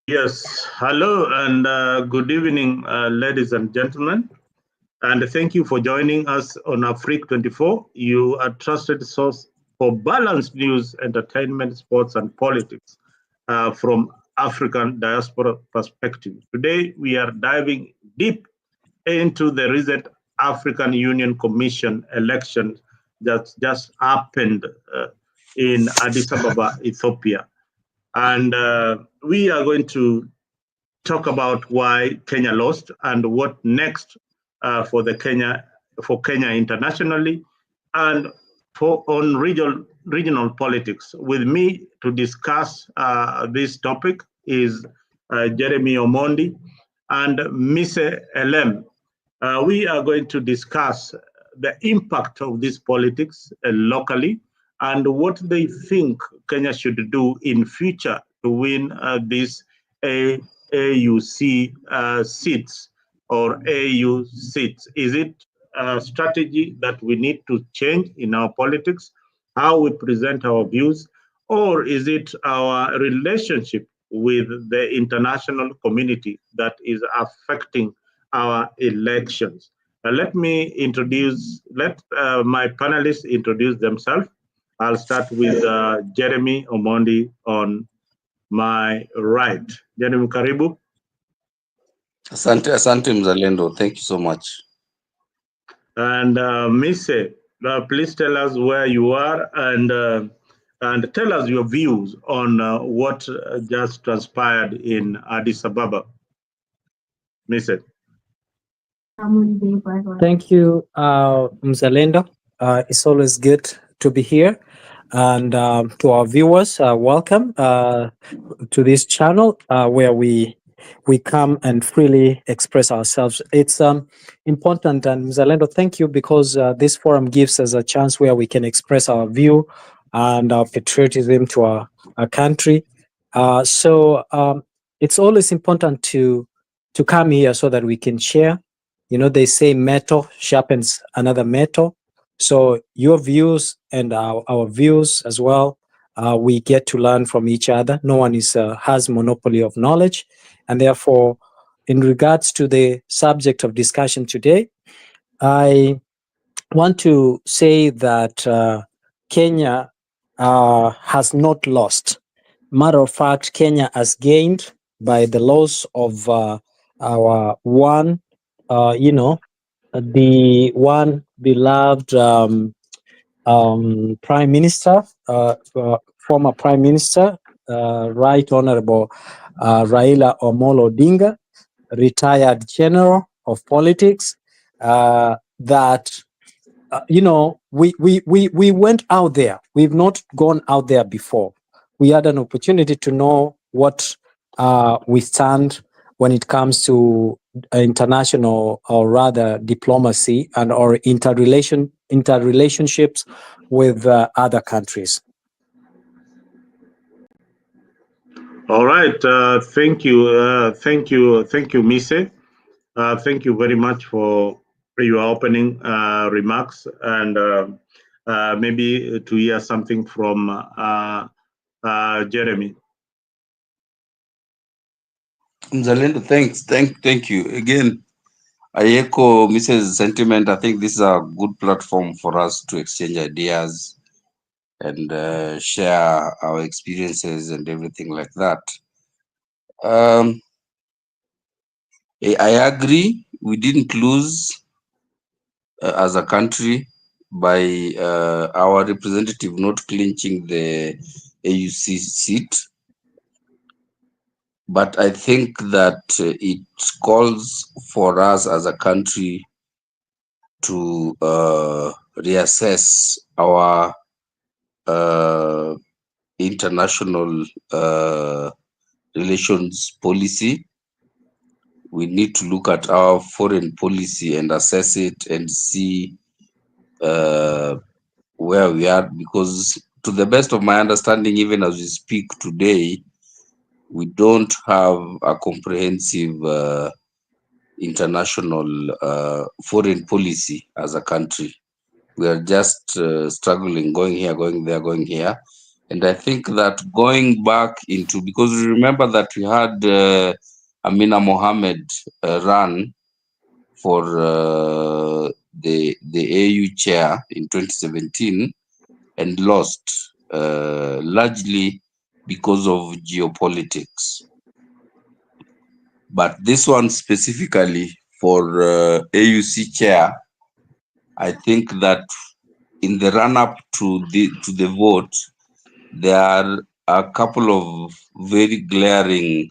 Yes, hello and good evening, ladies and gentlemen. And thank you for joining us on Afrique 24. You are trusted source for balanced news, entertainment, sports, and politics from African diaspora perspective. Today, we are diving deep into the recent African Union Commission election that just happened in Addis Ababa, Ethiopia. And we are going to talk about why Kenya lost and what next for Kenya internationally and for on regional politics. With me to discuss this topic is Jeremy Omondi and Mise Elem. We are going to discuss the impact of this politics locally and what they think Kenya should do in future to win these AUC seats or AU seats. Is it a strategy that we need to change in our politics, how we present our views, or is it our relationship with the international community that is affecting our elections? Let my panelists introduce themselves. I'll start with Jeremy Omondi on my right. Jeremy Karibu. Asante Mzalendo. Thank you so much. And Mise, please tell us where you are and tell us your views on what just transpired in Addis Ababa. Mise. Thank you, Mzalendo. It's always good to be here. And to our viewers, welcome to this channel where we come and freely express ourselves. It's important, and Mzalendo, thank you, because this forum gives us a chance where we can express our view and our patriotism to our country. So it's always important to come here so that we can share. You know, they say metal sharpens another metal. So your views and our views as well, we get to learn from each other. No one has monopoly of knowledge. And therefore, in regards to the subject of discussion today, I want to say that Kenya has not lost. Matter of fact, Kenya has gained by the loss of our one, the one beloved Prime Minister, former Prime Minister, Right Honorable Raila Odinga, retired General of Politics, that we went out there. We've not gone out there before. We had an opportunity to know what we stand when it comes to international, or rather diplomacy, and or interrelationships with other countries. All right. Thank you, Mise. Thank you very much for your opening remarks, and maybe to hear something from Jeremy. Mzalendo, thanks. Thank you. Again, I echo Mrs. sentiment. I think this is a good platform for us to exchange ideas and share our experiences and everything like that. I agree. We didn't lose as a country by our representative not clinching the AUC seat. But I think that it calls for us as a country to reassess our international relations policy. We need to look at our foreign policy and assess it and see where we are, because to the best of my understanding, even as we speak today, we don't have a comprehensive international foreign policy as a country. We are just struggling, going here, going there, going here. And I think that going back into, because remember that we had Amina Mohammed run for the AU chair in 2017 and lost largely because of geopolitics. But this one specifically for AUC chair, I think that in the run-up to the vote, there are a couple of very glaring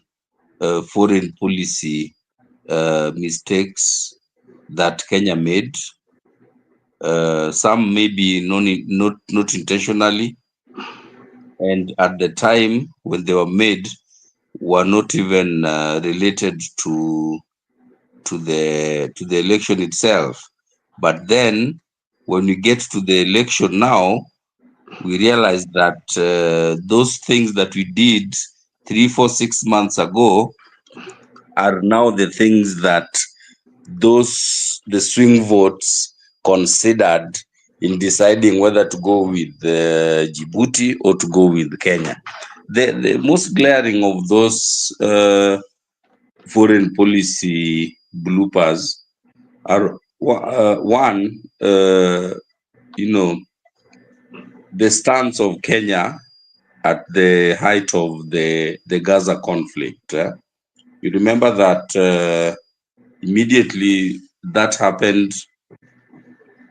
foreign policy mistakes that Kenya made. Some maybe not intentionally, and at the time when they were made, were not even related to the election itself. But then, when we get to the election now, we realize that those things that we did 3, 4, 6 months ago are now the things that the swing votes considered in deciding whether to go with Djibouti or to go with Kenya. The most glaring of those foreign policy bloopers are one, the stance of Kenya at the height of the Gaza conflict. You remember that immediately that happened,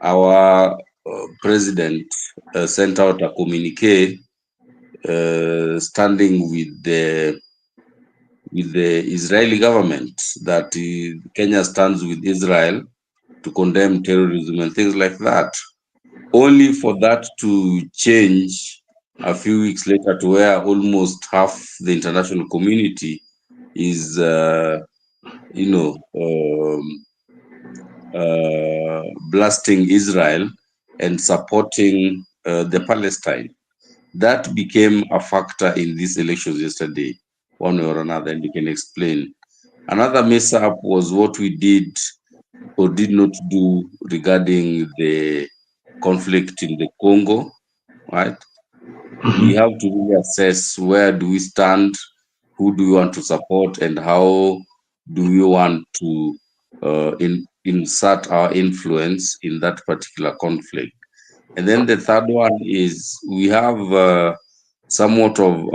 our president sent out a communique standing with the Israeli government that Kenya stands with Israel to condemn terrorism and things like that, only for that to change a few weeks later to where almost half the international community is, blasting Israel and supporting the Palestine. That became a factor in these elections yesterday, one way or another, and you can explain. Another mess up was what we did or did not do regarding the conflict in the Congo, right? We have to really assess where do we stand, who do we want to support, and how do we want to insert our influence in that particular conflict. And then the third one is we have somewhat of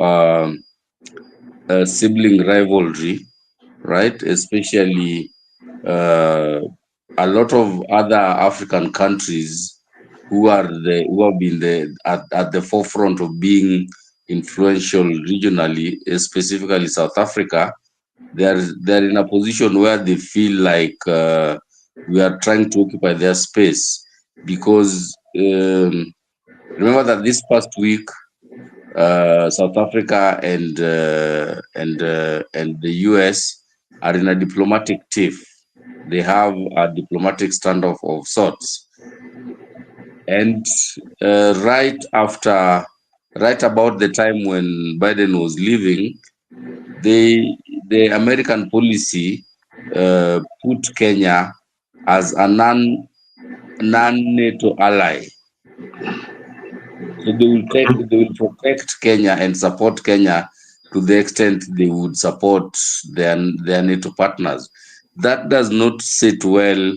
sibling rivalry, right? Especially a lot of other African countries who have been at the forefront of being influential regionally, specifically South Africa. They're in a position where they feel like we are trying to occupy their space, because remember that this past week South Africa and the US are in a diplomatic tiff. They have a diplomatic standoff of sorts, and right about the time when Biden was leaving, the American policy put Kenya as a non-NATO ally. So they will protect Kenya and support Kenya to the extent they would support their NATO partners. That does not sit well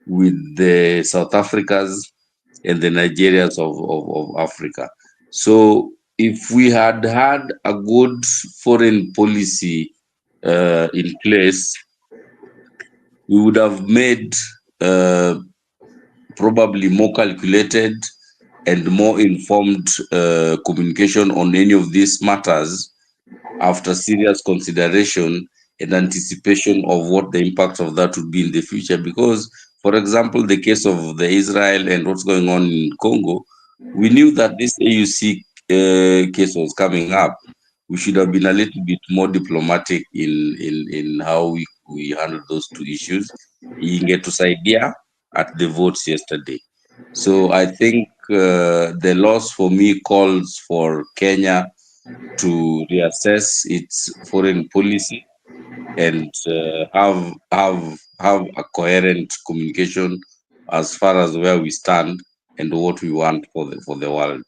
with the South Africas and the Nigerias of Africa. So if we had a good foreign policy in place, we would have made probably more calculated and more informed communication on any of these matters after serious consideration and anticipation of what the impact of that would be in the future. Because, for example, the case of the Israel and what's going on in Congo, we knew that this AUC case was coming up. We should have been a little bit more diplomatic in how we handle those two issues. You get to idea at the votes yesterday. So I think the loss for me calls for Kenya to reassess its foreign policy and have a coherent communication as far as where we stand and what we want for the world.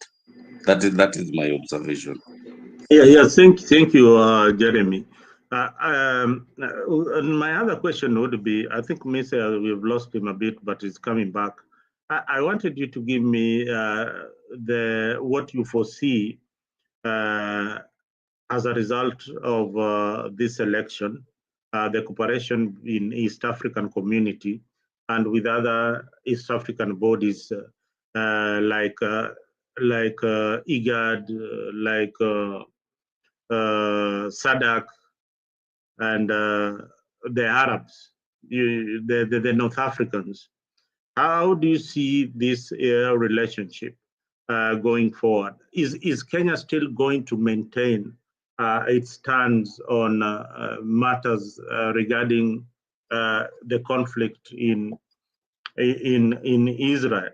That is my observation. Yeah. Thank you, Jeremy. My other question would be, I think we've lost him a bit, but he's coming back. I wanted you to give me what you foresee as a result of this election, the cooperation in East African community and with other East African bodies like IGAD, like SADC, and the Arabs, the North Africans. How do you see this relationship going forward? Is Kenya still going to maintain its stance on matters regarding the conflict in Israel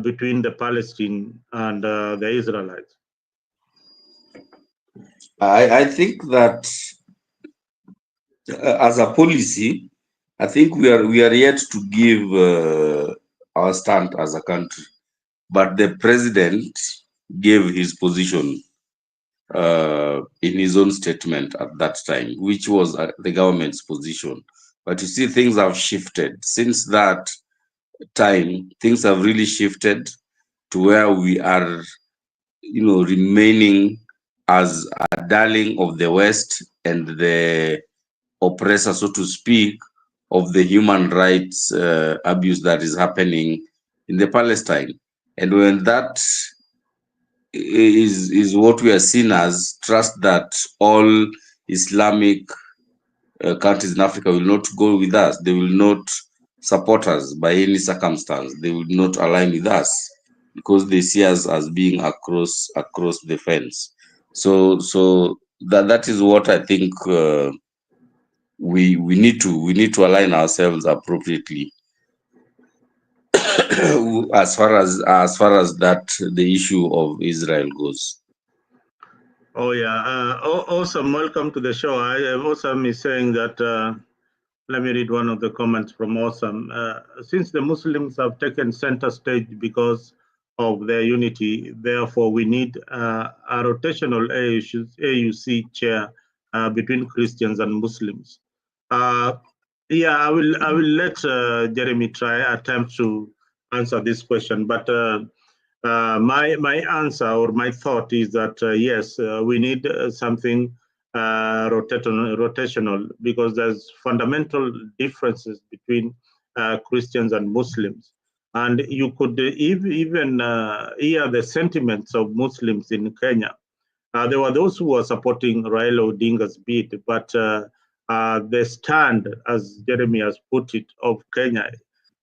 between the Palestinians and the Israelites? I think that as a policy, I think we are yet to give our stand as a country. But the president gave his position in his own statement at that time, which was the government's position. But you see, things have shifted since that time. Things have really shifted to where we are, remaining as a darling of the West and the oppressor, so to speak, of the human rights abuse that is happening in the Palestine. And when that is what we are seen as, trust that all Islamic countries in Africa will not go with us. They will not support us by any circumstance. They will not align with us because they see us as being across the fence. So that is what I think we need to align ourselves appropriately as far as that the issue of Israel goes. Oh yeah, awesome! Welcome to the show. Awesome is saying that. Let me read one of the comments from Awesome. Since the Muslims have taken center stage because of their unity, therefore we need a rotational AUC chair between Christians and Muslims. Yeah, I will let Jeremy try attempt to answer this question, but my answer or my thought is that yes, we need something rotational because there's fundamental differences between Christians and Muslims, and you could even hear the sentiments of Muslims in Kenya. There were those who were supporting Raila Odinga's bid, but the stand, as Jeremy has put it, of Kenya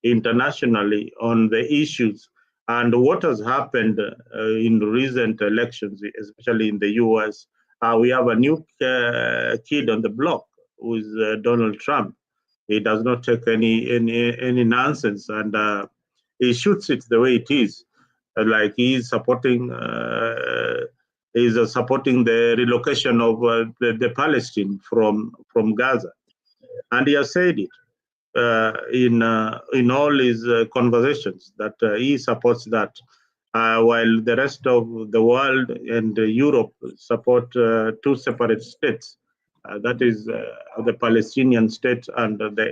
internationally on the issues and what has happened in recent elections, especially in the US. We have a new kid on the block who is Donald Trump. He does not take any nonsense, and he shoots it the way it is. Like he's supporting the relocation of the Palestine from Gaza, and he has said it in all his conversations that he supports that, while the rest of the world and Europe support two separate states. That is the Palestinian state and the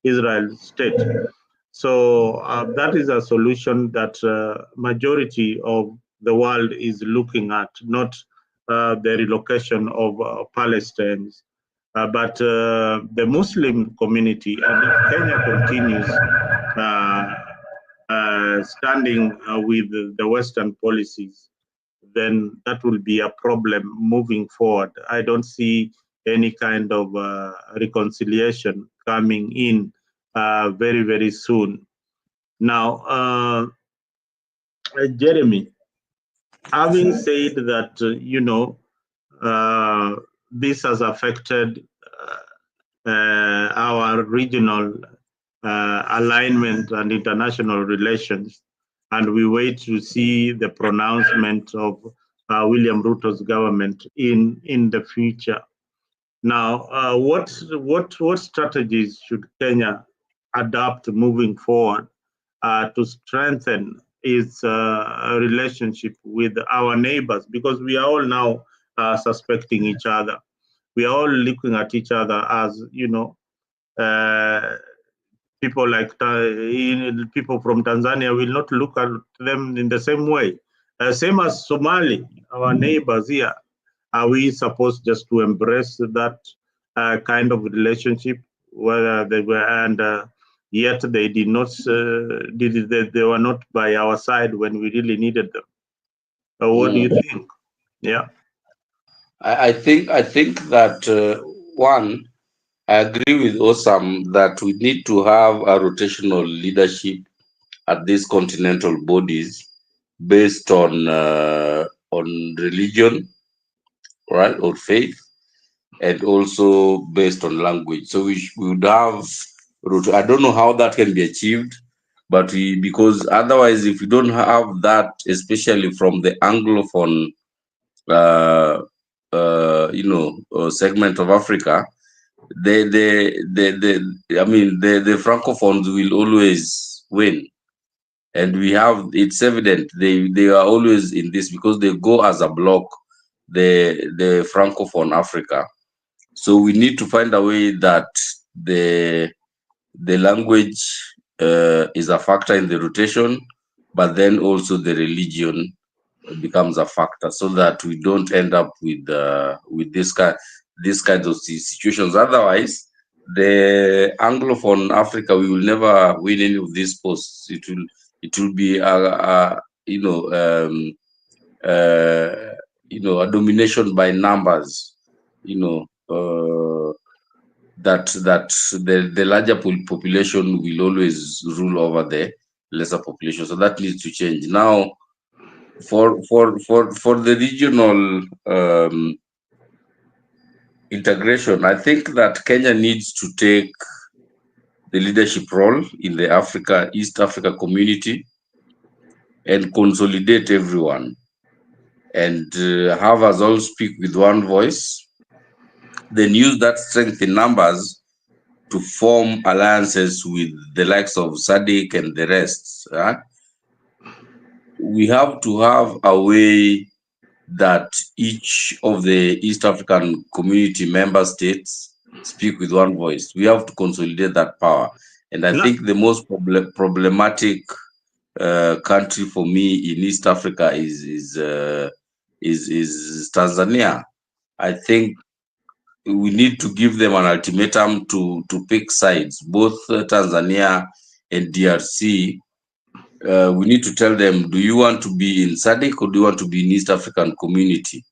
Israel state. So that is a solution that majority of the world is looking at, not the relocation of Palestinians. But the Muslim community, and if Kenya continues standing with the Western policies, then that will be a problem moving forward. I don't see any kind of reconciliation coming in very, very soon. Now, Jeremy, having said that, this has affected our regional alignment and international relations, and we wait to see the pronouncement of William Ruto's government in the future. Now, what strategies should Kenya adopt moving forward to strengthen its relationship with our neighbors, because we are all now suspecting each other. We are all looking at each other as, people like people from Tanzania will not look at them in the same way. Same as Somali, our neighbors here. Are we supposed just to embrace that kind of relationship, whether they were, and yet they did not, they were not by our side when we really needed them? What do you think? Yeah. I think that one, I agree with Osam that we need to have a rotational leadership at these continental bodies based on religion, right, or faith, and also based on language. So we would have. I don't know how that can be achieved, but because otherwise, if we don't have that, especially from the Anglophone, segment of Africa, the Francophones will always win. And it's evident they are always in this because they go as a block, the Francophone Africa. So we need to find a way that the language is a factor in the rotation, but then also the religion becomes a factor, so that we don't end up with this kinds of situations. Otherwise, the Anglophone Africa, we will never win any of these posts. It will be a domination by numbers. That the larger population will always rule over the lesser population. So that needs to change. Now, for the regional integration, I think that Kenya needs to take the leadership role in the East Africa community and consolidate everyone, and have us all speak with one voice, then use that strength in numbers to form alliances with the likes of SADC and the rest. We have to have a way that each of the East African community member states speak with one voice. We have to consolidate that power. And I think the most problematic country for me in East Africa is Tanzania. I think we need to give them an ultimatum to pick sides, both Tanzania and DRC. We need to tell them, do you want to be in SADC or do you want to be in East African community?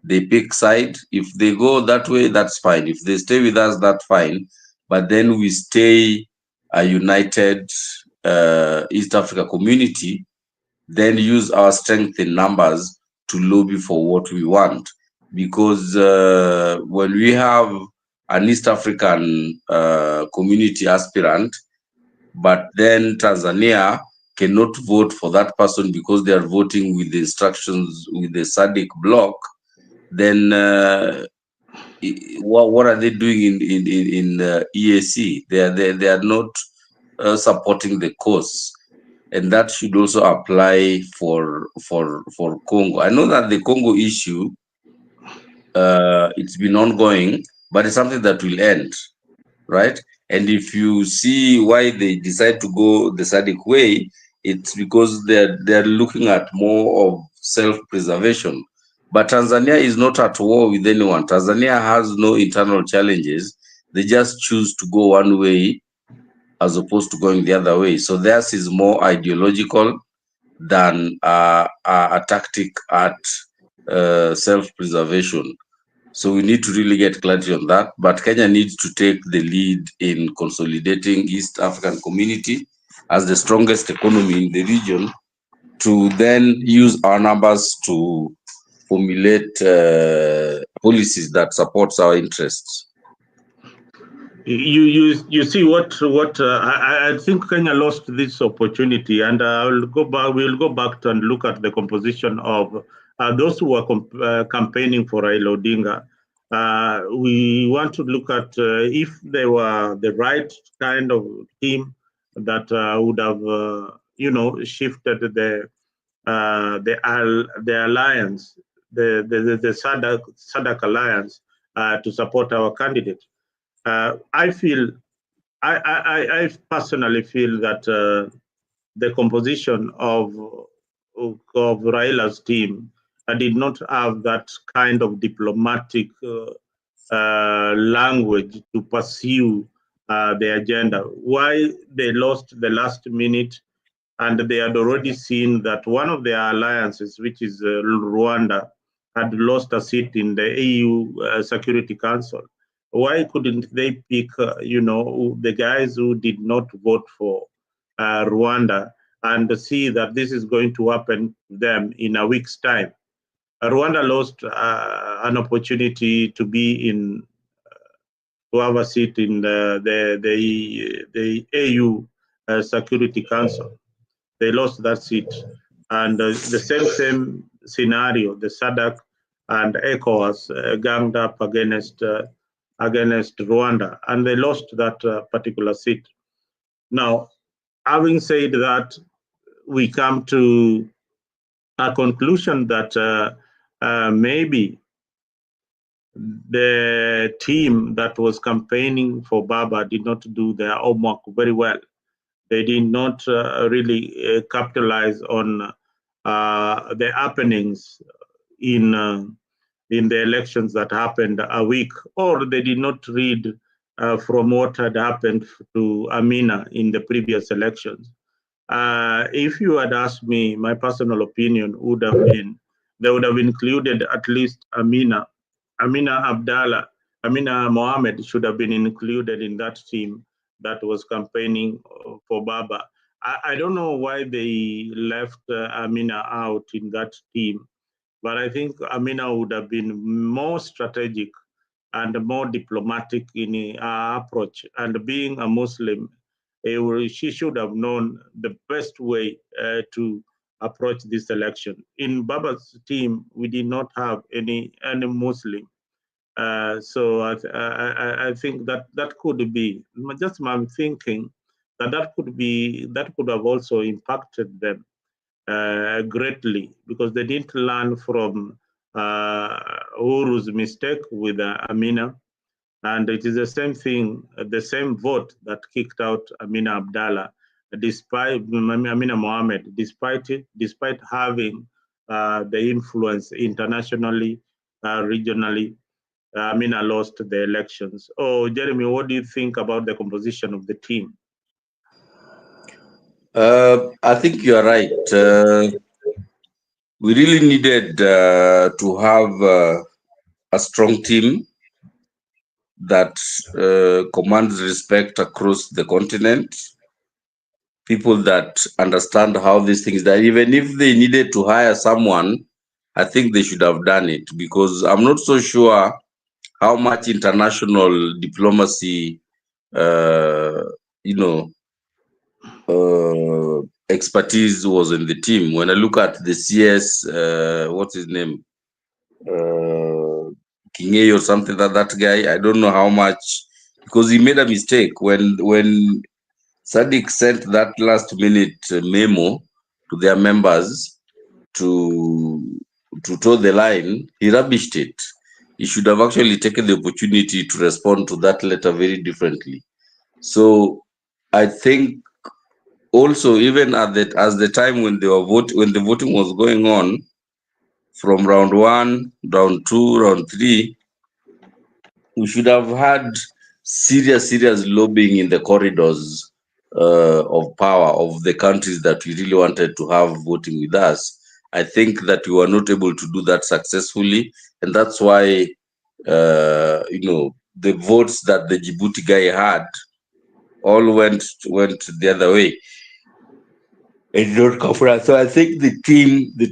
They pick side. If they go that way, that's fine. If they stay with us, that's fine. But then we stay a united East Africa community, then use our strength in numbers to lobby for what we want. Because when we have an East African community aspirant, but then Tanzania cannot vote for that person because they are voting with the instructions with the SADC bloc, then what are they doing in EAC? They are not supporting the cause, and that should also apply for Congo. I know that the Congo issue, it's been ongoing, but it's something that will end, right? And if you see why they decide to go the SADC way, it's because they're looking at more of self-preservation. But Tanzania is not at war with anyone. Tanzania has no internal challenges. They just choose to go one way as opposed to going the other way. So theirs is more ideological than a tactic at self-preservation. So we need to really get clarity on that. But Kenya needs to take the lead in consolidating East African community as the strongest economy in the region, to then use our numbers to formulate policies that supports our interests. You see what I think Kenya lost this opportunity, and we'll go back to and look at the composition of those who are campaigning for Raila Odinga. We want to look at if they were the right kind of team that would have shifted the alliance, the SADC alliance, to support our candidate. I personally feel that the composition of Raila's team did not have that kind of diplomatic language to pursue the agenda. Why they lost the last minute, and they had already seen that one of their alliances, which is Rwanda, had lost a seat in the AU Security Council. Why couldn't they pick, the guys who did not vote for Rwanda and see that this is going to happen to them in a week's time? Rwanda lost an opportunity to be in, to have a seat in the AU Security Council. They lost that seat, and the same scenario, the SADC and ECOWAS ganged up against Rwanda, and they lost that particular seat. Now, having said that, we come to a conclusion that maybe the team that was campaigning for Baba did not do their homework very well. They did not really capitalize on the happenings in the elections that happened a week, or they did not read from what had happened to Amina in the previous elections. If you had asked me, my personal opinion would have been they would have included at least Amina Abdallah. Amina Mohammed should have been included in that team that was campaigning for Baba. I don't know why they left Amina out in that team, but I think Amina would have been more strategic and more diplomatic in her approach. And being a Muslim, she should have known the best way to approach this election. In Baba's team, we did not have any Muslim. So I think that could be just my thinking that could have also impacted them greatly, because they didn't learn from Uru's mistake with Amina, and it is the same thing, the same vote that kicked out Amina Abdallah, despite Amina Mohammed, despite having the influence internationally, regionally. Amina lost the elections. Oh, Jeremy, what do you think about the composition of the team? I think you are right. We really needed to have a strong team that commands respect across the continent. People that understand how these things are. Even if they needed to hire someone, I think they should have done it, because I'm not so sure how much international diplomacy, expertise was in the team. When I look at the CS, what's his name? Kinge or something, that guy, I don't know how much, because he made a mistake when Sadiq sent that last minute memo to their members to toe the line. He rubbished it. He should have actually taken the opportunity to respond to that letter very differently. So I think also, even at the time when when the voting was going on, from round 1, round 2, round 3, we should have had serious lobbying in the corridors of power of the countries that we really wanted to have voting with us. I think that we were not able to do that successfully, and that's why the votes that the Djibouti guy had all went the other way. It did not come for us. So I think the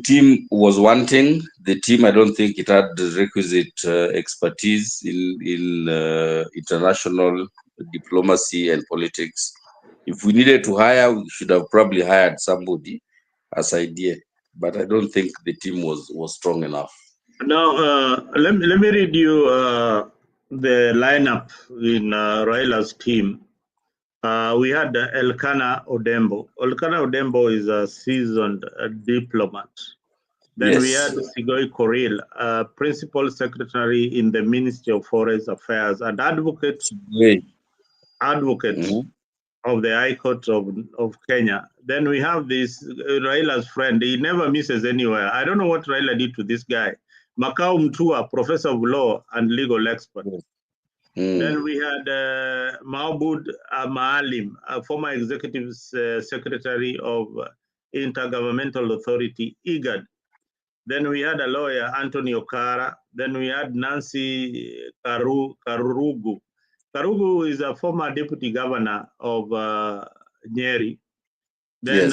team was wanting. The team, I don't think it had the requisite expertise in international diplomacy and politics. If we needed to hire, we should have probably hired somebody as idea. But I don't think the team was strong enough. Now, let me read you the lineup in Raila's team. We had Elkanah Odembo. Elkanah Odembo is a seasoned diplomat. Then we had Sigoi Koril, Principal Secretary in the Ministry of Foreign Affairs and advocate of the High Court of Kenya. Then we have this Raila's friend. He never misses anywhere. I don't know what Raila did to this guy. Makau Mtua, Professor of Law and Legal Expert. Then we had Mahmoud Maalim, a former Executive Secretary of Intergovernmental Authority, IGAD. Then we had a lawyer, Anthony Okara. Then we had Nancy Karugu. Karugu is a former deputy governor of Nyeri. Then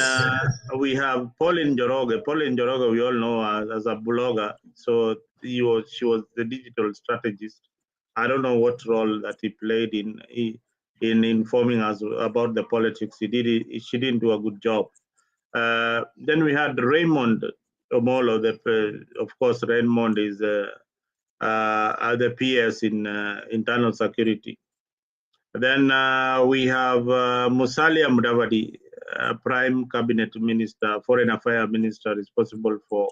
we have Pauline Njoroge. Pauline Njoroge, we all know as a blogger. So she was the digital strategist. I don't know what role that he played in informing us about the politics. She didn't do a good job. Then we had Raymond Omolo. Of course, Raymond is the PS in internal security. Then we have Musalia Mudavadi, Prime Cabinet Minister, Foreign Affairs Minister, responsible for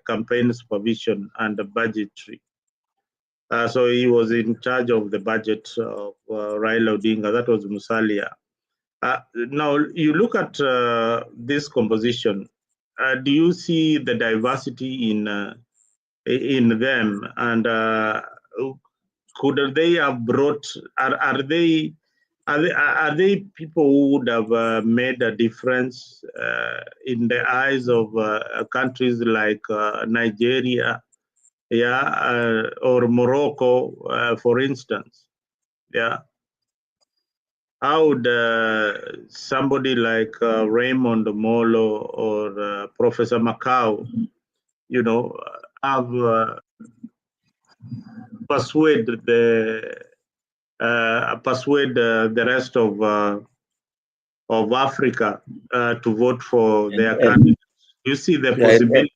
campaign supervision and budgetary. So he was in charge of the budget of Raila Odinga. That was Musalia. Now you look at this composition. Do you see the diversity in them, and could they have brought? Are they people who would have made a difference in the eyes of countries like Nigeria, or Morocco, for instance? How would somebody like Raymond Molo or Professor Macau, have persuade the rest of Africa to vote for their candidates? You see the possibility.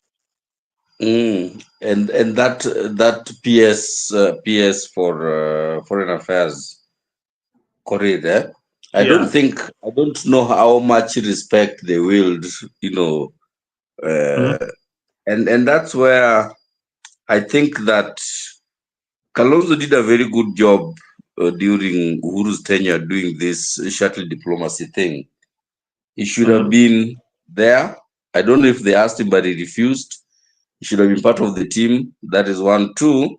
And that PS for Foreign Affairs corridor, I don't know how much respect they will, and that's where I think that Kalonzo did a very good job during Uhuru's tenure doing this shuttle diplomacy thing. He should have been there. I don't know if they asked him, but he refused. He should have been part of the team. That is one. Two,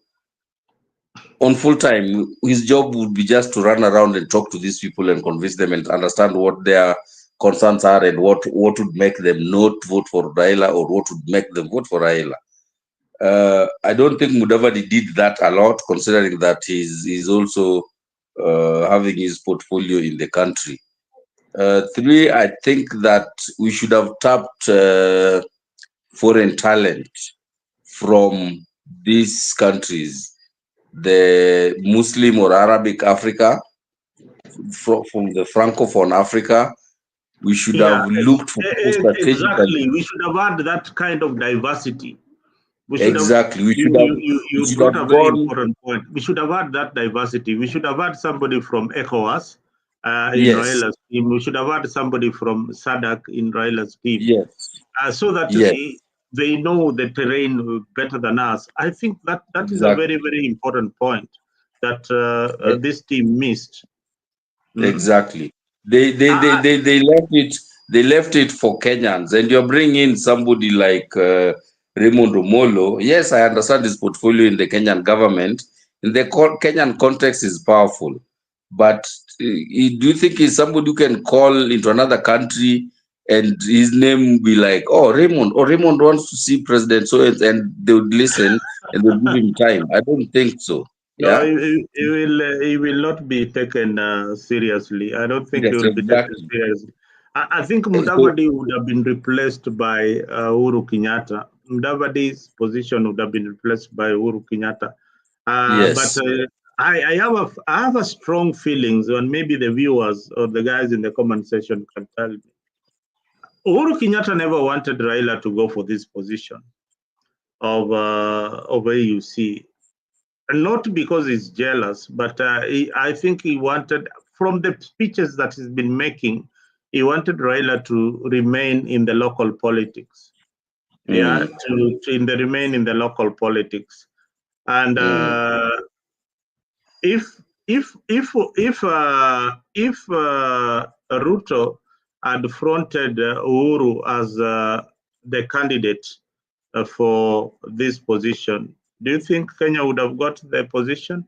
on full time, his job would be just to run around and talk to these people and convince them and understand what their concerns are and what would make them not vote for Raila or what would make them vote for Raila. I don't think Mudavadi did that a lot, considering that he's also having his portfolio in the country. Three, I think that we should have tapped foreign talent from these countries, the Muslim or Arabic Africa, from the Francophone Africa. We should have looked for exactly. We should have had that kind of diversity. Exactly. You brought a very important point. We should have had that diversity. We should have had somebody from ECOWAS in Raila's team. We should have had somebody from SADC in Raila's team. So that they know the terrain better than us. I think that is a very, very important point that this team missed. Exactly. They left it. They left it for Kenyans, and you're bringing in somebody like Raymond Omolo. Yes, I understand his portfolio in the Kenyan government. In the Kenyan context, is powerful, but do you think he's somebody who can call into another country and his name will be like, oh, Raymond wants to see President so, and they would listen and they'll give him time? I don't think so. No, he will not be taken seriously. I don't think he will be taken seriously. I think Mudavadi would have been replaced by Uhuru Kenyatta. Mudavadi's position would have been replaced by Uhuru Kenyatta. But I have a strong feelings, and maybe the viewers or the guys in the comment section can tell me. Uhuru Kenyatta never wanted Raila to go for this position of AUC. Not because he's jealous, but I think he wanted from the speeches that he's been making, he wanted Raila to remain in the local politics. Yeah, to remain in the local politics. And if Ruto had fronted Uhuru as the candidate for this position, do you think Kenya would have got the position?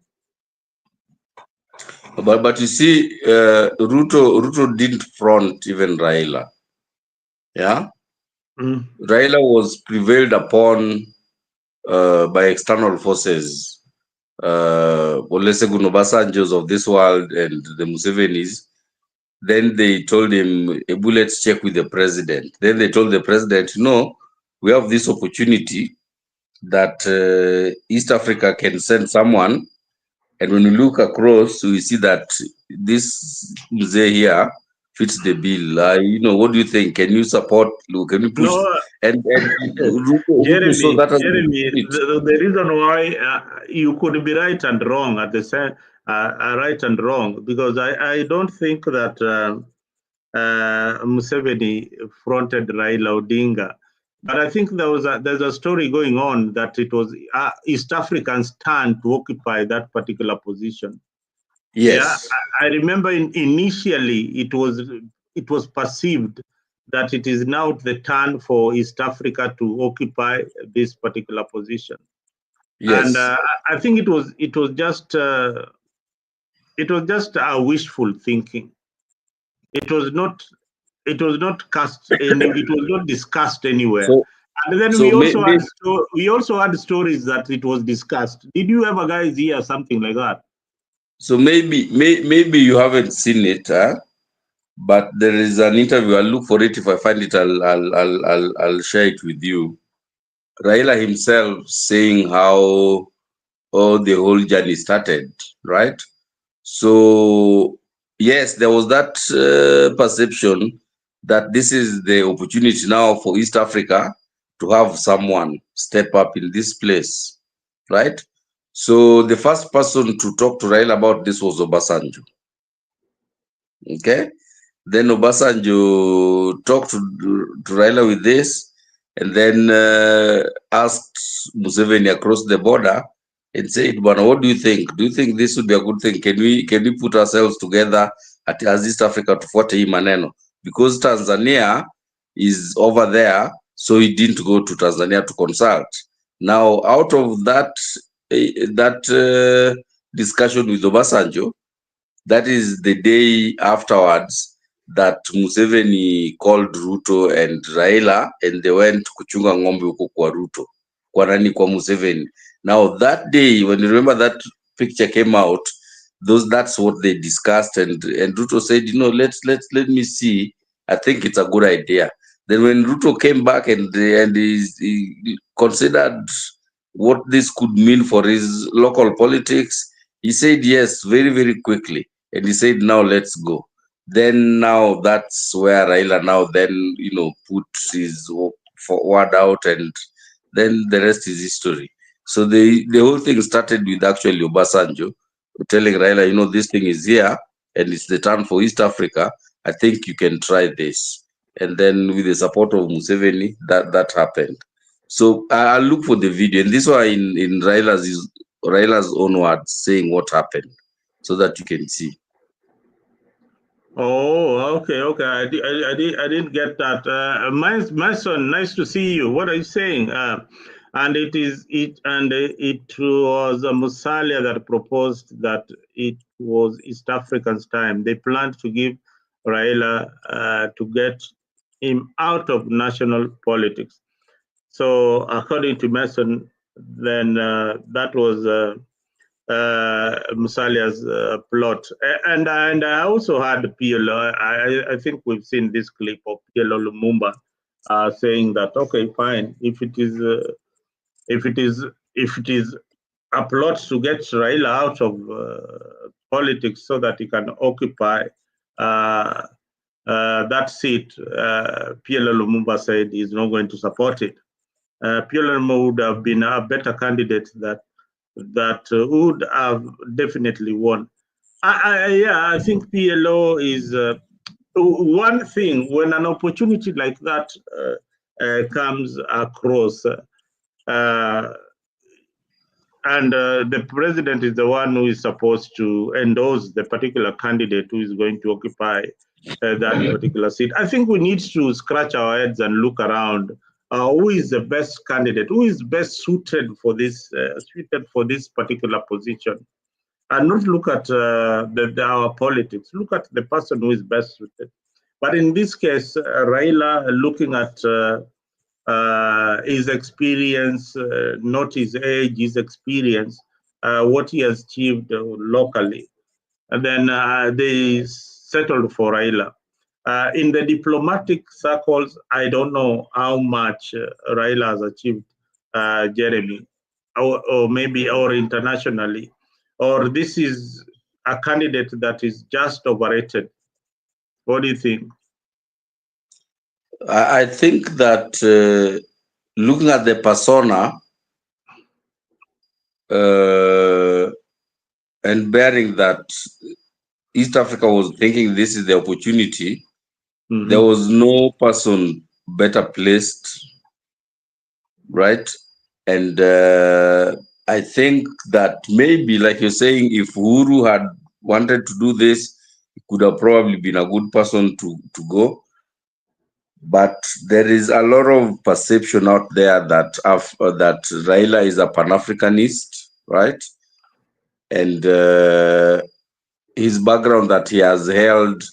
But you see, Ruto didn't front even Raila. Yeah, Raila was prevailed upon by external forces. Olusegun Obasanjo's of this world and the Musevenis. Then they told him, let's check with the president. Then they told the president, no, we have this opportunity that East Africa can send someone. And when you look across, we see that this Mzee here fits the bill. What do you think? Can you support? Can you push? No, and Jeremy, so that the reason why you could be right and wrong at the same, right and wrong, because I don't think that Museveni fronted Raila Odinga. But I think there's a story going on that it was East Africans' turn to occupy that particular position. Yes. Yeah, I remember initially it was perceived that it is now the turn for East Africa to occupy this particular position. Yes. And I think it was just a wishful thinking. It was not cast and it was not discussed anywhere. So, and then we also had stories that it was discussed. Did you ever guys hear something like that? So maybe you haven't seen it, but there is an interview. I'll look for it. If I find it, I'll share it with you. Raila himself saying how the whole journey started, right? So yes, there was that perception that this is the opportunity now for East Africa to have someone step up in this place, right? So the first person to talk to Raila about this was Obasanjo. Okay, then Obasanjo talked to Raila with this, and then asked Museveni across the border and said, "Bwana, what do you think? Do you think this would be a good thing? Can we put ourselves together as East Africa to fuate hii maneno? Because Tanzania is over there, so he didn't go to Tanzania to consult. Now, out of that discussion with Obasanjo, that is the day afterwards that Museveni called Ruto and Raila, and they went kuchunga ng'ombe huko kwa Ruto, kwa nani, kwa Museveni. Now that day, when you remember that picture came out, that's what they discussed, and Ruto said, let me see. I think it's a good idea. Then when Ruto came back and he considered what this could mean for his local politics, he said yes very, very quickly. And he said, now let's go. Then now that's where Raila now then, put his word out, and then the rest is history. So the whole thing started with actually Obasanjo telling Raila, this thing is here and it's the turn for East Africa. I think you can try this. And then with the support of Museveni, that happened. So I'll look for the video. And this one in Raila's own words saying what happened, so that you can see. Oh, okay. I didn't get that. My son, nice to see you. What are you saying? And it was Musalia that proposed that it was East Africans' time. They planned to give Raila to get him out of national politics. So according to Mason, then that was Musalia's plot. And I also had PLO. I think we've seen this clip of PLO Lumumba saying that, okay, fine, if it is a plot to get Raila out of politics so that he can occupy that seat, PLO Lumumba said he's not going to support it. PLO Lumumba would have been a better candidate that would have definitely won. Yeah, I think PLO is one thing. When an opportunity like that comes across, and the president is the one who is supposed to endorse the particular candidate who is going to occupy that particular seat. I think we need to scratch our heads and look around. Who is the best candidate? Who is best suited for this particular position? And not look at our politics. Look at the person who is best suited. But in this case, Raila, looking at his experience, not his age, his experience, what he has achieved locally. And then they settled for Raila. In the diplomatic circles, I don't know how much Raila has achieved, Jeremy, or maybe or internationally, or this is a candidate that is just overrated. What do you think? I think that looking at the persona and bearing that East Africa was thinking this is the opportunity, there was no person better placed, right? And I think that maybe, like you're saying, if Uhuru had wanted to do this, he could have probably been a good person to go. But there is a lot of perception out there that that Raila is a Pan-Africanist, right? And his background that he has held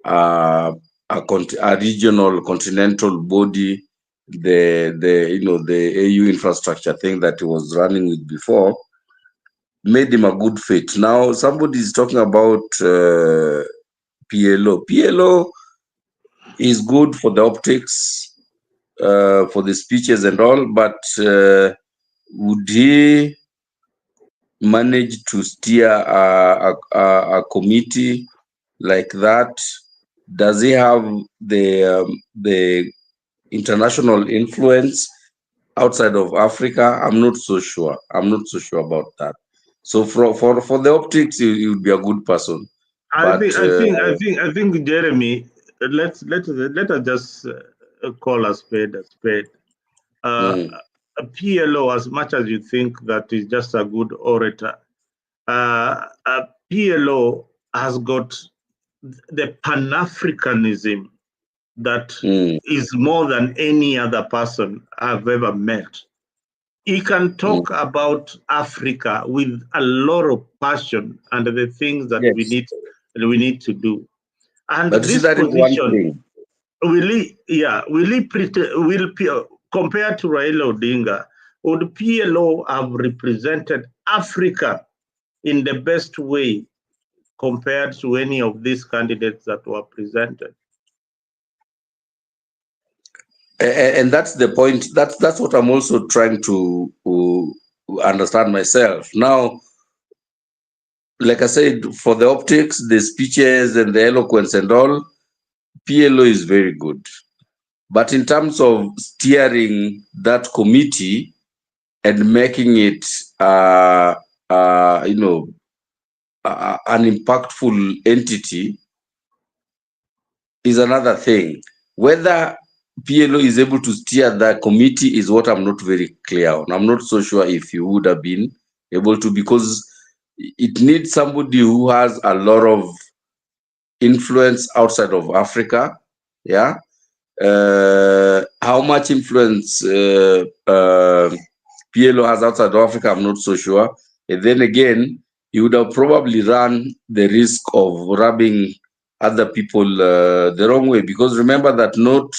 a regional continental body, the AU infrastructure thing that he was running with before, made him a good fit. Now somebody is talking about PLO. PLO is good for the optics, for the speeches and all, but would he manage to steer a committee like that? Does he have the international influence outside of Africa? I'm not so sure. I'm not so sure about that. So for the optics, he would be a good person. I think, Jeremy. Let us just call a spade a spade. A PLO, as much as you think that is just a good orator, a PLO has got the Pan-Africanism that is more than any other person I've ever met. He can talk about Africa with a lot of passion and the things that we need to do. And but this that position will compared to Raila Odinga, would PLO have represented Africa in the best way compared to any of these candidates that were presented? And that's the point. That's what I'm also trying to understand myself. Now, like I said, for the optics, the speeches and the eloquence and all, PLO is very good. But in terms of steering that committee and making it, an impactful entity is another thing. Whether PLO is able to steer the committee is what I'm not very clear on. I'm not so sure if you would have been able to, because it needs somebody who has a lot of influence outside of Africa. Yeah. How much influence PLO has outside of Africa, I'm not so sure. And then again, he would have probably run the risk of rubbing other people the wrong way, because remember that not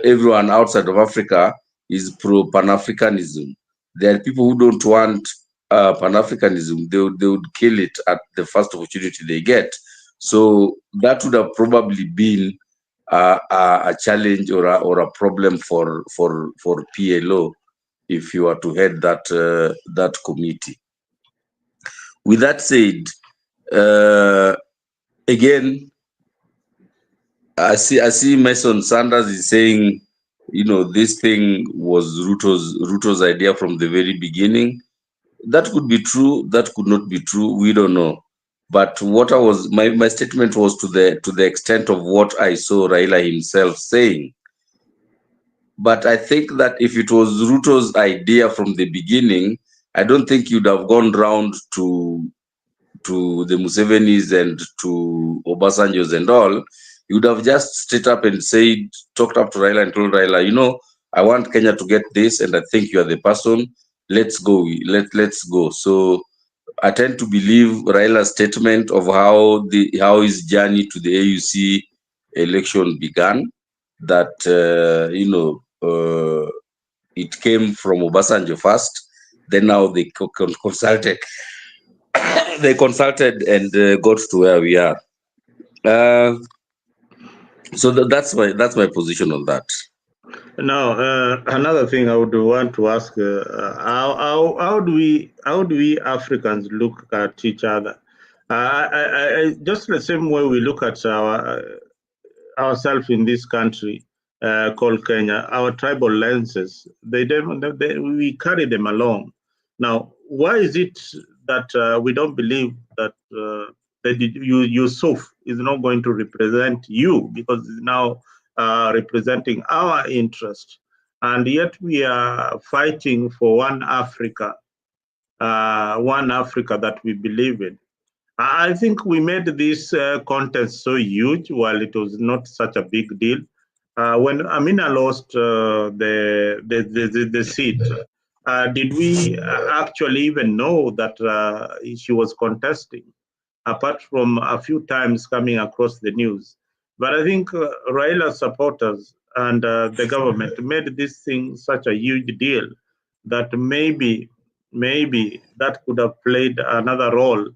everyone outside of Africa is pro Pan-Africanism. There are people who don't want Pan-Africanism. They would kill it at the first opportunity they get. So that would have probably been a challenge or a problem for PLO if you are to head that committee. With that said, again, I see Mason Sanders is saying, this thing was Ruto's idea from the very beginning. That could be true. That could not be true. We don't know. But what my statement was to the extent of what I saw Raila himself saying. But I think that if it was Ruto's idea from the beginning, I don't think you'd have gone round to the Musevenis and to Obasanjo's and all. You would have just straight up and said, talked up to Raila and told Raila, I want Kenya to get this, and I think you are the person. Let's go. Let's go. So I tend to believe Raila's statement of how his journey to the AUC election began. That it came from Obasanjo first. Then now they consulted. They consulted and got to where we are. So that's my position on that. Now, another thing I would want to ask: how do we Africans look at each other? Just the same way we look at ourselves in this country called Kenya, our tribal lenses, we carry them along. Now, why is it that we don't believe that Yusuf is not going to represent you, because now representing our interest, and yet we are fighting for one Africa that we believe in. I think we made this contest so huge while it was not such a big deal. When Amina lost the seat, did we actually even know that she was contesting, apart from a few times coming across the news? But I think Raila supporters and the government made this thing such a huge deal that maybe that could have played another role,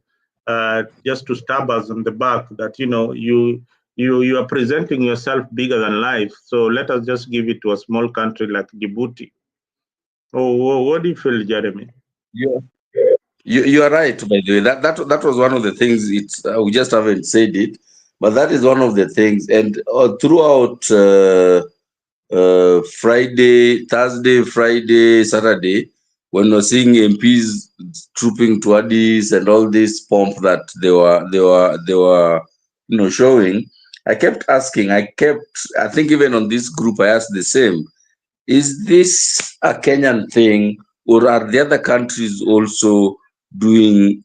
just to stab us on the back that you are presenting yourself bigger than life. So let us just give it to a small country like Djibouti. Oh, what do you feel, Jeremy? Yeah. You are right, by the way. That was one of the things. It's we just haven't said it, but that is one of the things. And throughout Friday, Thursday, Friday, Saturday, when we're seeing MPs trooping to Addis and all this pomp that they were showing, I kept asking. I think even on this group, I asked the same. Is this a Kenyan thing, or are the other countries also making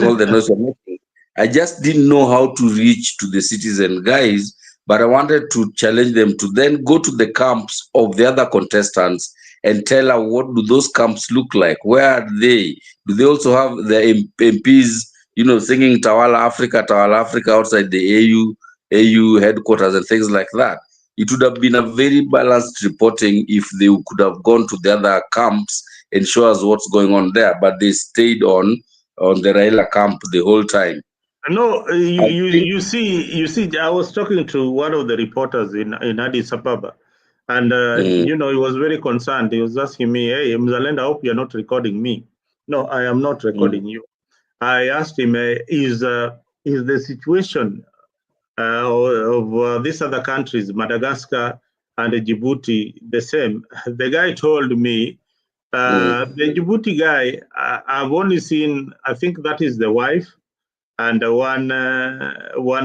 all the noise they're making? I just didn't know how to reach to the citizen guys, but I wanted to challenge them to then go to the camps of the other contestants and tell her, what do those camps look like? Where are they? Do they also have the MPs, singing Tawala Africa outside the AU headquarters and things like that? It would have been a very balanced reporting if they could have gone to the other camps and show us what's going on there, but they stayed on the Raila camp the whole time. No, I think. you see. I was talking to one of the reporters in Addis Ababa, and he was very concerned. He was asking me, "Hey, Mzalenda, I hope you're not recording me." No, I am not recording you. I asked him, "Is the situation of these other countries, Madagascar and Djibouti, the same?" The guy told me, the Djibouti guy, I've only seen, I think that is the wife, and one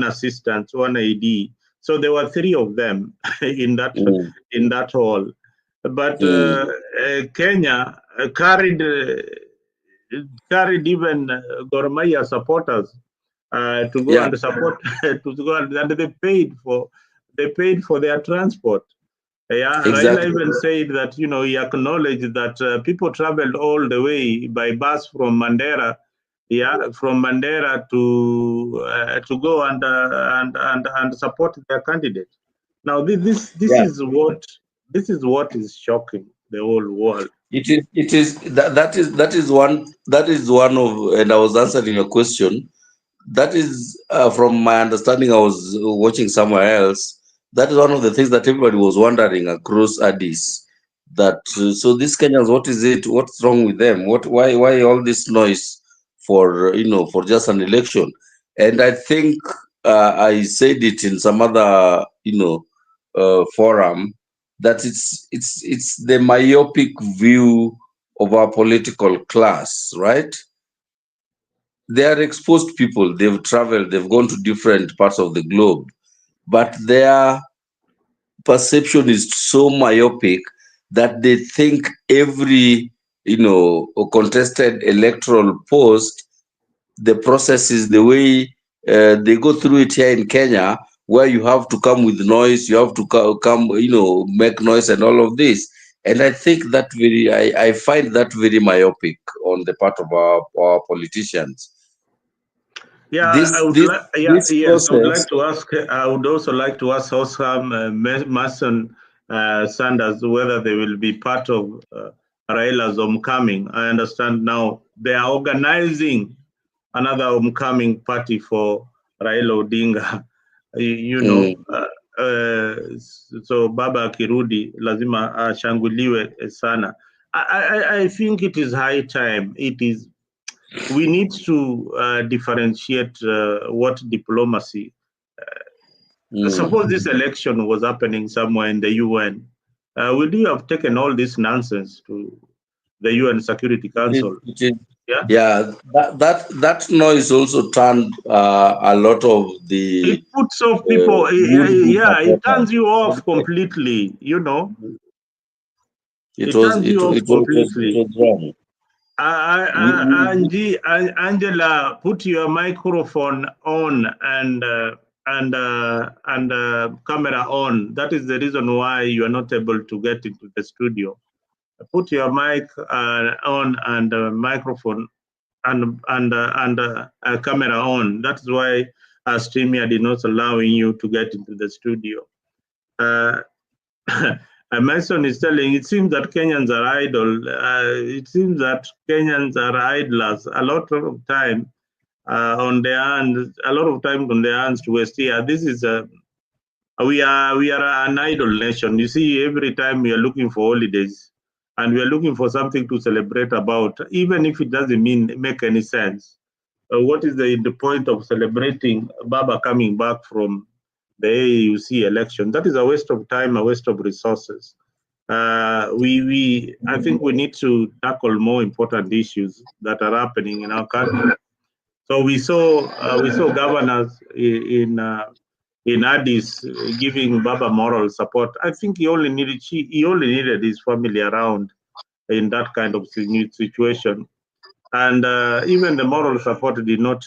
assistant, one AD. So there were three of them in that hall. But Kenya carried even Gor Mahia supporters to go and support to go and they paid for their transport. Yeah, Raila Exactly. even said that he acknowledged that people traveled all the way by bus from Mandera, from Mandera to go and support their candidate. Now this is what is shocking the whole world. That is one of, and I was answering your question. That is, from my understanding, I was watching somewhere else. That is one of the things that everybody was wondering across Addis. That so these Kenyans, what is it? What's wrong with them? Why all this noise for for just an election? And I think I said it in some other forum that it's the myopic view of our political class, right? they are exposed people. They've traveled, they've gone to different parts of the globe, but their perception is so myopic that they think every, contested electoral post, the process is the way they go through it here in Kenya, where you have to come with noise, you have to come, make noise and all of this. And I think that I find that very myopic on the part of our politicians. Yeah, I would like. Yeah, This yes, I would like process. to ask. I would also like to ask Osam Mason Sanders whether they will be part of Raila's homecoming. I understand now they are organizing another homecoming party for Raila Odinga. You know, Mm, so Baba akirudi lazima ashanguliwe sana. I think it is high time. We need to differentiate what diplomacy. Suppose this election was happening somewhere in the UN, would you have taken all this nonsense to the UN Security Council? it is, Yeah, yeah, that noise also turned a lot of it the puts off people. would-be Yeah, it turns supporters. you off completely. You know, It it was turns it, you off it, was- it completely. was wrong. Angela, put your microphone on and camera on. That is the reason why you are not able to get into the studio. Put your mic on and microphone and camera on. That's why StreamYard is not allowing you to get into the studio. Uh, Mason is telling, it seems that Kenyans are idle. It seems that Kenyans are idlers a lot of time on their hands, a lot of time on their hands to waste here. This is we are an idle nation. You see, every time we are looking for holidays and we are looking for something to celebrate about, even if it doesn't make any sense. What is the point of celebrating Baba coming back from the AUC election? That is a waste of time, a waste of resources. I think we need to tackle more important issues that are happening in our country. So we saw governors in Addis giving Baba moral support. I think he only needed his family around in that kind of situation, and even the moral support did not.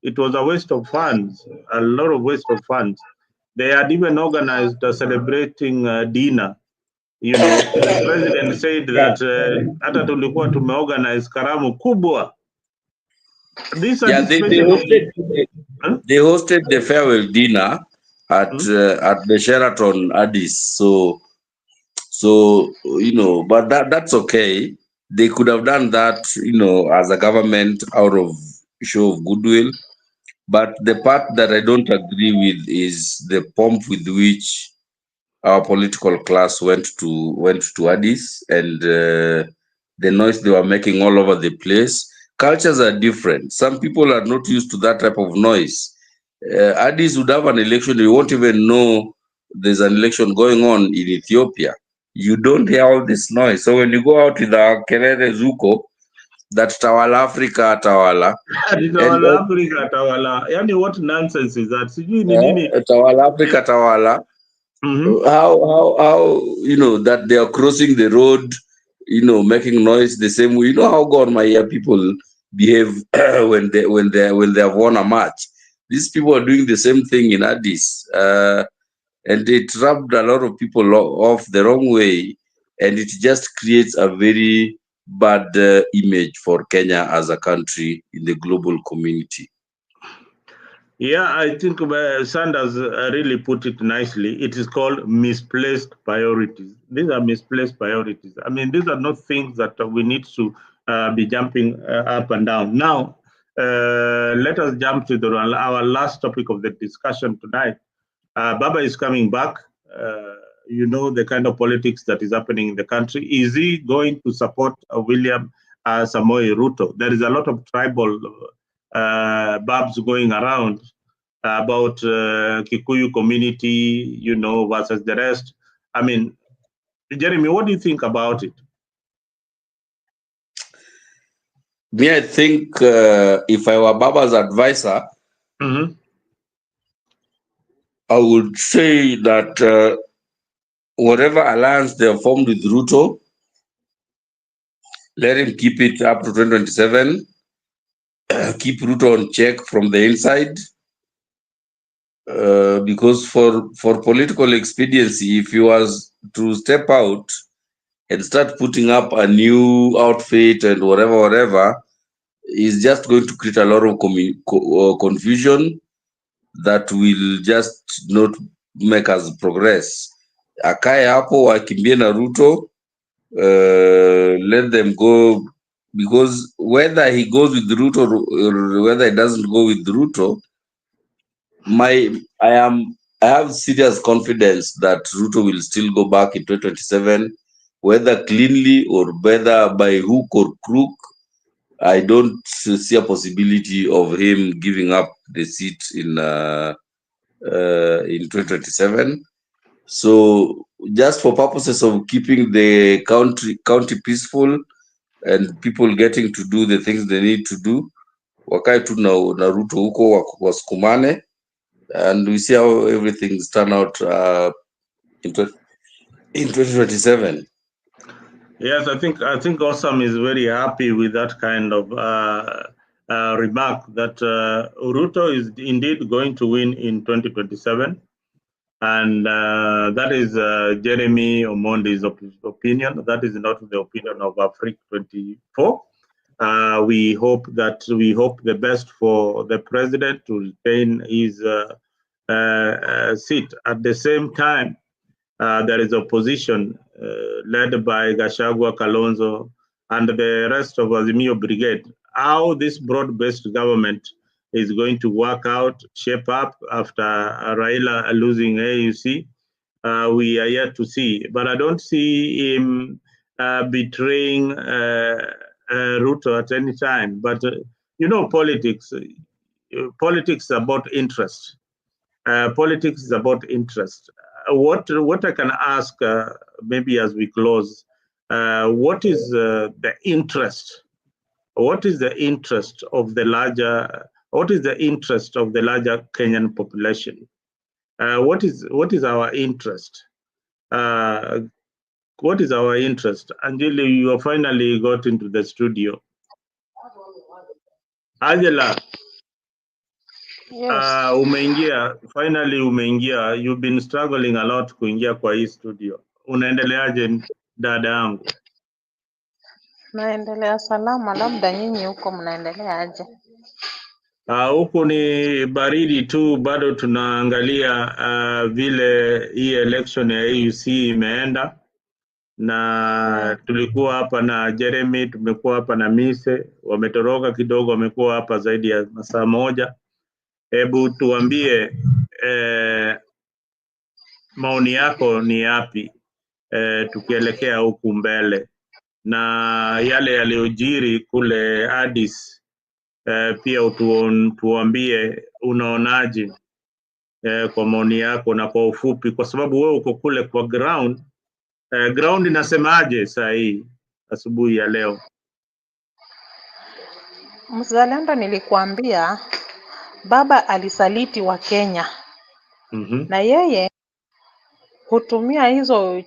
It was a waste of funds, a lot of waste of funds. They had even organized a celebrating dinner. The president said that hata tulikuwa tumeorganize karamu kubwa. This Yeah, they anticipation of hosted huh? they hosted the farewell dinner Hmm? at the Sheraton Addis. So but that's okay. They could have done that, as a government out of show of goodwill. But the part that I don't agree with is the pomp with which our political class went to Addis, and the noise they were making all over the place. Cultures are different. Some people are not used to that type of noise. Addis would have an election, you won't even know there's an election going on in Ethiopia. You don't hear all this noise. So when you go out with the Kelele Zuko, that Tawala Africa, Tawala, and Tawala Africa, Tawala. Yani, what nonsense is that? Sijui ni nini. Tawala Africa, Tawala, Mhm. how that they are crossing the road, making noise the same way. You know how God my people behave when they have won a match. These people are doing the same thing in Addis, and it rubbed a lot of people off the wrong way, and it just creates a very bad image for Kenya as a country in the global community. Yeah, I think Sanders really put it nicely. It is called misplaced priorities. These are misplaced priorities. I mean, these are not things that we need to be jumping up and down. Now, let us jump to our last topic of the discussion tonight. Baba is coming back. The kind of politics that is happening in the country. Is he going to support William Samoei Ruto? There is a lot of tribal babs going around about Kikuyu community, versus the rest. I mean, Jeremy, what do you think about it? Me, I think if I were Baba's advisor, Mm-hmm. I would say that whatever alliance they have formed with Ruto, let him keep it up to 2027. Keep Ruto on check from the inside. Because for political expediency, if he was to step out and start putting up a new outfit and whatever, is just going to create a lot of confusion that will just not make us progress. Akae hapo akimbie na Ruto, let them go, because whether he goes with Ruto or whether he doesn't go with Ruto, I have serious confidence that Ruto will still go back in 2027, whether cleanly or whether by hook or crook. I don't see a possibility of him giving up the seat in 2027. So just for purposes of keeping the county peaceful and people getting to do the things they need to do, wakae tu na Ruto huko wasukumane, and we see how everything's turn out in 2027. Yes, I think Osam is very happy with that kind of remark that Ruto is indeed going to win in 2027, and that is Jeremy Omondi's opinion. That is not the opinion of Afrique 24. We hope the best for the president to retain his seat. At the same time, there is opposition led by Gachagua, Kalonzo, and the rest of Azimio Brigade. How this broad-based government is going to work out, shape up after Raila losing AUC, we are yet to see. But I don't see him betraying Ruto at any time. But politics is about interest. Politics is about interest. What I can ask, maybe as we close, what is the interest? What is the interest of the larger? What is the interest of the larger Kenyan population? What is our interest? What is our interest? Angeli, you have finally got into the studio. Angela, Yes. umeingia. You've been struggling a lot kuingia kwa hii studio. Unaendeleaje dada yangu? Naendelea salama, labda nyinyi huko mnaendelea aje? Huku ni baridi tu, bado tunaangalia vile hii election ya AUC imeenda, na tulikuwa hapa na Jeremy, tumekuwa hapa na Mise, wametoroka kidogo, wamekuwa hapa zaidi ya masaa moja. Hebu tuambie maoni yako ni yapi tukielekea huku mbele, na yale yaliyojiri kule Addis pia tuambie unaonaje kwa maoni yako na kwa ufupi, kwa sababu wewe uko kule kwa ground. Ground inasemaje saa hii asubuhi ya leo? Mzalendo, nilikuambia baba alisaliti wa Kenya. Na yeye hutumia hizo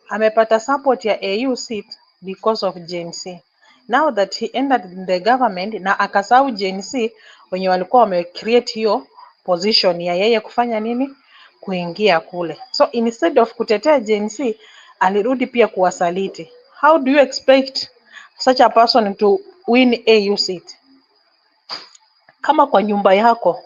amepata support ya AUC because of Gen Z. Now that he entered the government na akasahau Gen Z wenye walikuwa wamecreate hiyo position ya yeye kufanya nini? Kuingia kule. So instead of kutetea Gen Z, alirudi pia kuwasaliti. How do you expect such a person to win AUC? Kama kwa nyumba yako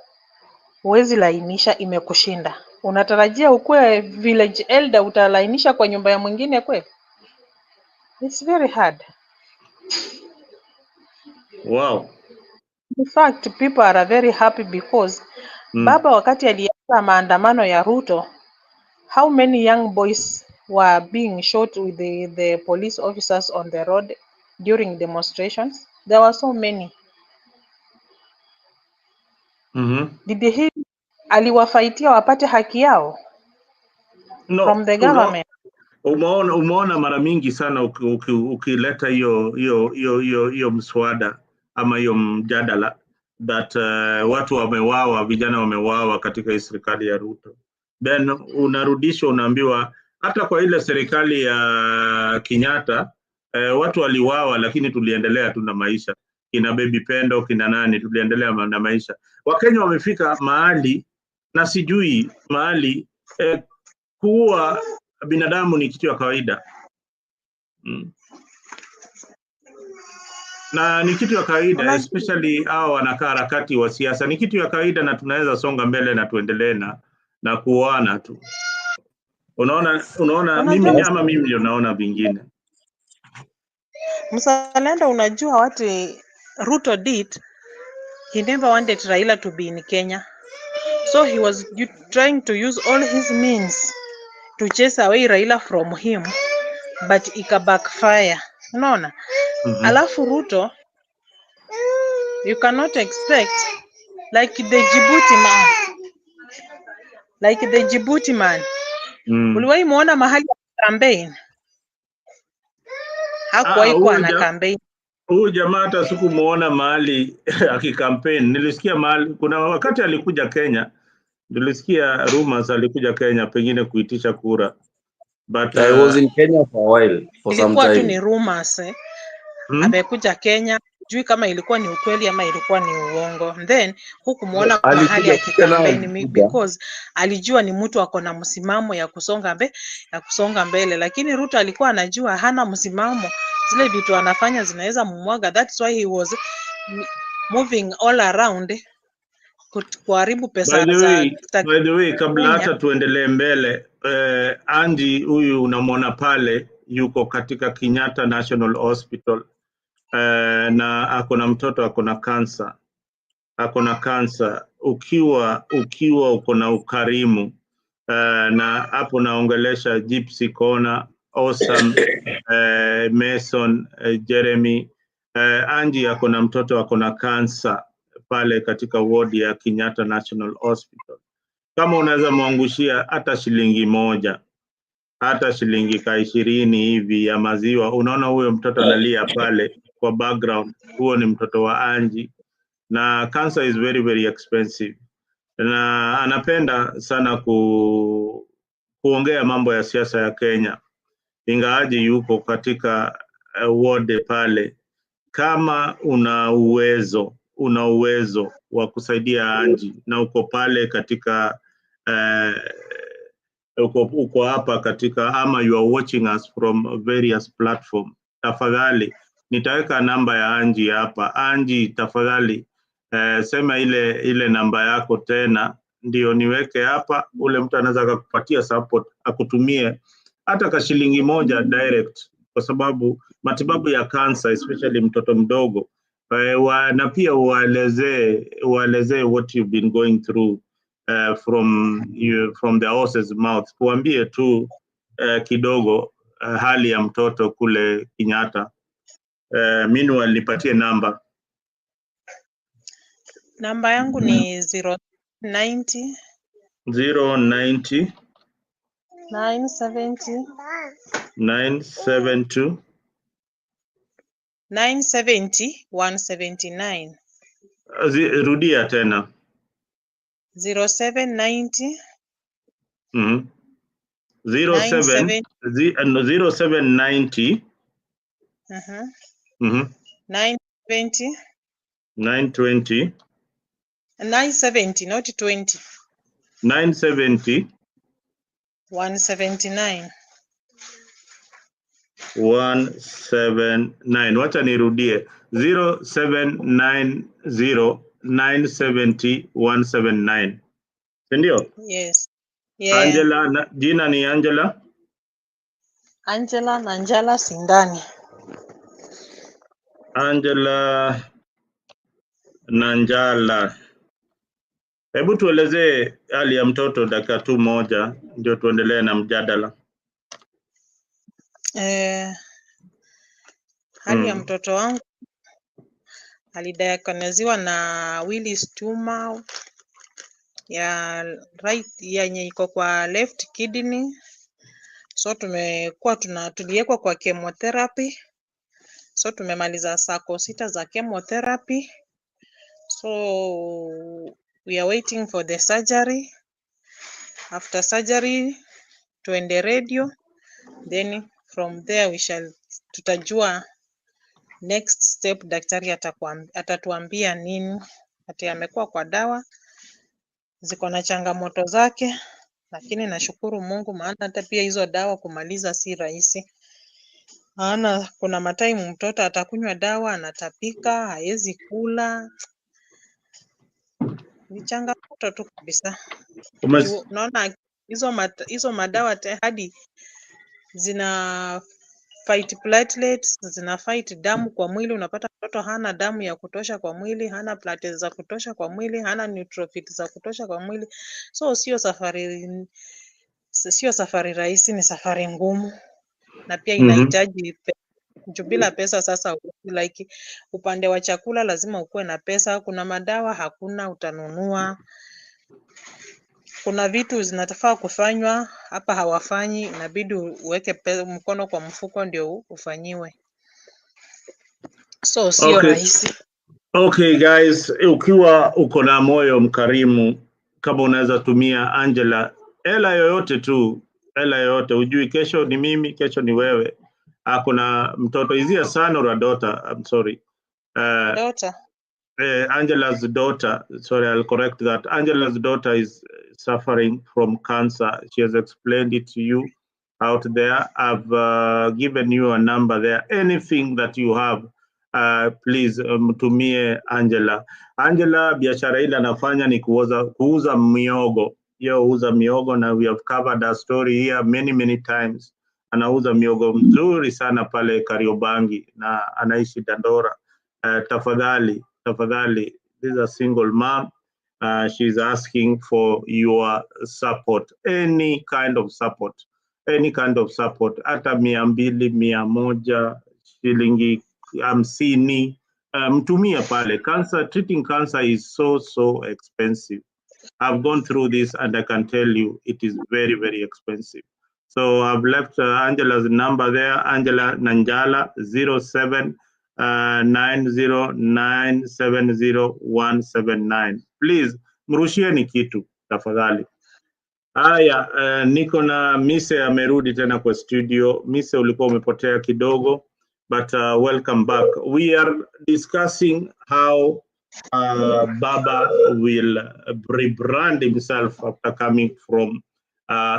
huwezi lainisha, imekushinda, unatarajia ukuwe village elder utalainisha kwa nyumba ya mwingine kweli? It's very hard. Wow. In fact, people are very happy because baba wakati alianza maandamano ya Ruto, how many young boys were being shot with the police officers on the road during demonstrations? There were so many. Did he aliwafaitia wapate haki yao from the government? Umeona mara mingi sana ukileta hiyo mswada ama hiyo mjadala that watu wamewawa, vijana wamewawa katika hii serikali ya Ruto, then unarudishwa unaambiwa hata kwa ile serikali ya Kenyatta watu waliwawa, lakini tuliendelea tu na maisha, kina Baby Pendo, kina nani, tuliendelea na maisha. Wakenya wamefika mahali na sijui mahali kuua binadamu ni kitu ya kawaida. Na ni kitu ya kawaida, especially hao wanakaa harakati wa siasa, ni kitu ya kawaida, na tunaweza songa mbele na tuendelee na kuoana tu. Unaona mimi ama mimi ndio naona vingine. Mzalendo, unajua what Ruto did? He never wanted Raila to be in Kenya. So he was trying to use all his means to chase away Raila from him, but ika backfire. Unaona? Alafu Ruto, you cannot expect like the Djibouti man. Uliwahi muona mahali campaign? Hakuwahi kuwa na campaign. Huyu jamaa hata sikumuona mahali akikampaign. Nilisikia mahali kuna wakati alikuja Kenya. Nilisikia rumors alikuja Kenya pengine kuitisha kura. But I was in Kenya for a while, for some time. Ilikuwa tu ni rumors. Amekuja Kenya, sijui kama ilikuwa ni ukweli ama ilikuwa ni uongo. Then hukumuona mahali akikampaign because alijua ni mtu ako na msimamo ya kusonga mbele, lakini Ruto alikuwa anajua hana msimamo, zile vitu anafanya zinaweza mumwaga. That's why he was moving all around kuharibu pesa by the way, kabla hata tuendelee mbele, Andy huyu unamwona pale yuko katika Kenyatta National Hospital, na akona mtoto akona kansa. Ukiwa uko na ukarimu, na hapo naongelesha Gypsy Kona, Awesome, Mason, Jeremy, Andy akona mtoto akona kansa pale katika wodi ya Kenyatta National Hospital. Kama unaweza mwangushia hata shilingi moja, hata shilingi 20 hivi ya maziwa, unaona huyo mtoto analia pale kwa background, huo ni mtoto wa Anji. Na cancer is very very expensive, na anapenda sana kuongea mambo ya siasa ya Kenya, ingawaje yuko katika ward pale. Kama una uwezo wa kusaidia Anji na uko pale katika uko hapa katika, ama you are watching us from various platform, tafadhali nitaweka namba ya Anji hapa. Anji, tafadhali sema ile namba yako tena ndio niweke hapa. Ule mtu anaweza kukupatia support, akutumie hata ka shilingi moja direct, kwa sababu matibabu ya cancer especially mtoto mdogo, na pia waelezee what you've been going through from the horse's mouth. Kuambie tu kidogo hali ya mtoto kule Kenyatta. Meanwhile nipatie namba. Namba yangu ni 090 970 179. Rudia tena. 0790 0790 920 970 not 20 970 179. 179. Wacha nirudie. 0790 970 179. Ndio? Yes. Yeah. Angela, jina ni Angela? Angela Nanjala Sindani. Angela Nanjala. Hebu tuelezee hali ya mtoto dakika tu moja ndio tuendelee na mjadala. Hali ya mtoto wangu alidiagnoziwa na Willis tumor ya right yenye iko kwa left kidney. So tuliwekwa kwa chemotherapy. So tumemaliza sako 6 za chemotherapy. So we are waiting for the surgery. After surgery tuende radio, then from there tutajua next step. Daktari atatuambia nini. Ati amekuwa kwa dawa, ziko na changamoto zake, lakini nashukuru Mungu, maana hata pia hizo dawa kumaliza si rahisi. Maana kuna mataimu mtoto atakunywa dawa anatapika, haezi kula. Ni changamoto tu kabisa. Unaona hizo madawa hadi zina fight platelets, zina fight damu kwa mwili. Unapata mtoto hana damu ya kutosha kwa mwili, hana platelets za kutosha kwa mwili, hana neutrophils za kutosha kwa mwili. So sio safari rahisi, ni safari ngumu, na pia inahitaji bila pesa. Sasa like upande wa chakula lazima ukuwe na pesa. Kuna madawa hakuna, utanunua. Kuna vitu zinatafaa kufanywa hapa hawafanyi, inabidi uweke mkono kwa mfuko ndio ufanyiwe. So sio rahisi. Okay guys, ukiwa uko na moyo mkarimu, kama unaweza tumia Angela hela yoyote tu, hela yoyote, ujui kesho ni mimi, kesho ni wewe. Kuna mtoto, is he a son or a daughter? I'm sorry. Daughter. Angela's daughter, sorry, I'll correct that. Angela's daughter is suffering from cancer. She has explained it to you out there. I've given you a number there. Anything that you have, please mtumie Angela. Angela, biashara ile anafanya ni kuuza miogo. Yeye huuza miogo, na we have covered a story here many times. Anauza miogo mzuri sana pale Kariobangi na anaishi Dandora. Tafadhali, this is a single mom. She's asking for your support, any kind of support. Hata 200, 100, shilingi 50, mtumia pale. Treating cancer is so expensive. I've gone through this and I can tell you it is very expensive. So I've left Angela's number there, Angela Nanjala, 07 909700179. Please mrushieni kitu tafadhali. Haya, niko na Mise amerudi tena kwa studio. Mise, ulikuwa umepotea kidogo, but welcome back. We are discussing how Baba will rebrand himself after coming from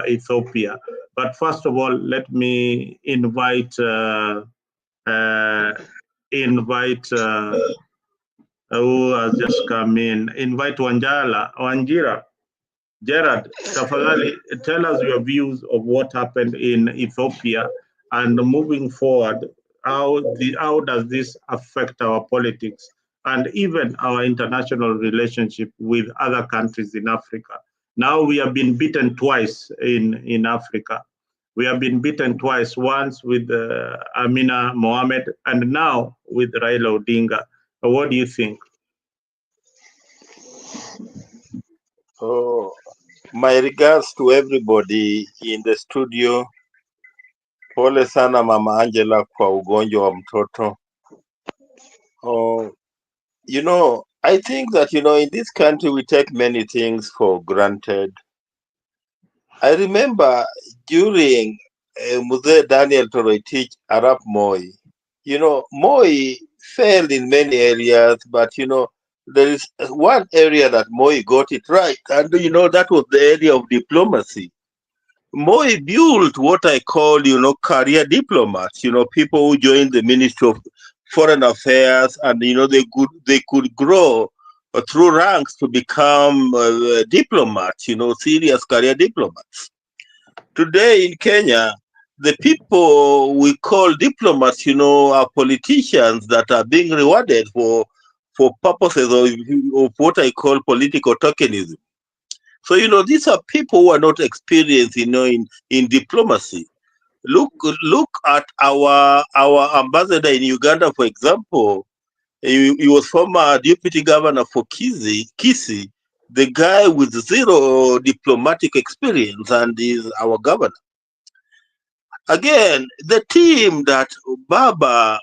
Ethiopia. But first of all, let me invite who has just come in. Invite Wanjira. Gerard, tafadhali, tell us your views of what happened in Ethiopia, and moving forward, how does this affect our politics and even our international relationship with other countries in Africa? Now we have been beaten twice in Africa. We have been beaten twice, once with Amina Mohamed and now with Raila Odinga. What do you think? Oh, my regards to everybody in the studio. Pole sana Mama Angela kwa ugonjwa wa mtoto. You know, I think that, you know, in this country we take many things for granted. I remember during Mzee Daniel Toroitich Arap Moi, you know, Moi failed in many areas, but, you know, there is one area that Moi got it right, and, you know, that was the area of diplomacy. Moi built what I call, you know, career diplomats, you know, people who joined the Ministry of Foreign Affairs, and, you know, they could grow through ranks to become diplomats, you know, serious career diplomats. Today in Kenya, the people we call diplomats, you know, are politicians that are being rewarded for purposes of what I call political tokenism. So, you know, these are people who are not experienced, you know, in diplomacy. Look at our ambassador in Uganda, for example. He was former deputy governor for Kisii, the guy with zero diplomatic experience, and is our governor. again, the team that Baba,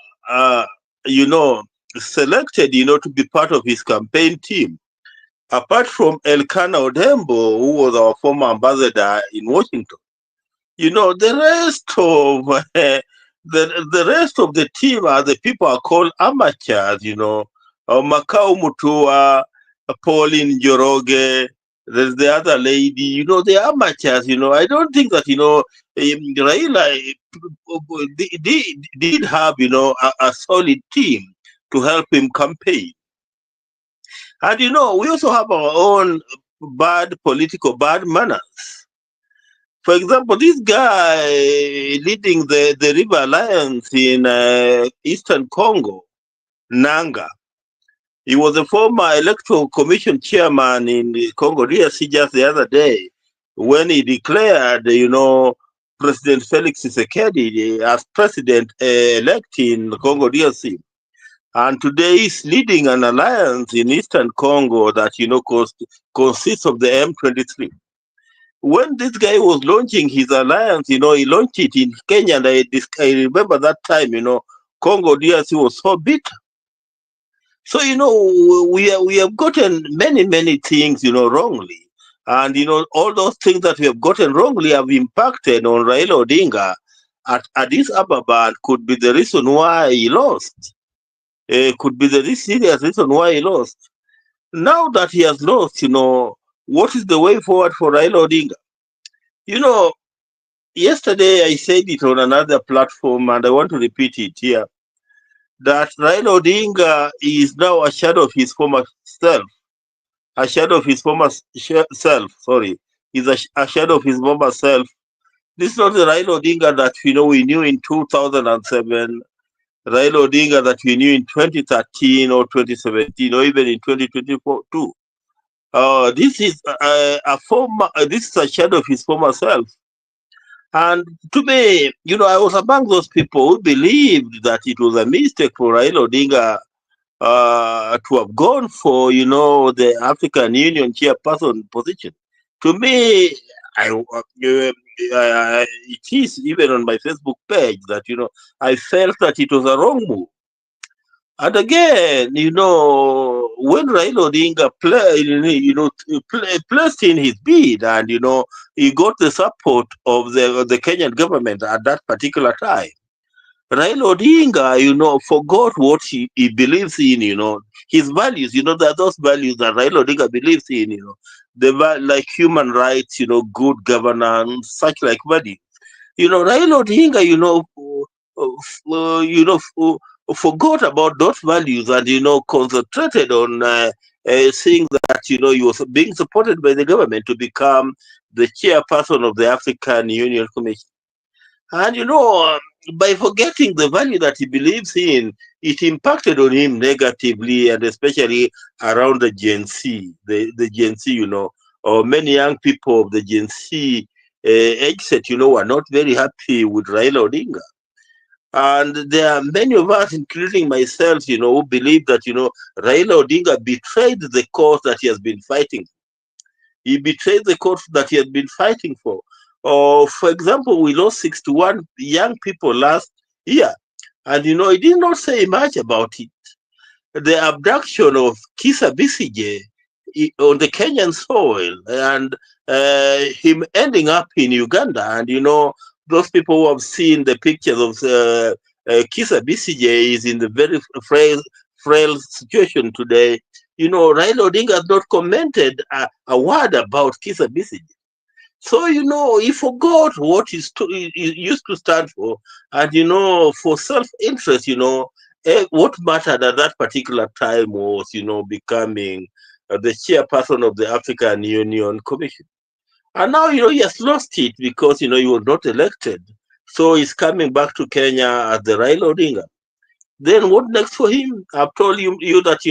selected, to be part of his campaign team, apart from Elkanah Odembo, who was our former ambassador in Washington, the rest of the rest of the team are the people are called amateurs, Makau Mutua, Pauline Joroge, there's the other lady, the amateurs, I don't think that, Raila did have, a solid team to help him campaign. And, we also have our own bad manners. For example, this guy leading the River Alliance in Eastern Congo, Nanga, he was a former electoral commission chairman in Congo DRC just the other day when he declared, President Felix Tshisekedi as president-elect in Congo DRC. And today he's leading an alliance in Eastern Congo that, consists of the M23. When this guy was launching his alliance, he launched it in Kenya, and I remember that time, Congo DRC was so bitter. So, we have gotten many things, wrongly. And, all those things that we have gotten wrongly have impacted on Raila Odinga at Addis Ababa, could be the reason why he lost. Could be the serious reason why he lost. Now that he has lost, what is the way forward for Raila Odinga? Yesterday I said it on another platform, and I want to repeat it here, that Raila Odinga is now a shadow of his former self. A shadow of his former self, sorry. He's a shadow of his former self. This is not the Raila Odinga that we knew in 2007, Raila Odinga that we knew in 2013 or 2017 or even in 2024 too. This is this is a shadow of his former self. And to me, I was among those people who believed that it was a mistake for Raila Odinga to have gone for, the African Union chairperson position. To me, it is even on my Facebook page that, I felt that it was a wrong move. And again, when Raila Odinga placed in his bid, and he got the support of the Kenyan government at that particular time, Raila Odinga, forgot what he believes in, his values, there are those values that Raila Odinga believes in, like human rights, good governance, such like values. Raila Odinga, forgot about those values and, concentrated on seeing that, he was being supported by the government to become the chairperson of the African Union Commission. And, by forgetting the value that he believes in, it impacted on him negatively, and especially around the Gen Z, the Gen Z, or many young people of the Gen Z age set, were not very happy with Raila Odinga. And there are many of us, including myself, who believe that, Raila Odinga betrayed the cause that he has been fighting. He betrayed the cause that he had been fighting for. For example, we lost 61 young people last year, and he did not say much about it. The abduction of Kizza Besigye on the Kenyan soil, and him ending up in Uganda, and those people who have seen the pictures of Kizza Besigye is in the very frail situation today. Raila Odinga has not commented a word about Kizza Besigye. So, he forgot what he used to stand for. And, for self-interest, what mattered at that particular time was, becoming the chairperson of the African Union Commission. And now, he has lost it because, he was not elected. So he's coming back to Kenya as the Raila Odinga. Then what next for him? I've told you that,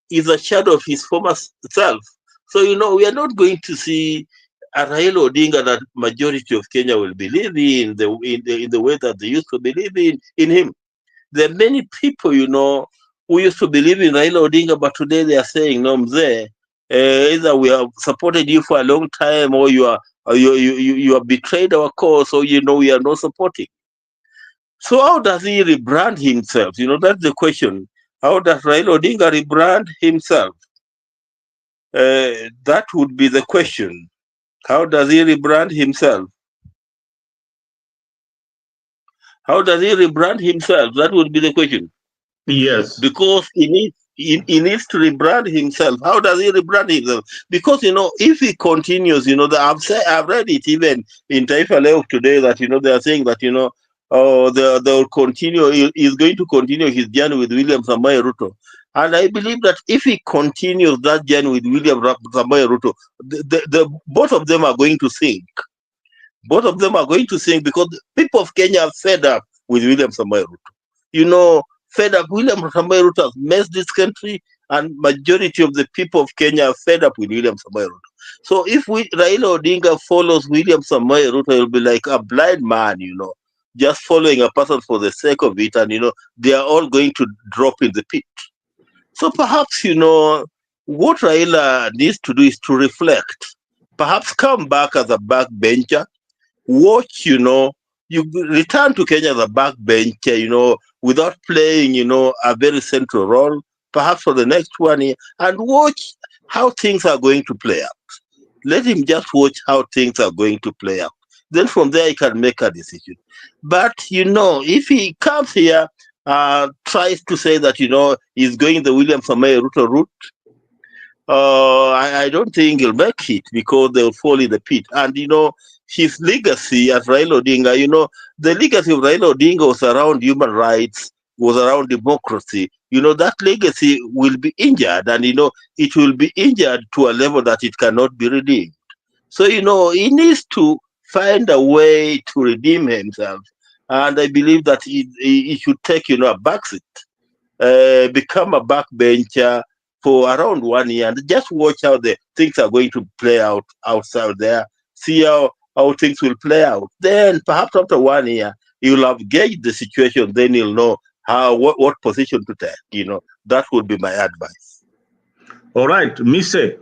he's a shadow of his former self. So, we are not going to see a Raila Odinga that majority of Kenya will believe in the way that they used to believe in him. There are many people, who used to believe in Raila Odinga, but today they are saying, no, Mzee, either we have supported you for a long time, or you are you have betrayed our cause, so we are not supporting. So how does he rebrand himself? That's the question. How does Raila Odinga rebrand himself? That would be the question. How does he rebrand himself? How does he rebrand himself? That would be the question. Yes. Because he needs to rebrand himself. How does he rebrand himself? Because if he continues, I've read it even in Taifa Leo today that they are saying that they'll continue. He's going to continue his journey with William Samoei Ruto, and I believe that if he continues that journey with William Samoei Ruto, both of them are going to sink. Both of them are going to sink because the people of Kenya are fed up with William Samoei Ruto. Fed up. William Samoei Ruto has messed this country, and majority of the people of Kenya are fed up with William Samoei Ruto. So if Raila Odinga follows William Samoei Ruto, he'll be like a blind man, just following a person for the sake of it, and they are all going to drop in the pit. So perhaps what Raila needs to do is to reflect. Perhaps come back as a backbencher. Watch, you return to Kenya as a backbencher, without playing, a very central role, perhaps for the next 1 year, and watch how things are going to play out. Let him just watch how things are going to play out. Then from there, he can make a decision. But, if he comes here, tries to say that, he's going the William Samoei Ruto route, I don't think he'll make it because they'll fall in the pit. And, his legacy as Raila Odinga, the legacy of Raila Odinga was around human rights, was around democracy. That legacy will be injured, and, it will be injured to a level that it cannot be redeemed. So, he needs to find a way to redeem himself. And I believe that he should take, a backseat, become a backbencher for around 1 year, and just watch how the things are going to play out outside there. See how things will play out. Then perhaps after 1 year, you'll have gauged the situation. Then you'll know what position to take. That would be my advice. All right, Mise.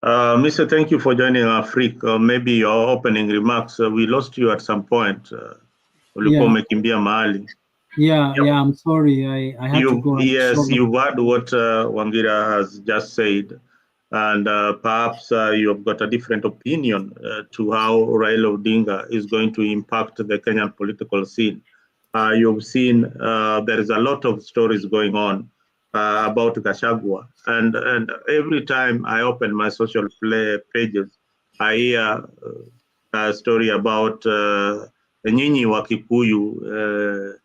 Mise, thank you for joining Africa. Maybe your opening remarks. We lost you at some point. Umekimbia mahali. Yeah, I'm sorry. I had to go. Yes, you've heard what Wangira has just said. And perhaps you have got a different opinion to how Raila Odinga is going to impact the Kenyan political scene. You've seen there is a lot of stories going on about Gachagua. And every time I open my social pages, I hear a story about Nyinyi wa Kikuyu,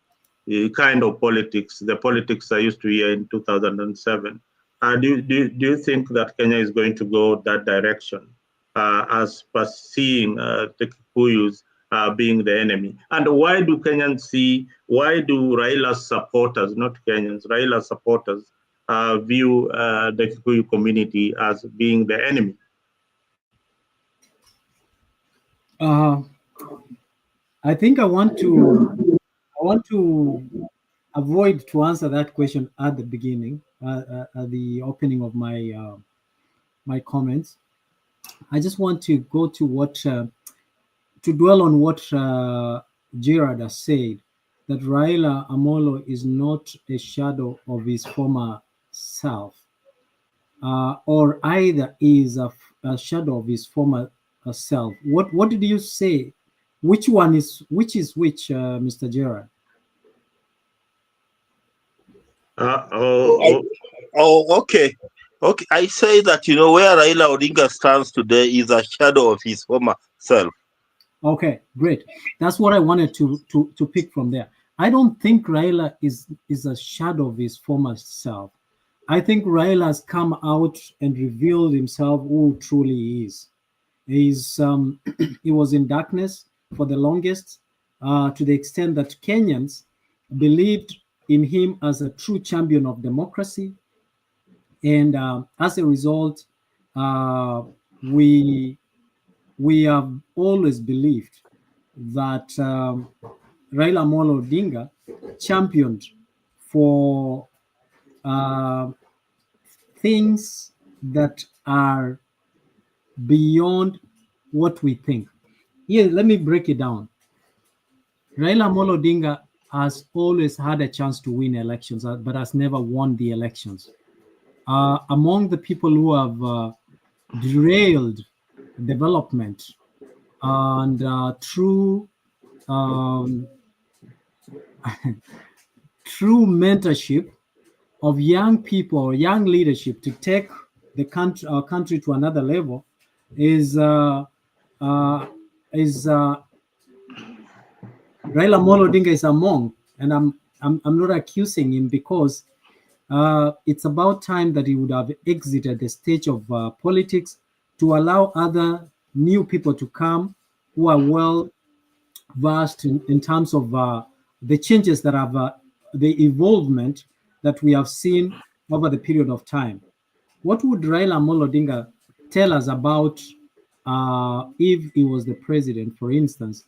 kind of politics, the politics I used to hear in 2007. Do you think that Kenya is going to go that direction as per seeing the Kikuyus being the enemy? And why do Raila's supporters, not Kenyans, Raila's supporters view the Kikuyu community as being the enemy? I think I want to avoid to answer that question at the beginning, at the opening of my my comments. I just want to go to what to dwell on what Gerard has said, that Raila Amolo is not a shadow of his former self, or either is a shadow of his former self. What did you say? Which one is which, Mr. Gerard? Okay. I say that where Raila Odinga stands today is a shadow of his former self. Okay, great. That's what I wanted to pick from there. I don't think Raila is a shadow of his former self. I think Raila has come out and revealed himself who truly he is. He was in darkness for the longest, to the extent that Kenyans believed in him as a true champion of democracy. And as a result, we have always believed that Raila Amolo Odinga championed for things that are beyond what we think. Here, let me break it down. Raila Odinga has always had a chance to win elections, but has never won the elections. Among the people who have derailed development and true true mentorship of young people or young leadership to take the country, our country to another level is Raila Odinga is among, and I'm not accusing him, because it's about time that he would have exited the stage of politics to allow other new people to come who are well versed in terms of the changes that have the evolvement that we have seen over the period of time. What would Raila Odinga tell us about if he was the president, for instance?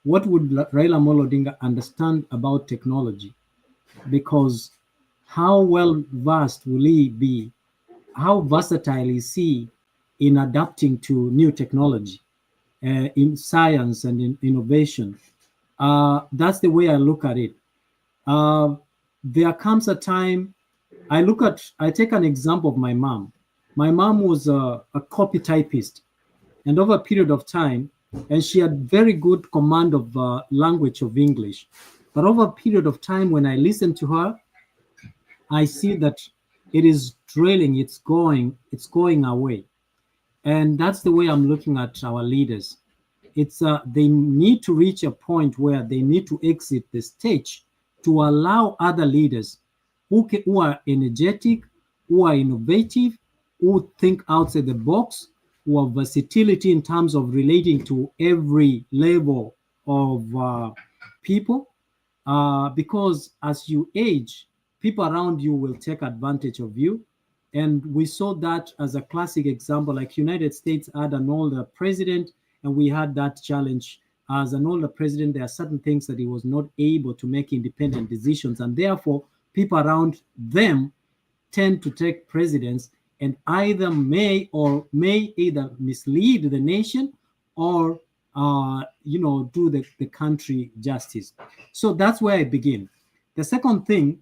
What would Raila Odinga understand about technology? Because how well versed will he be? How versatile is he in adapting to new technology, in science and in innovation? That's the way I look at it. There comes a time, I take an example of my mom. My mom was a copy typist, and over a period of time, and she had very good command of language of English. But over a period of time, when I listen to her, I see that it is trailing, it's going away. And that's the way I'm looking at our leaders. It's they need to reach a point where they need to exit the stage to allow other leaders who are energetic, who are innovative, who think outside the box, who have versatility in terms of relating to every level of people. Because as you age, people around you will take advantage of you. And we saw that as a classic example, like United States had an older president, and we had that challenge. As an older president, there are certain things that he was not able to make independent decisions, and therefore people around them tend to take precedence and either may either mislead the nation or do the country justice. So that's where I begin. The second thing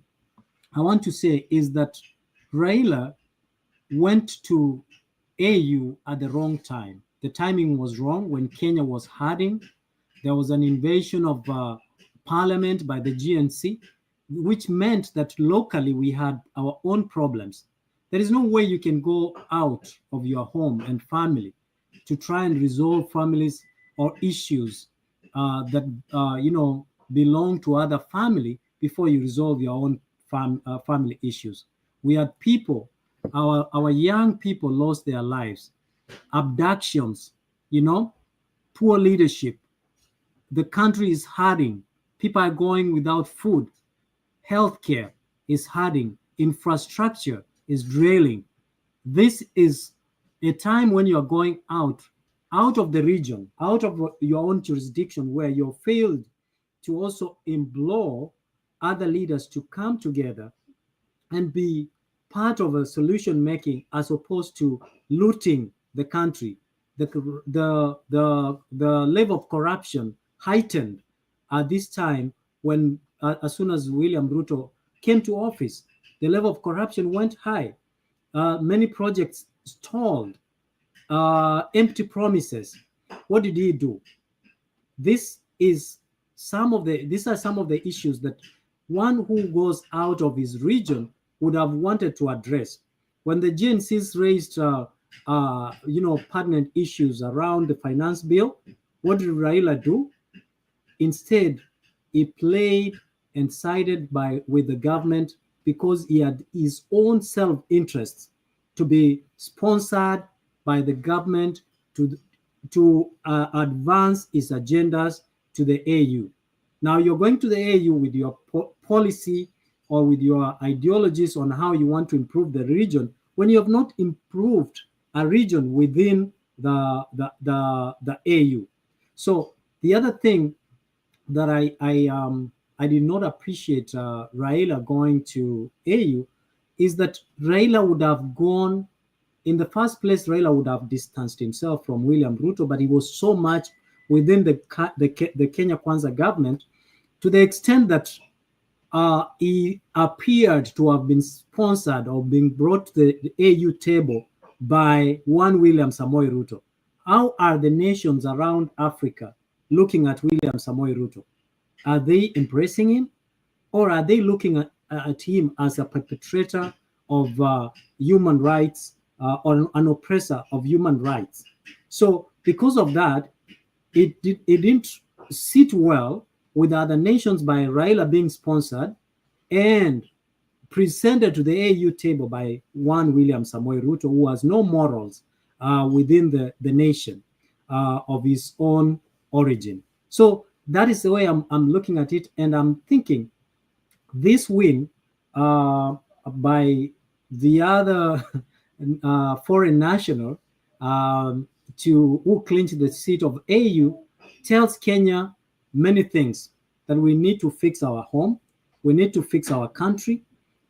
I want to say is that Raila went to AU at the wrong time. The timing was wrong when Kenya was hurting. There was an invasion of parliament by the GNC, which meant that locally we had our own problems. There is no way you can go out of your home and family to try and resolve families or issues that belong to other family before you resolve your own family issues. We had people, our young people lost their lives, abductions, poor leadership. The country is hurting. People are going without food. Healthcare is hurting. Infrastructure is drailing. This is a time when you're going out of the region, out of your own jurisdiction, where you failed to also implore other leaders to come together and be part of a solution making, as opposed to looting the country. The level of corruption heightened at this time when, as soon as William Ruto came to office, the level of corruption went high. Many projects stalled. Empty promises. What did he do? These are some of the issues that one who goes out of his region would have wanted to address. When the GNCs raised pertinent issues around the finance bill, what did Raila do? Instead, he played and sided with the government because he had his own self-interest to be sponsored by the government to advance his agendas to the AU. Now you're going to the AU with your policy or with your ideologies on how you want to improve the region, when you have not improved a region within the AU. So the other thing that I did not appreciate Raila going to AU is that Raila would have gone in the first place, Raila would have distanced himself from William Ruto, but he was so much within the Kenya Kwanza government to the extent that he appeared to have been sponsored or being brought to the AU table by one William Samoei Ruto. How are the nations around Africa looking at William Samoei Ruto? Are they embracing him, or are they looking at him as a perpetrator of human rights or an oppressor of human rights? So because of that, it didn't sit well with other nations by Raila being sponsored and presented to the AU table by one William Samoei Ruto, who has no morals within the nation of his own origin. So that is the way I'm looking at it, and I'm thinking this win by the other foreign national who clinched the seat of AU tells Kenya many things: that we need to fix our home, we need to fix our country.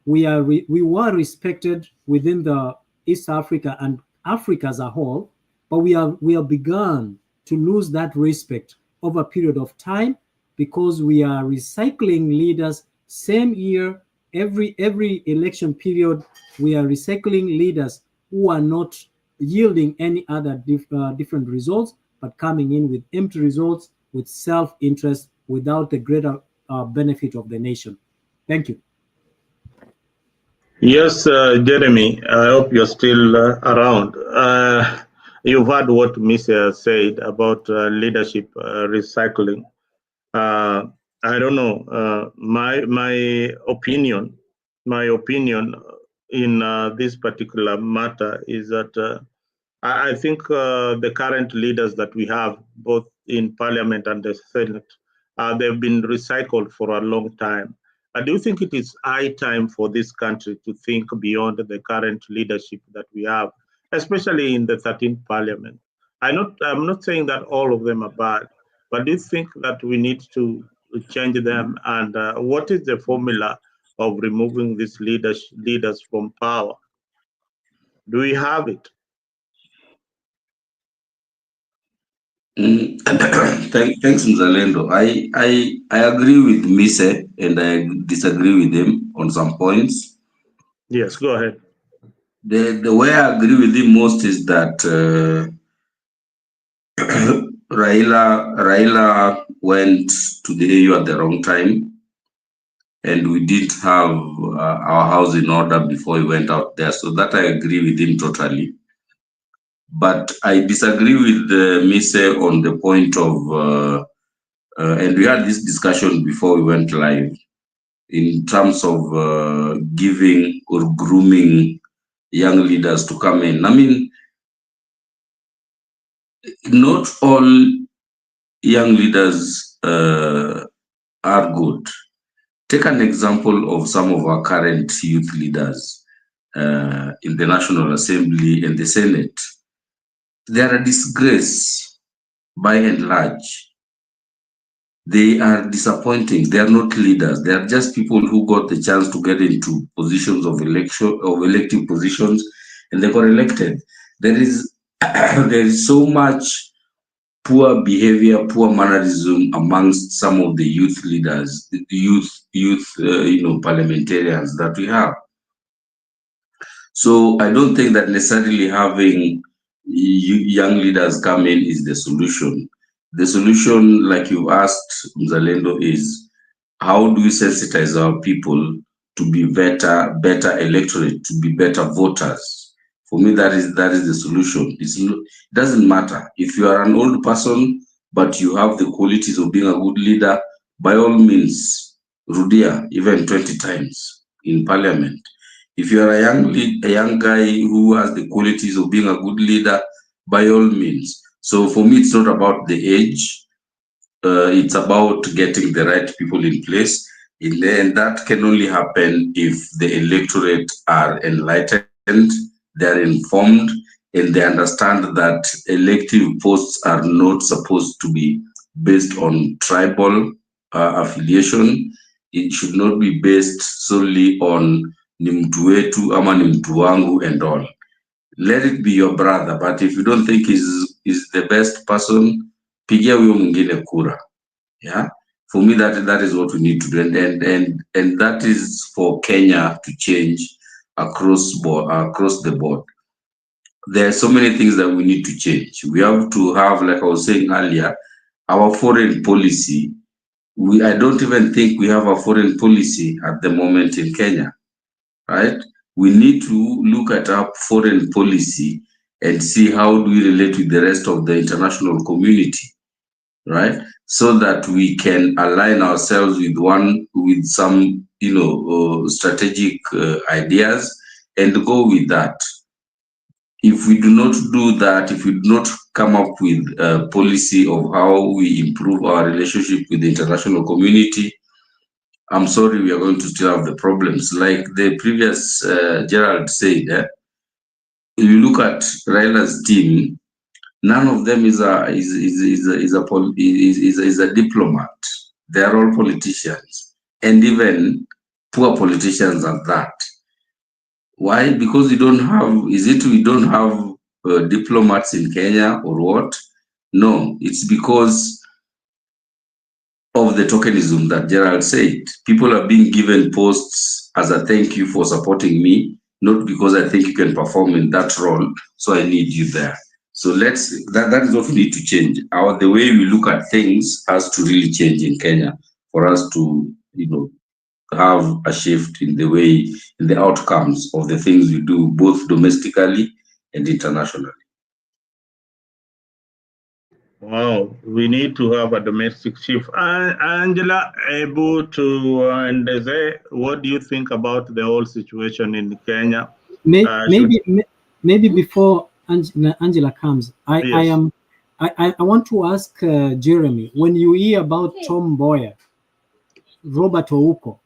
We were respected within the East Africa and Africa as a whole, but we have begun to lose that respect over a period of time because we are recycling leaders. Same year, every election period, we are recycling leaders who are not yielding any other different results, but coming in with empty results, with self-interest, without the greater benefit of the nation. Thank you. Yes, Jeremy, I hope you're still around. You've heard what Mr. said about leadership recycling. I don't know. My opinion in this particular matter is that I think the current leaders that we have, both in Parliament and the Senate, they've been recycled for a long time. I do think it is high time for this country to think beyond the current leadership that we have, especially in the 13th Parliament. I'm not saying that all of them are bad, but do you think that we need to change them? And what is the formula of removing these leaders from power? Do we have it? Thanks, Mzalendo. I agree with Mise and I disagree with him on some points. Yes, go ahead. The way I agree with him most is that Raila went to the AU at the wrong time, and we didn't have our house in order before he went out there. So that I agree with him totally. But I disagree with Mise on the point of, and we had this discussion before we went live, in terms of giving or grooming young leaders to come in. I mean, not all young leaders are good. Take an example of some of our current youth leaders in the National Assembly and the Senate. They are a disgrace by and large. They are disappointing. They are not leaders. They are just people who got the chance to get into positions of elective positions, and they got elected. There is so much poor behavior, poor mannerism amongst some of the youth leaders, the youth parliamentarians that we have. So I don't think that necessarily having young leaders come in is the solution. The solution, like you asked, Mzalendo, is how do we sensitize our people to be better electorate, to be better voters? For me, that is the solution. It doesn't matter if you are an old person, but you have the qualities of being a good leader. By all means, Rudia, even 20 times in Parliament. If you are a young guy who has the qualities of being a good leader, by all means. So for me, it's not about the age. It's about getting the right people in place. And that can only happen if the electorate are enlightened, they're informed, and they understand that elective posts are not supposed to be based on tribal affiliation. It should not be based solely on ni mtu wetu ama ni mtu wangu and all. let it be your brother, but if you don't think is the best person, pigia huyo mwingine kura. Yeah, for me that is what we need to do, and that is for Kenya to change across the board. There are so many things that we need to change. We have to have, like I was saying earlier, our foreign policy. I don't even think we have a foreign policy at the moment in Kenya, right? We need to look at our foreign policy and see how do we relate with the rest of the international community, right? So that we can align ourselves with some, strategic ideas and go with that. If we do not do that, if we do not come up with a policy of how we improve our relationship with the international community, I'm sorry, we are going to still have the problems. Like the previous Gerald said, if you look at Raila's team, none of them is a diplomat. They are all politicians, and even poor politicians at that. Why? Because we don't have. Is it we don't have diplomats in Kenya or what? No, it's because of the tokenism that Gerald said. People are being given posts as a thank you for supporting me, not because I think you can perform in that role, so I need you there. So that is what we need to change. The way we look at things has to really change in Kenya for us to, have a shift in the outcomes of the things we do, both domestically and internationally. Wow, we need to have a domestic shift. Angela, able to and say, what do you think about the whole situation in Kenya? Maybe before Angela comes, Yes. I want to ask Jeremy, when you hear about Tom Mboya, Robert Ouko,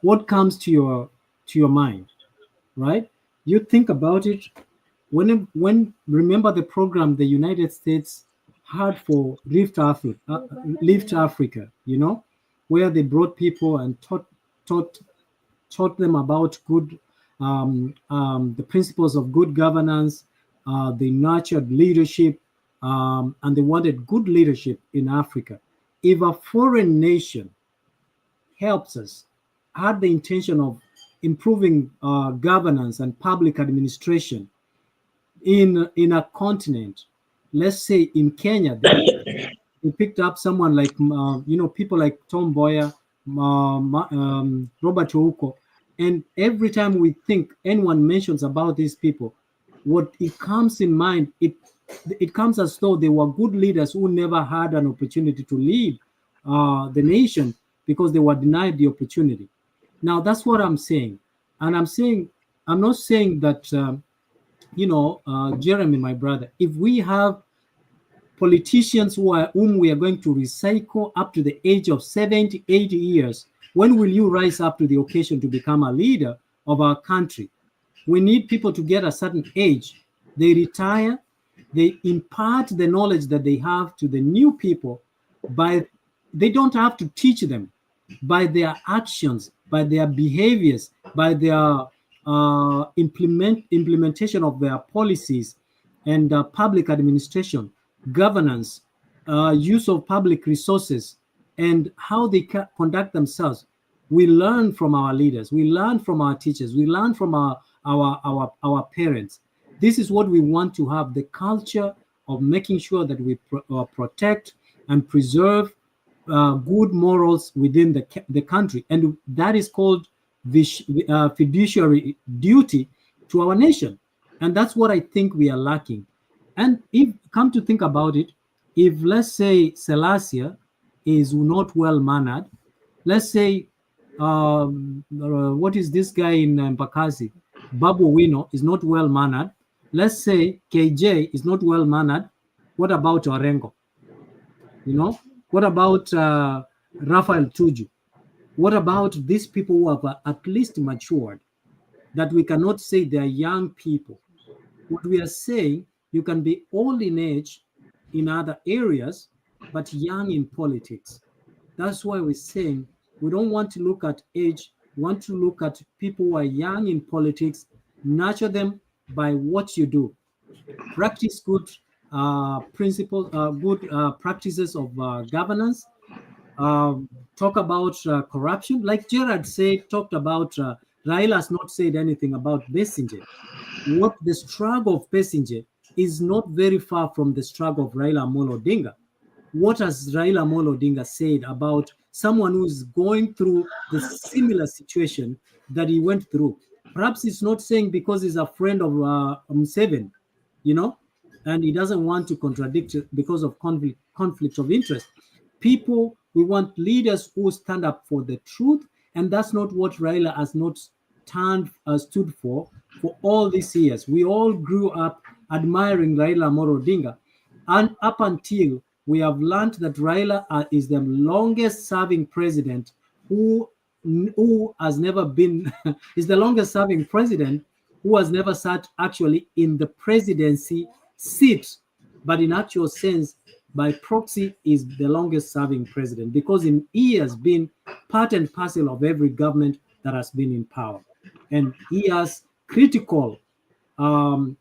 what comes to your mind, right? You think about it when remember the program the United States had for Lift Africa, where they brought people and taught them about good the principles of good governance. They nurtured leadership, and they wanted good leadership in Africa. If a foreign nation helps us, had the intention of improving governance and public administration in a continent, let's say in Kenya, they picked up someone like people like Tom Mboya, Robert Ouko, and every time we think anyone mentions about these people, what it comes in mind, it comes as though they were good leaders who never had an opportunity to lead the nation because they were denied the opportunity. Now that's what I'm saying, and I'm not saying that Jeremy, my brother, if we have politicians whom we are going to recycle up to the age of 70, 80 years, when will you rise up to the occasion to become a leader of our country? We need people to get a certain age. They retire, they impart the knowledge that they have to the new people they don't have to teach them, by their actions, by their behaviors, by their implementation of their policies and public administration, governance, use of public resources, and how they conduct themselves. We learn from our leaders, we learn from our teachers, we learn from our parents. This is what we want to have, the culture of making sure that we protect and preserve good morals within the country, and that is called fiduciary duty to our nation. And that's what I think we are lacking. And if come to think about it, if let's say Selassie is not well mannered, let's say what is this guy in Mbakazi, Babu Wino, is not well mannered, let's say KJ is not well mannered, what about Orengo? What about Raphael Tuju? What about these people who have at least matured, that we cannot say they are young people? What we are saying, you can be old in age in other areas, but young in politics. That's why we're saying we don't want to look at age, we want to look at people who are young in politics, nurture them, by what you do. Practice good principles, good practices of governance. Talk about corruption. Like Gerard talked about, Raila has not said anything about Besigye. What the struggle of Besigye is not very far from the struggle of Raila Amolo Odinga. What has Raila Amolo Odinga said about someone who is going through the similar situation that he went through? Perhaps he's not saying because he's a friend of Museveni, you know, and he doesn't want to contradict it because of conflict of interest. People, we want leaders who stand up for the truth, and that's not what Raila has not stood for all these years. We all grew up admiring Raila Amolo Odinga, and up until we have learned that Raila is the longest serving president who has never been is the longest serving president who has never sat actually in the presidency seat, but in actual sense by proxy is the longest serving president because he has been part and parcel of every government that has been in power, and he has critical and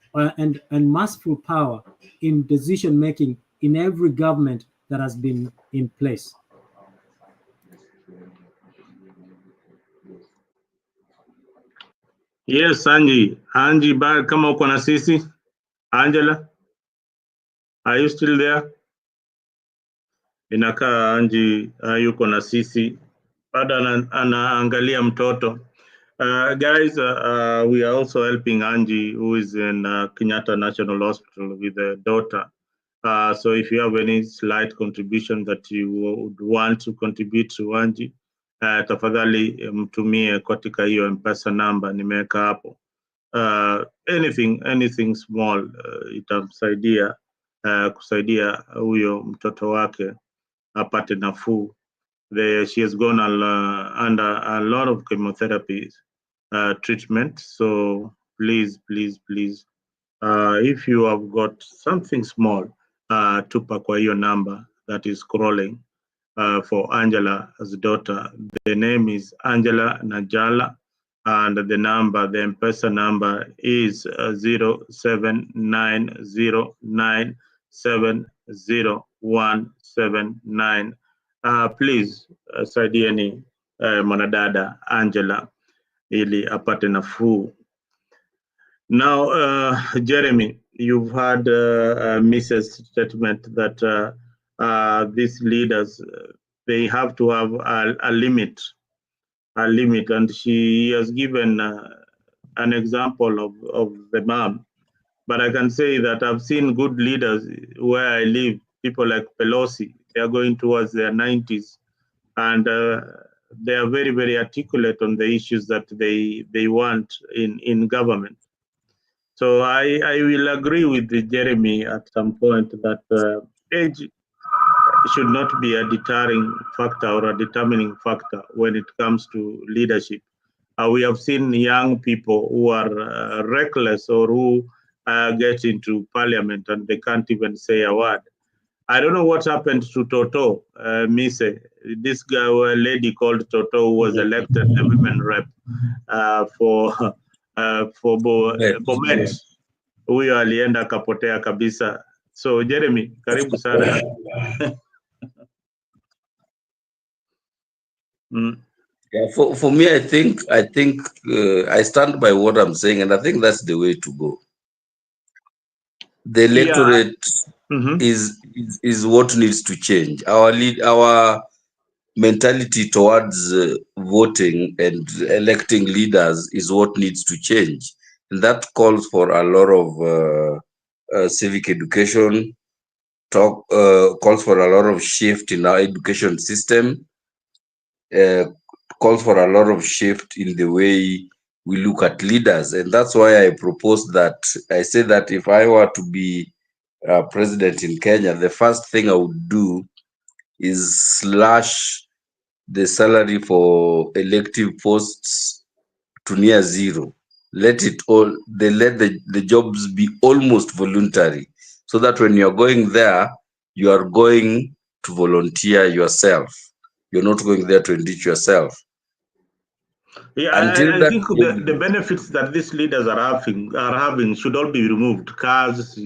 masterful power in decision making in every government that has been in place. Yes, Angie, kama uko na sisi. Angela, are you still there? Inakaa Angie yuko na sisi, bado anaangalia mtoto. Guys, we are also helping Angie, who is in Kenyatta National Hospital with a daughter. So if you have any slight contribution that you would want to contribute to Angie, tafadhali mtumie katika hiyo M-Pesa number nimeweka hapo. Anything small itamsaidia kusaidia huyo mtoto wake apate nafuu. She has gone under a lot of chemotherapy treatment. So please, if you have got something small, tupa kwa hiyo number that is scrolling for Angela as daughter. The name is Angela Najala, and the number, the M-Pesa number is 0790970179. Please saidieni mwanadada Angela ili apate nafuu. Now, Jeremy, you've had Mrs. statement that these leaders, they have to have a limit, and she has given an example of the mom. But I can say that I've seen good leaders where I live, people like Pelosi, they are going towards their 90s, and they are very, very articulate on the issues that they want in government. So I will agree with Jeremy at some point that age should not be a deterring factor or a determining factor when it comes to leadership. We have seen young people who are reckless or who get into parliament and they can't even say a word. I don't know what happened to Toto Mise, this guy, a lady called Toto, who was elected the women rep for Bomet. Huyo alienda akapotea kabisa. So Jeremy, karibu sana. Yeah, for me, I think I stand by what I'm saying, and I think that's the way to go. The electorate is what needs to change. Our mentality towards voting and electing leaders is what needs to change, and that calls for a lot of civic education. Calls for a lot of shift in our education system. Calls for a lot of shift in the way we look at leaders, and that's why I propose that. I say that if I were to be president in Kenya, the first thing I would do is slash the salary for elective posts to near zero. Let the jobs be almost voluntary, so that when you're going there, you are going to volunteer yourself. You're not going there to enrich yourself. Yeah, Until I that think the benefits that these leaders are having should all be removed. Cars,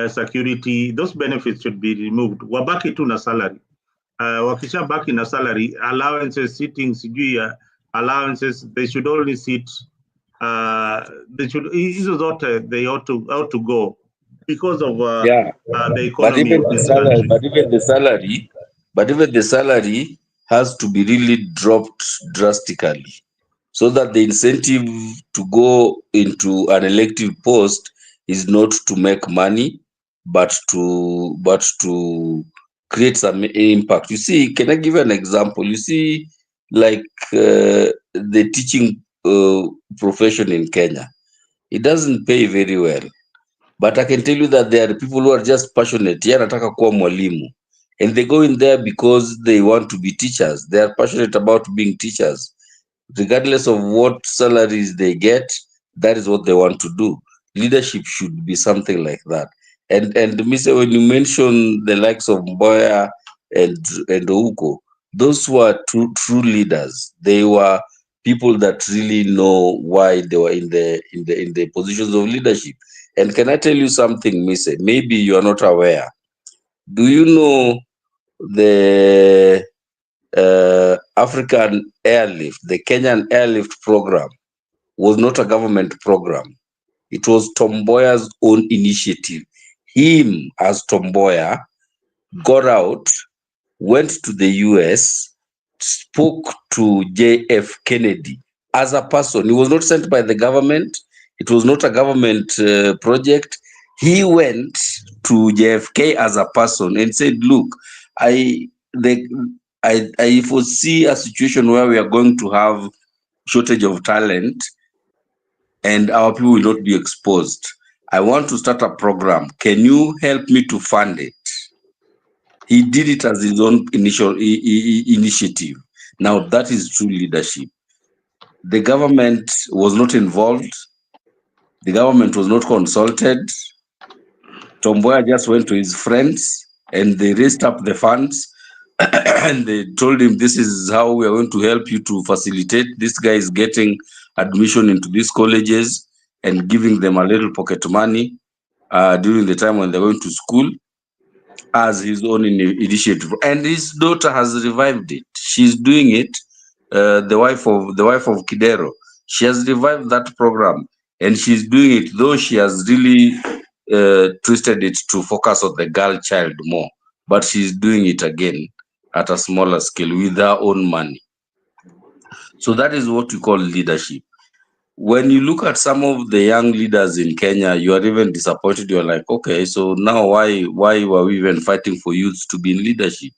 security, those benefits should be removed. Wabaki tu na salary. Wakisha baki na salary, allowances, sitting, allowances, they should only sit. They should. They ought to go because of yeah, the but economy even of the this salary, country. but even the salary has to be really dropped drastically, so that the incentive to go into an elective post is not to make money, but to create some impact. You see, can I give you an example? You see, like the teaching profession in Kenya, it doesn't pay very well. But I can tell you that there are people who are just passionate. Yeye anataka kuwa mwalimu. And they go in there because they want to be teachers. They are passionate about being teachers. Regardless of what salaries they get, that is what they want to do. Leadership should be something like that. And Mr. When you mention the likes of Mboya and Ouko, those were true leaders. They were people that really know why they were in the positions of leadership. And can I tell you something, Mise? Maybe you are not aware. Do you know the African airlift, the Kenyan airlift program, was not a government program? It was Tom Mboya's own initiative. Him, as Tom Mboya, got out, went to the US, spoke to JF Kennedy as a person. He was not sent by the government. It was not a government project. He went to JFK as a person and said, look, I foresee a situation where we are going to have shortage of talent and our people will not be exposed. I want to start a program. Can you help me to fund it? He did it as his own initiative. Now that is true leadership. The government was not involved. The government was not consulted. Tom Mboya just went to his friends and they raised up the funds and they told him, this is how we are going to help you to facilitate. This guy is getting admission into these colleges and giving them a little pocket money during the time when they're going to school as his own initiative. And his daughter has revived it. She's doing it. The wife of Kidero. She has revived that program and she's doing it, though she has really twisted it to focus on the girl child more. But she's doing it again at a smaller scale with her own money. So that is what we call leadership. When you look at some of the young leaders in Kenya, you are even disappointed. You're like, okay, so now why were we even fighting for youths to be in leadership?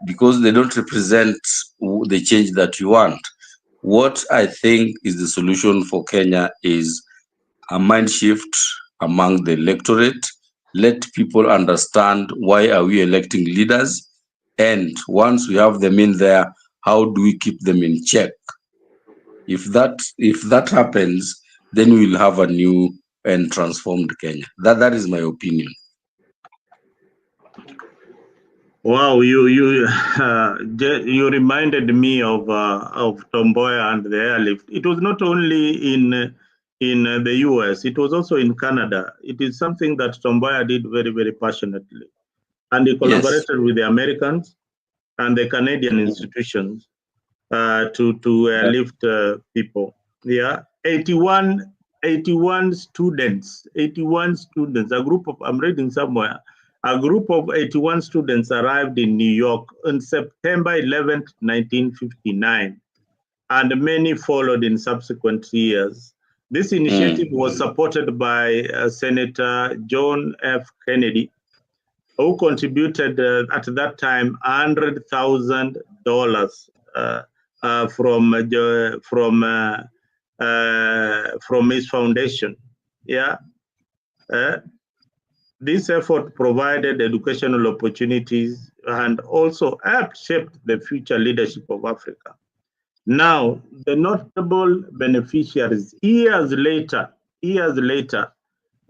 Because they don't represent the change that you want. What I think is the solution for Kenya is a mind shift among the electorate. Let people understand why are we electing leaders, and once we have them in there, how do we keep them in check? If that happens, then we'll have a new and transformed Kenya. That is my opinion. Wow, you reminded me of Tom Mboya and the airlift. It was not only in the US; it was also in Canada. It is something that Tom Mboya did very, very passionately, and he Yes. collaborated with the Americans and the Canadian institutions to lift people. Yeah, 81 students. A group of, I'm reading somewhere, a group of 81 students arrived in New York on September 11th, 1959, and many followed in subsequent years. This initiative was supported by Senator John F. Kennedy, who contributed at that time $100,000 from his foundation. Yeah. This effort provided educational opportunities and also helped shape the future leadership of Africa. Now, the notable beneficiaries, years later, Wangari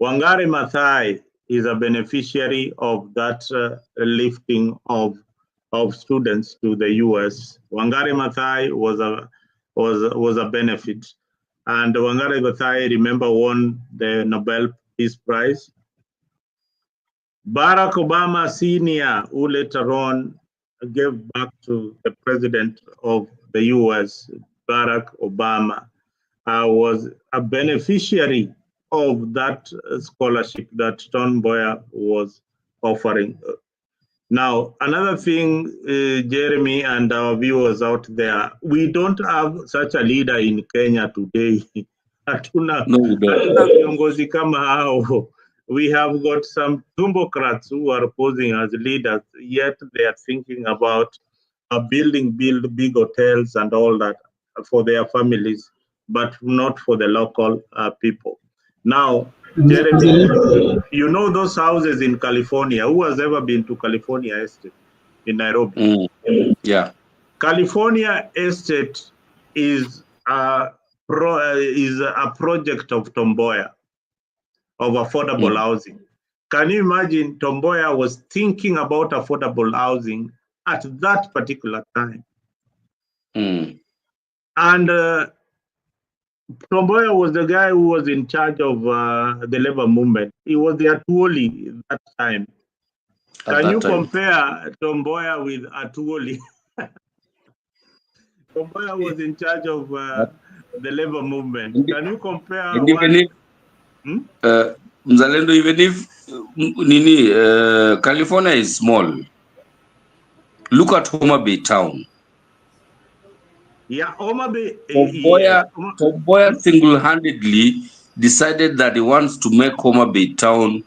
Maathai is a beneficiary of that lifting of students to the US. Wangari Maathai was was a benefit. And Wangari Maathai, remember, won the Nobel Peace Prize. Barack Obama Sr., who later on gave back to the president of the US, Barack Obama, was a beneficiary of that scholarship that Tom Mboya was offering. Now, another thing, Jeremy and our viewers out there, we don't have such a leader in Kenya today. Hatuna viongozi kama hao. We have got some Tumbocrats who are posing as leaders, yet they are thinking about building big hotels and all that for their families, but not for the local people. Now, Jeremy, you know those houses in California. Who has ever been to California Estate in Nairobi? Yeah. California Estate is a project of Tom Mboya, of affordable housing. Can you imagine Tom Mboya was thinking about affordable housing at that particular time? And Tom Mboya was the guy who was in charge of the labor movement. He was the Atuoli at that time. Can you compare Tom Mboya with Atuoli? Tom Mboya was in charge of the labor movement. Can you compare? And even if, Mzalendo, even if California is small, look at Homa Bay town. Yeah, Homa Bay. Tom Mboya single-handedly decided that he wants to make Homa Bay town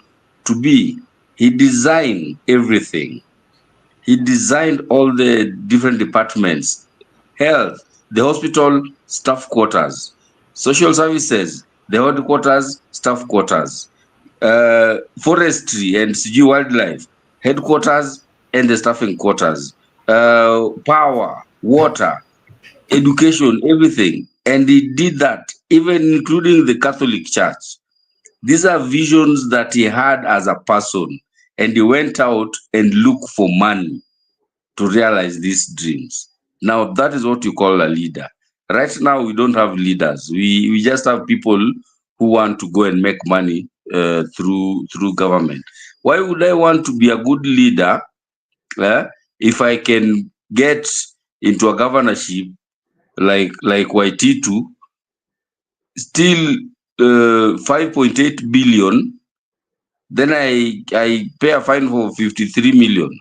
to be. He designed everything. He designed all the different departments: health, the hospital, staff quarters; social services, the headquarters, staff quarters; forestry and wildlife, headquarters and the staffing quarters; power, water, education, everything. And he did that, even including the Catholic Church. These are visions that he had as a person, and he went out and looked for money to realize these dreams. Now, that is what you call a leader. Right now, we don't have leaders. We just have people who want to go and make money through government. Why would I want to be a good leader if I can get into a governorship like Waititu, still 5.8 billion, then I pay a fine for 53 million.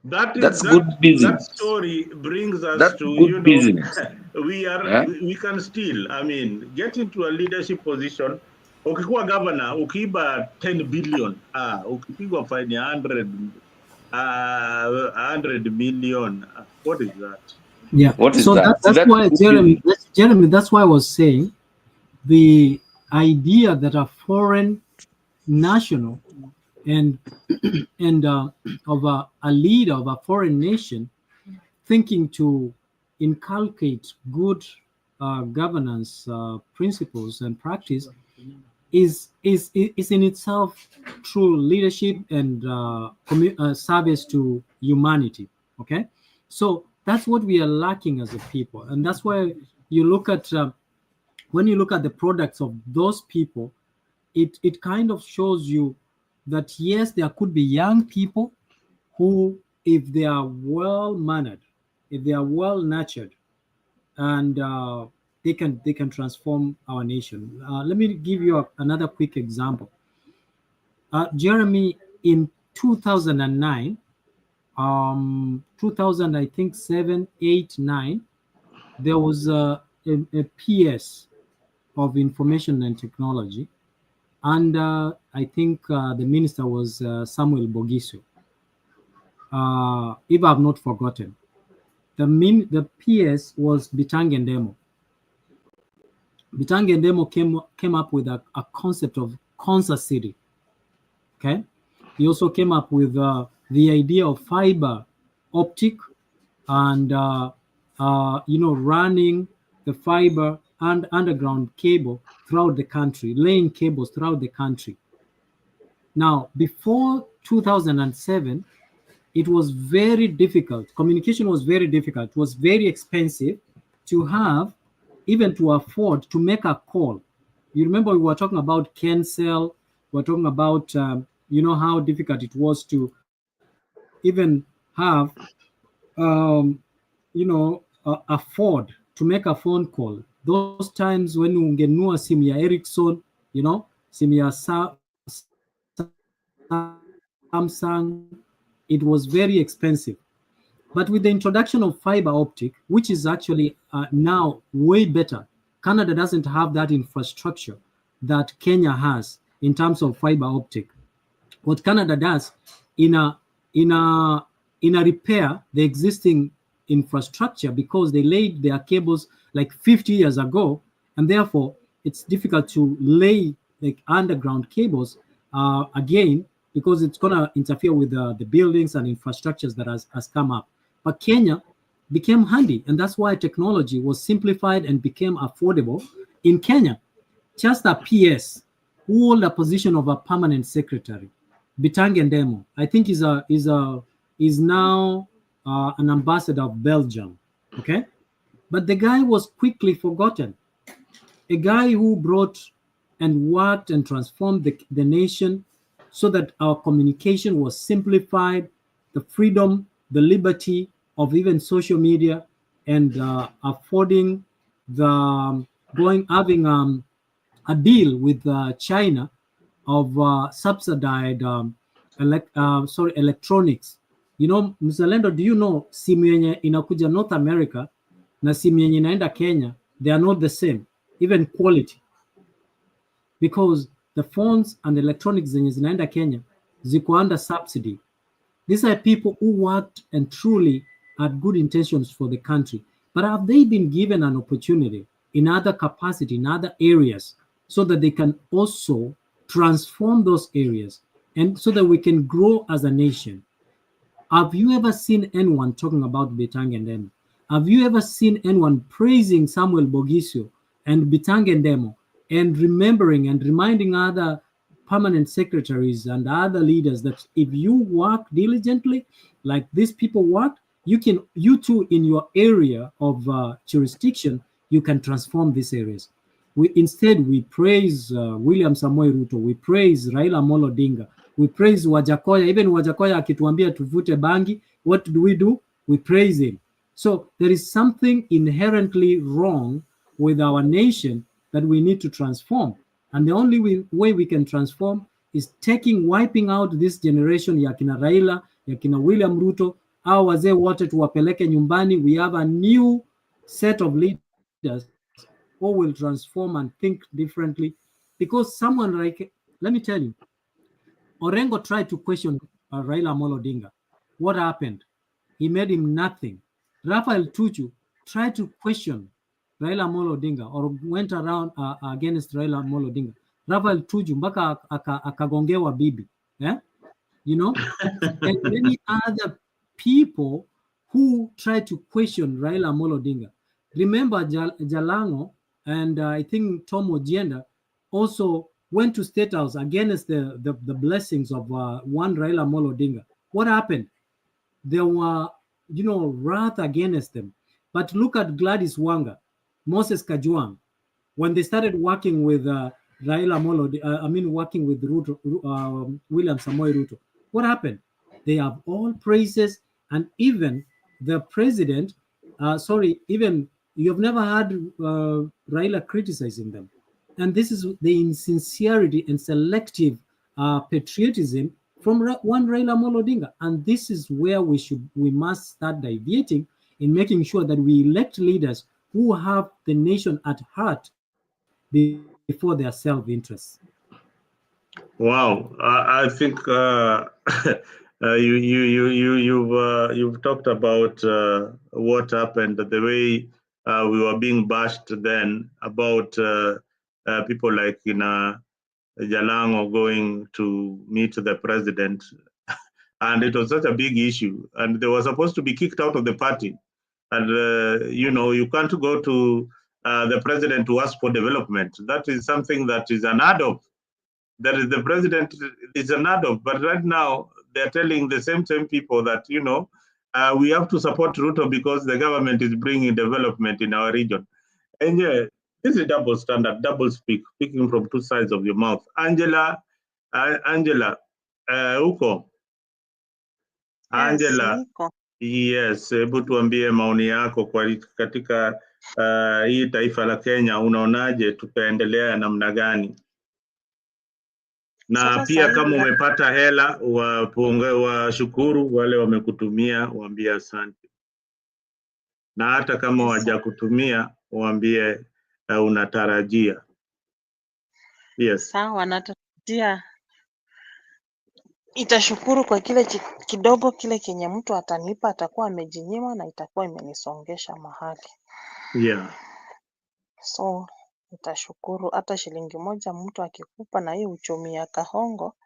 That's good business. That story brings us That's to, good business. we can still, get into a leadership position. Ukikuwa governor, ukiiba 10 billion, ukipigwa fine 100 million. What is that? Yeah. What is so that? That's why, Jeremy, that's why I was saying the idea that a foreign national and of a leader of a foreign nation thinking to inculcate good governance principles and practice is in itself true leadership and service to humanity. Okay, so that's what we are lacking as a people, and that's why you look at when you look at the products of those people, it kind of shows you that yes, there could be young people who, if they are well mannered, if they are well nurtured, and they can transform our nation. Let me give you another quick example. Jeremy, in 2009, 2000, I think 7, 8, 9, there was a PS of information and technology, and I think the minister was Samuel Bogiso. If I've not forgotten, the PS was Bitangendemo. Bitangendemo came up with a concept of concert city. Okay, he also came up with the idea of fiber optic and running the fiber and underground cable throughout the country, laying cables throughout the country. Now, before 2007, it was very difficult. Communication was very difficult. It was very expensive to have, even to afford to make a call. You remember we were talking about cancel. We were talking about how difficult it was to even have afford to make a phone call. Those times when ungenua simu ya Ericsson, simu ya Samsung, it was very expensive. But with the introduction of fiber optic, which is actually now way better, Canada doesn't have that infrastructure that Kenya has in terms of fiber optic. What Canada does in a repair the existing infrastructure, because they laid their cables like 50 years ago, and therefore it's difficult to lay like underground cables again, because it's going to interfere with the buildings and infrastructures that has come up. But Kenya became handy, and that's why technology was simplified and became affordable in Kenya. Just a PS, who hold a position of a permanent secretary, Bitange Ndemo, I think is now an ambassador of Belgium. Okay, but the guy was quickly forgotten. A guy who brought and worked and transformed the nation so that our communication was simplified, the freedom, the liberty of even social media, and affording having a deal with China of subsidized electronics. Mzalendo, do you know simu yenye inakuja North America na simu yenye inaenda Kenya, they are not the same, even quality, because the phones and electronics zenye zinaenda Kenya ziko under subsidy. These are people who worked and truly had good intentions for the country, but have they been given an opportunity in other capacity, in other areas, so that they can also transform those areas and so that we can grow as a nation? Have you ever seen anyone talking about Bitange Ndemo? Have you ever seen anyone praising Samuel Bogisio and Bitange Ndemo and remembering and reminding other permanent secretaries and other leaders that if you work diligently like these people work, you too in your area of jurisdiction, you can transform these areas. Instead we praise William Samoei Ruto, we praise Raila Odinga, we praise Wajakoya. Even Wajakoya akituambia tuvute bangi, what do? We praise him. So there is something inherently wrong with our nation that we need to transform. And the only way we can transform is wiping out this generation ya kina Raila, ya kina William Ruto, au wazee wote tuwapeleke nyumbani. We have a new set of leaders who will transform and think differently. Because someone like, let me tell you, Orengo tried to question Raila Odinga. What happened? He made him nothing. Raphael Tuju tried to question Raila Odinga or went around against Raila Odinga. Raphael Tuju mpaka akagongewa bibi. And many other people who tried to question Raila Odinga. Remember Jalango and I think Tom Ojienda also went to State House against the blessings of one Raila Odinga. What happened? There were, wrath against them. But look at Gladys Wanga, Moses Kajwang, when they started working with working with Ruto, William Samoei Ruto. What happened? They have all praises, and even the president, even you have never had Raila criticizing them. And this is the insincerity and selective patriotism from one Raila Odinga. And this is where we must start deviating in making sure that we elect leaders who have the nation at heart before their self-interest. Wow, I think you've talked about what happened, the way we were being bashed then about people like Jalango going to meet the president, and it was such a big issue, and they were supposed to be kicked out of the party, and you can't go to the president to ask for development. That is something that is unheard of. That is, the president is unheard of. But right now, they're telling the same people that, you know, we have to support Ruto because the government is bringing development in our region. And yeah, this is double standard, double speaking from two sides of your mouth. Angela, uko? Angela, yes, hebu tuambie maoni yako kwa katika hii taifa la Kenya, unaonaje tutaendelea namna gani? Na Sasa pia sahi kama umepata hela washukuru wale wamekutumia, waambie asante. Na hata kama hawajakutumia waambie unatarajia. Yes. Sawa, natarajia itashukuru kwa kile kidogo kile kenye mtu atanipa, atakuwa amejinyima na itakuwa imenisongesha mahali. Yeah. So nitashukuru hata shilingi moja mtu akikupa na hii uchumi ya Kahongo,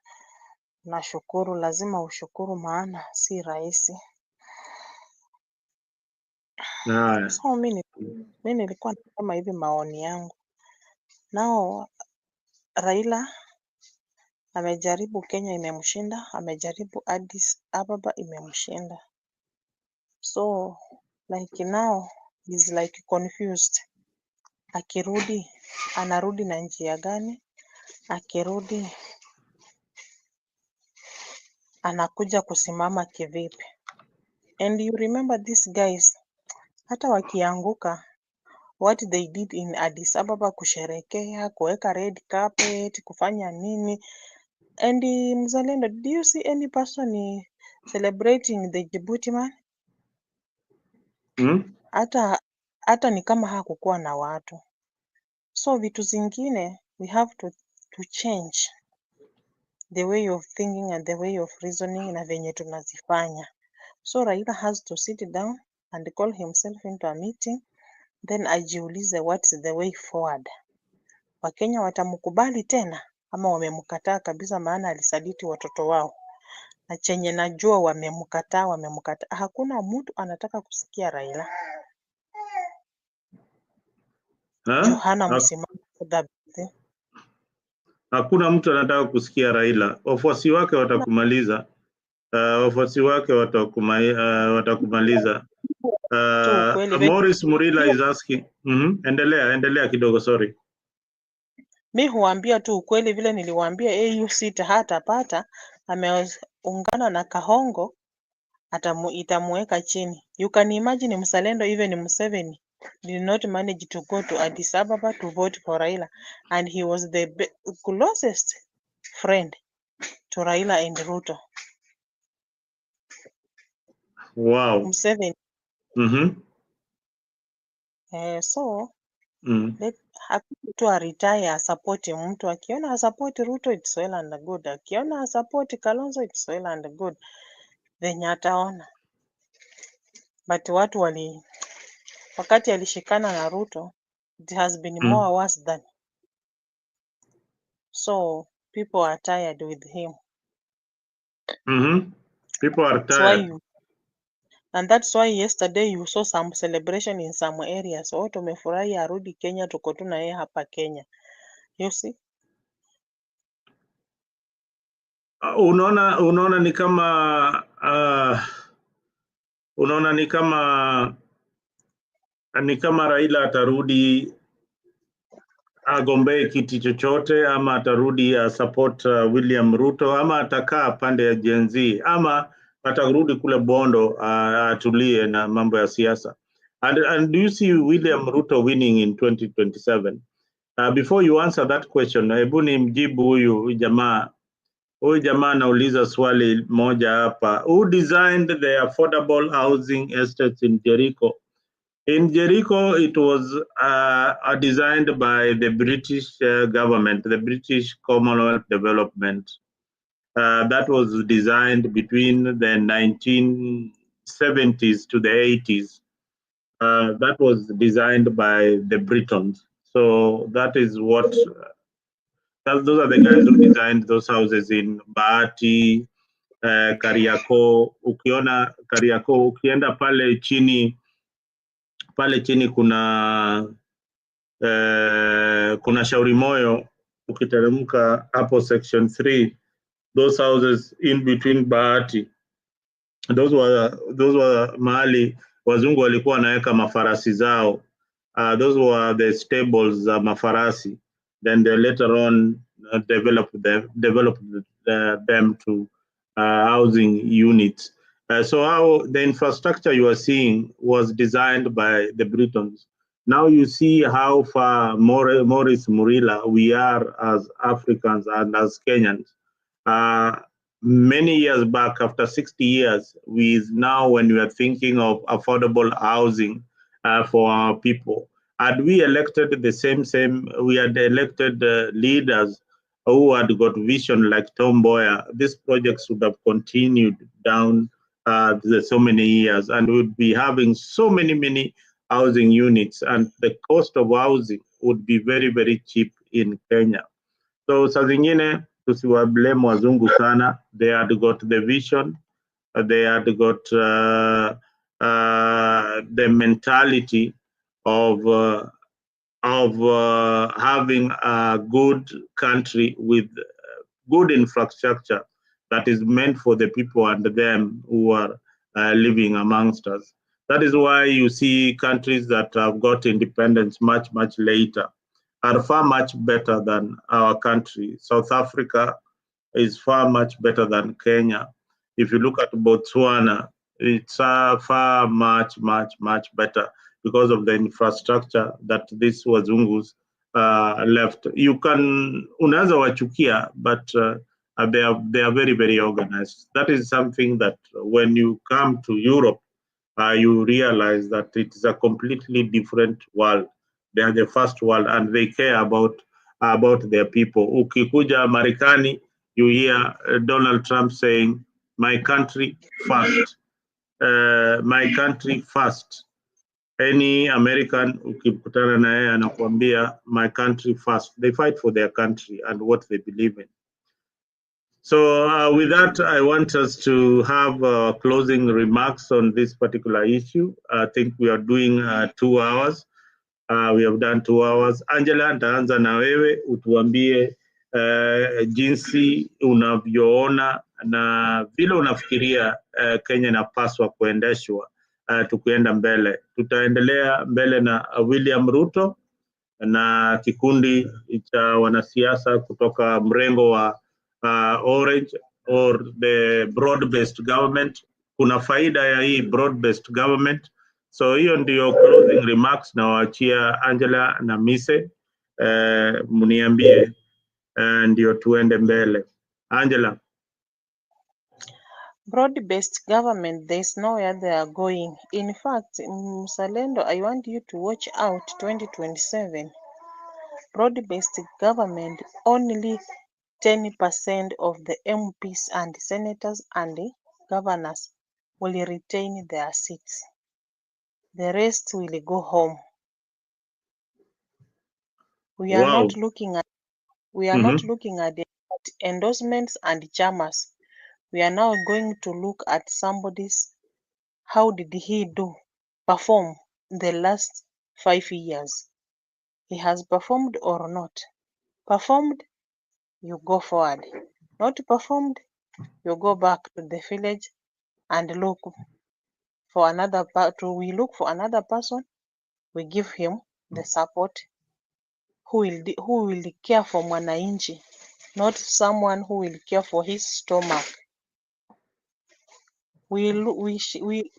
nashukuru, lazima ushukuru maana si rahisi. So mimi nilikuwa nasema hivi maoni yangu. Nao Raila amejaribu, Kenya imemshinda, amejaribu Addis Ababa imemshinda. So like now he's like confused. Akirudi anarudi na njia gani? Akirudi anakuja kusimama kivipi? And you remember these guys, hata wakianguka, what they did in Addis Ababa, kusherekea, kuweka red carpet, kufanya nini? And Mzalendo, do you see any person celebrating the Djibouti man? Hata ni kama hakukuwa na watu. So vitu zingine we have to change the way of thinking and the way of reasoning na venye tunazifanya. So Raila has to sit down and call himself into a meeting, then ajiulize what's the way forward. Wakenya watamkubali tena ama wamemkataa kabisa, maana alisaliti watoto wao? Na chenye najua wamemkataa. Hakuna mtu anataka kusikia Raila. Johana msimamo dhabiti. Hakuna mtu anataka kusikia Raila. Wafuasi wake watakumaliza. Wafuasi wake watakumaliza. Morris Murila is asking. Endelea kidogo, sorry. Mi huambia tu ukweli, vile niliwaambia AUC hatapata, ameungana na Kahongo, itamuweka chini. You can imagine Mzalendo, even Museveni did not manage to go to Addis Ababa to vote for Raila, and he was the closest friend to Raila and Ruto. Wow. Museveni. So hakuna retire asapoti mtu. Akiona asapoti Ruto, it's well and good. Akiona asapoti Kalonzo, it's well and good. Venye ataona. But watu wakati alishikana na Ruto, it has been more worse than. So people are tired with him. People are tired. And that's why yesterday you saw some celebration in some areas. Watu wamefurahi arudi Kenya, tuko tu na yeye hapa Kenya. You see? Unaona ni kama Raila atarudi agombee kiti chochote, ama atarudi support William Ruto, ama atakaa pande ya Gen Z, ama atarudi kule Bondo atulie na mambo ya siasa. And do you see William Ruto winning in 2027? Before you answer that question, hebu ni mjibu huyu jamaa. Huyu jamaa anauliza swali moja hapa. Who designed the affordable housing estates in Jericho? In Jericho, it was designed by the British government, the British Commonwealth Development. That was designed between the 1970s to the 80s. That was designed by the Britons. So that is what, those are the guys who designed those houses in Bahati, Kariakoo. Ukiona Kariakoo, ukienda pale chini kuna Shauri Moyo, ukiteremka hapo section 3, those houses in between Bahati. Those were mahali wazungu walikuwa wanaweka mafarasi zao. Those were the stables za mafarasi. Then they later on developed them to housing units. So how the infrastructure you are seeing was designed by the Britons. Now you see how far Maurice Murila we are as Africans and as Kenyans. Many years back, after 60 years, now when we are thinking of affordable housing for our people, had we elected we had elected leaders who had got vision like Tom Mboya, these projects would have continued down so many years, and we would be having so many housing units, and the cost of housing would be very, very cheap in Kenya. So saa zingine tusiwablame wazungu sana. They had got the vision, they had got the mentality of having a good country with good infrastructure that is meant for the people and them who are living amongst us. That is why you see countries that have got independence much later are far much better than our country. South Africa is far much better than Kenya. If you look at Botswana, it's far much better because of the infrastructure that these wazungus left. You can unaweza wachukia, but they are very organized. That is something that when you come to Europe, you realize that it is a completely different world. They are the first world, and they care about their people. Ukikuja Marekani, you hear Donald Trump saying, "My country first." My country first. Any American ukikutana na yeye anakuambia my country first. They fight for their country and what they believe in. So with that, I want us to have closing remarks on this particular issue. I think we are doing 2 hours. We have done 2 hours. Angela, nitaanza na wewe utuambie jinsi unavyoona na vile unafikiria Kenya inapaswa kuendeshwa tukienda mbele. Tutaendelea mbele na William Ruto na kikundi cha wanasiasa kutoka mrengo wa Orange or the broad-based government. Kuna faida ya hii broad-based government. So hiyo ndio closing remarks na waachia Angela na Mise muniambie ndio tuende mbele. Angela. Broad-based government, there's nowhere they are going. In fact, Mzalendo, I want you to watch out 2027. Broad-based government, only 10% of the MPs and senators and governors will retain their seats. The rest will go home. We are not looking at the endorsements and chamas. We are now going to look at somebody's, how did he perform the last 5 years? He has performed or not? Performed, you go forward. Not performed, you go back to the village and look for another person, we give him the support who will care for mwananchi, not someone who will care for his stomach.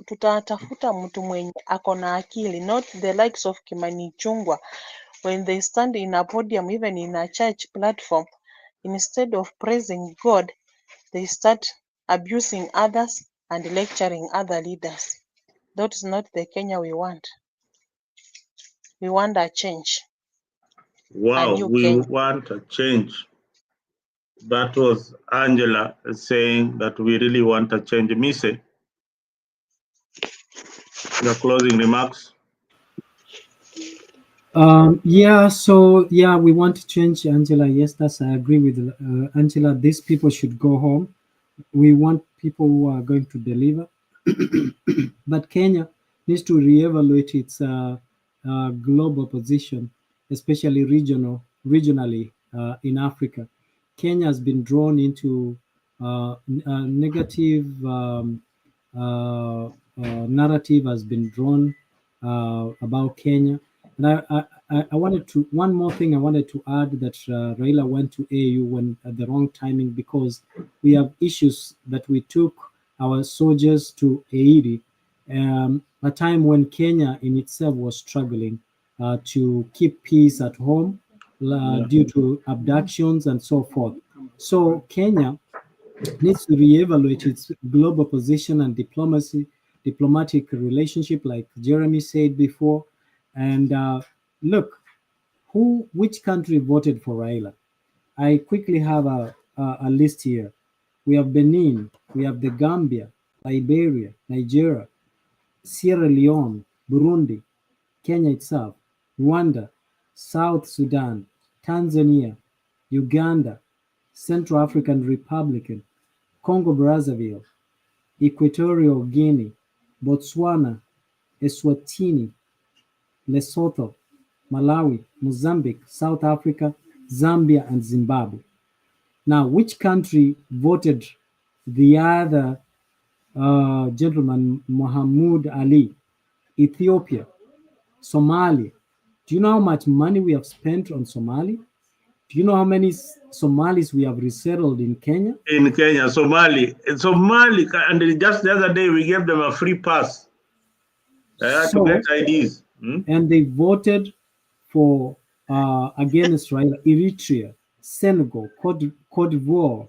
Tutatafuta mtu mwenye ako na akili, not the likes of Kimani Ichung'wah. When they stand in a podium, even in a church platform, instead of praising God, they start abusing others and lecturing other leaders. That is not the Kenya we want. We want a change. Wow, we want a change. That was Angela saying that we really want a change. Mise, your closing remarks. We want to change, Angela. Yes, I agree with Angela. These people should go home. We want people who are going to deliver. But Kenya needs to reevaluate its global position, especially regionally in Africa. Kenya has been drawn into negative narrative has been drawn about Kenya. And I wanted to, one more thing I wanted to add, that Raila went to AU when at the wrong timing, because we have issues that we took our soldiers to Haiti, a time when Kenya in itself was struggling to keep peace at home due to abductions and so forth. So Kenya needs to reevaluate its global position and diplomatic relationship, like Jeremy said before. And look, which country voted for Raila? I quickly have a list here. We have Benin, we have the Gambia, Liberia, Nigeria, Sierra Leone, Burundi, Kenya itself, Rwanda, South Sudan, Tanzania, Uganda, Central African Republic, Congo Brazzaville, Equatorial Guinea, Botswana, Eswatini, Lesotho, Malawi, Mozambique, South Africa, Zambia, and Zimbabwe. Now, which country voted the other gentleman, Mohammed Ali? Ethiopia, Somalia. Do you know how much money we have spent on Somalia? Do you know how many Somalis we have resettled in Kenya? In Kenya, Somali, and just the other day we gave them a free pass to get IDs. And they voted for against Raila. Eritrea, Senegal, Cote d'Ivoire,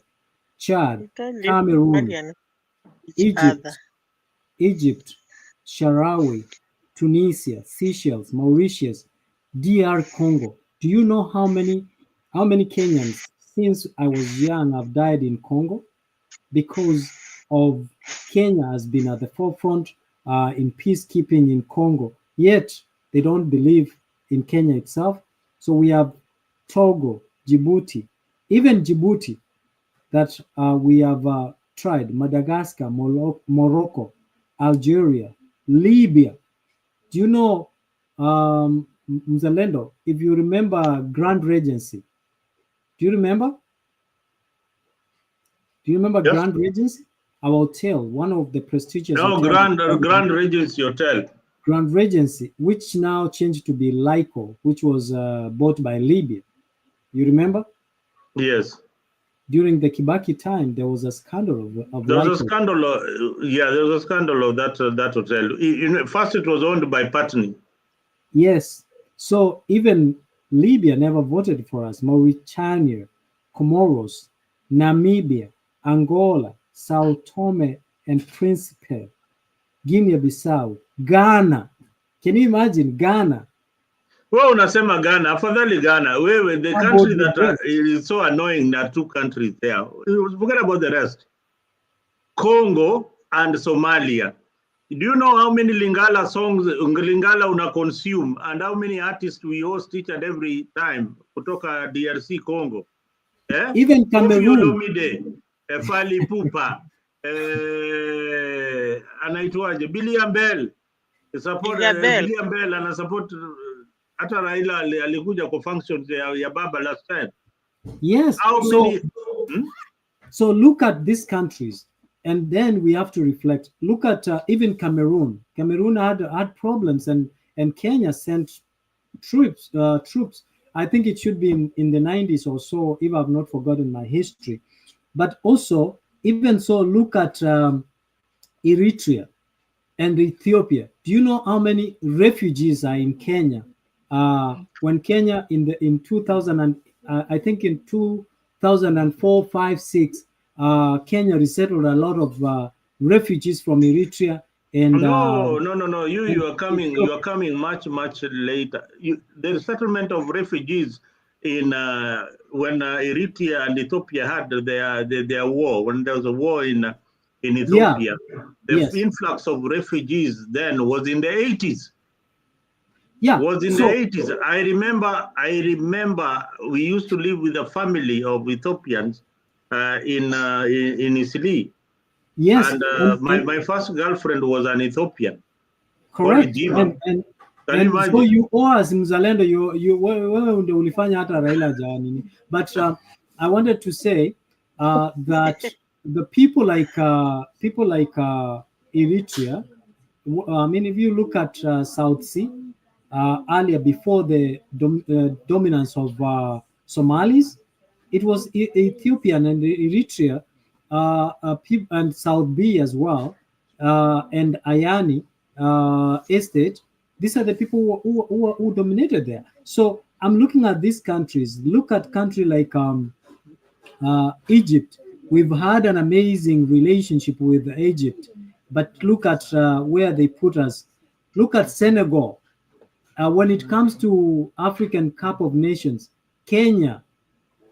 Chad, Cameroon, Egypt, Sharawi, Tunisia, Seychelles, Mauritius, DR Congo. Do you know how many Kenyans since I was young have died in Congo? Because of Kenya has been at the forefront in peacekeeping in Congo, yet they don't believe in Kenya itself. So we have Togo, Djibouti, even Djibouti that we have tried, Madagascar, Morocco, Algeria, Libya. Do you know, Mzalendo, if you remember Grand Regency? Do you remember? Do you remember Grand Regency? Our hotel, one of the prestigious. No, Grand Regency Hotel. Grand Regency, which now changed to be Lyco, which was bought by Libya. You remember? Yes. During the Kibaki time, there was a scandal of there was Lyco. a scandal. There was a scandal of that hotel. First, it was owned by Patni. Yes. So even Libya never voted for us. Mauritania, Comoros, Namibia, Angola, Sao Tome and Principe, Guinea-Bissau, Ghana. Can you imagine Ghana? Well, unasema Ghana, afadhali Ghana. Wewe, the country that is so annoying, there are two countries there. Forget about the rest. Congo and Somalia. Do you know how many Lingala songs Lingala una consume and how many artists we host each and every time kutoka DRC Congo? Even Cameroon. Fali Pupa, anaitwaje, Billiam Bell, Billiam Bell ana support hata Raila alikuja kwa functions ya baba last time. Yes. So look at these countries, and then we have to reflect. Look at even Cameroon. Cameroon had problems, and Kenya sent troops. I think it should be in the 90s or so, if I've not forgotten my history. But also, even so, look at Eritrea and Ethiopia. Do you know how many refugees are in Kenya? When Kenya in 2000 and I think in 2004, 5, 6, Kenya resettled a lot of refugees from Eritrea. And no. You are coming much later. The settlement of refugees in when Eritrea and Ethiopia had their war, when there was a war in Ethiopia, the influx of refugees then was in the 80s. Yeah, was in the 80s. I remember we used to live with a family of Ethiopians in Isili. Yes, and my first girlfriend was an Ethiopian. Correct. And so you owe us Mzalendo, wewe ndio ulifanya hata Raila jani. But I wanted to say that the people like Eritrea. I mean, if you look at South Sea earlier, before the dominance of Somalis, it was Ethiopian and Eritrea, and South B as well, and Ayani estate. These are the people who dominated there. So I'm looking at these countries. Look at country like Egypt. We've had an amazing relationship with Egypt, but look at where they put us. Look at Senegal. When it comes to African Cup of Nations, Kenya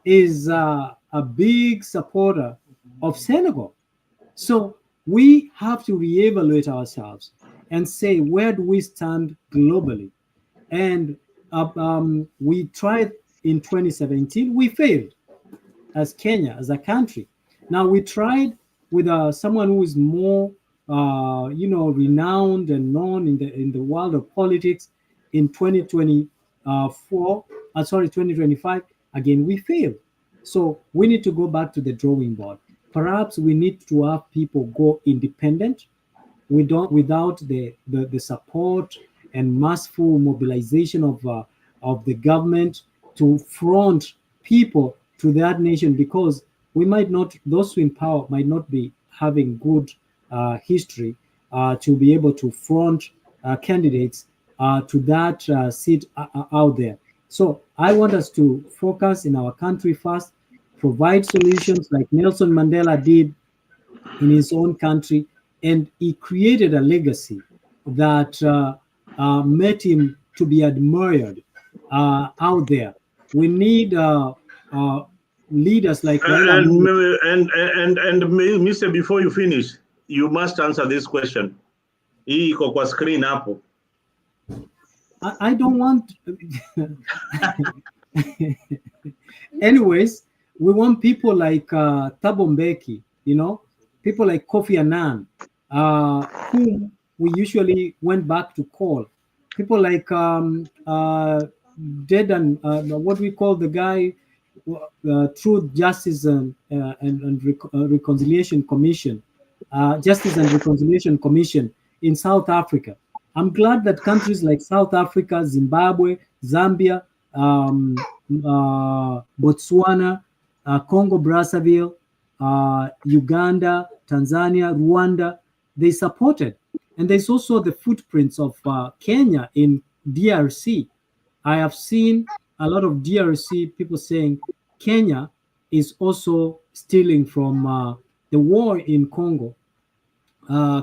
is a big supporter of Senegal. So we have to reevaluate ourselves and say, where do we stand globally? And we tried in 2017, we failed as Kenya, as a country. Now we tried with someone who is more, renowned and known in the world of politics in 2025. Again, we failed. So we need to go back to the drawing board. Perhaps we need to have people go independent. Without the support and massful mobilization of the government to front people to that nation, because we might not, those in power might not be having good history to be able to front candidates to that seat out there. So I want us to focus in our country first, provide solutions like Nelson Mandela did in his own country, and he created a legacy that made him to be admired out there. We need leaders like Raila Odinga. And Mr. Before you finish, you must answer this question. Hii iko kwa screen hapo. I don't want. Anyways, we want people like Thabo Mbeki, people like Kofi Annan, whom we usually went back to call. People like Dedan, what we call the guy, Truth, Justice, and Reconciliation Commission, Justice and Reconciliation Commission in South Africa. I'm glad that countries like South Africa, Zimbabwe, Zambia, Botswana, Congo Brazzaville, Uganda, Tanzania, Rwanda, they supported. And there's also the footprints of Kenya in DRC. I have seen a lot of DRC people saying Kenya is also stealing from the war in Congo.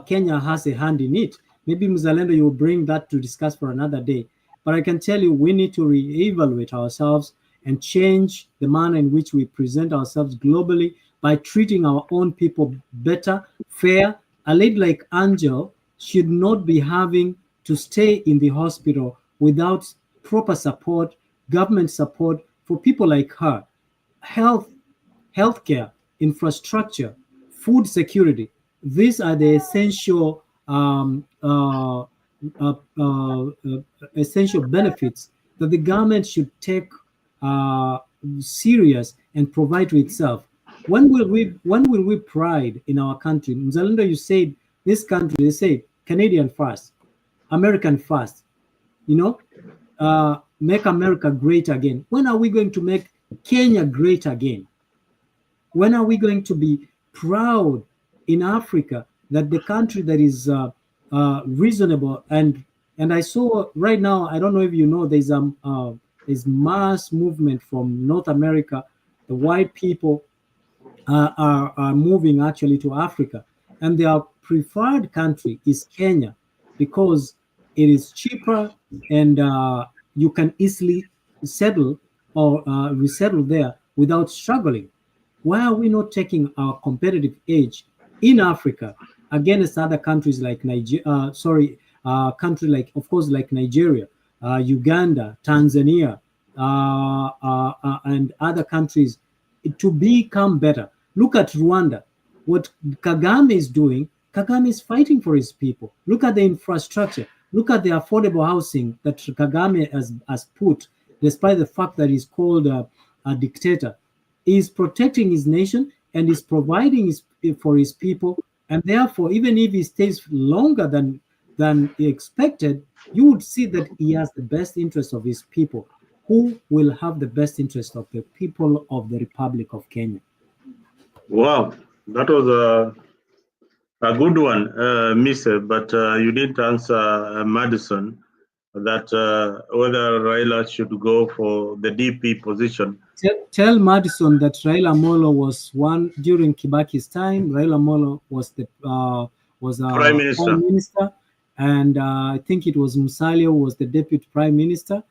Kenya has a hand in it. Maybe Mzalendo, you will bring that to discuss for another day. But I can tell you, we need to reevaluate ourselves and change the manner in which we present ourselves globally by treating our own people better, fair. A lady like Angel should not be having to stay in the hospital without proper support, government support for people like her. Healthcare, infrastructure, food security. These are the essential essential benefits that the government should take serious and provide to itself. When will we pride in our country? Mzalendo, you said this country, they say Canadian first, American first, make America great again. When are we going to make Kenya great again? When are we going to be proud in Africa that the country that is reasonable and I saw right now, I don't know if you know, there's mass movement from North America. The white people are moving actually to Africa, and their preferred country is Kenya because it is cheaper and you can easily settle or resettle there without struggling. Why are we not taking our competitive edge in Africa against other countries like Nigeria? Country like, of course, like Nigeria, Uganda, Tanzania, and other countries to become better. Look at Rwanda. What Kagame is doing, Kagame is fighting for his people. Look at the infrastructure. Look at the affordable housing that Kagame has put, despite the fact that he's called a dictator. He's protecting his nation. and is providing for his people, and therefore, even if he stays longer than expected, you would see that he has the best interest of his people. Who will have the best interest of the people of the Republic of Kenya? Wow, that was a good one, Mise, but you didn't answer Madison that whether Raila should go for the DP position. Tell Madison that Raila Molo was one during Kibaki's time. Raila Molo was the Prime Minister. Prime Minister, and I think it was Musalia who was the Deputy Prime Minister.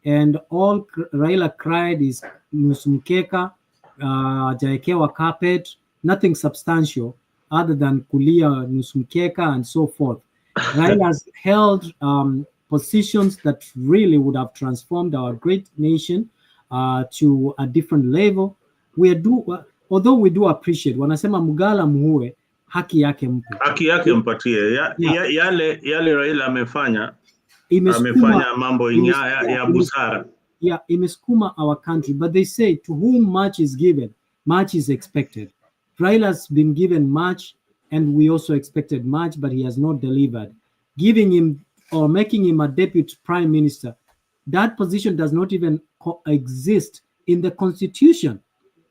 And all Raila cried is Nusumkeka, Jaekewa carpet, nothing substantial other than Kulia Nusumkeka and so forth. Raila has held positions that really would have transformed our great nation to a different level. Although we do appreciate, wanasema mgala muue, haki yake mpe. Haki yake mpatie. Yale Raila amefanya mambo ya busara. Yeah, imeskuma our country, but they say to whom much is given, much is expected. Raila's been given much, and we also expected much, but he has not delivered. Giving him or making him a deputy prime minister, that position does not even exist in the constitution.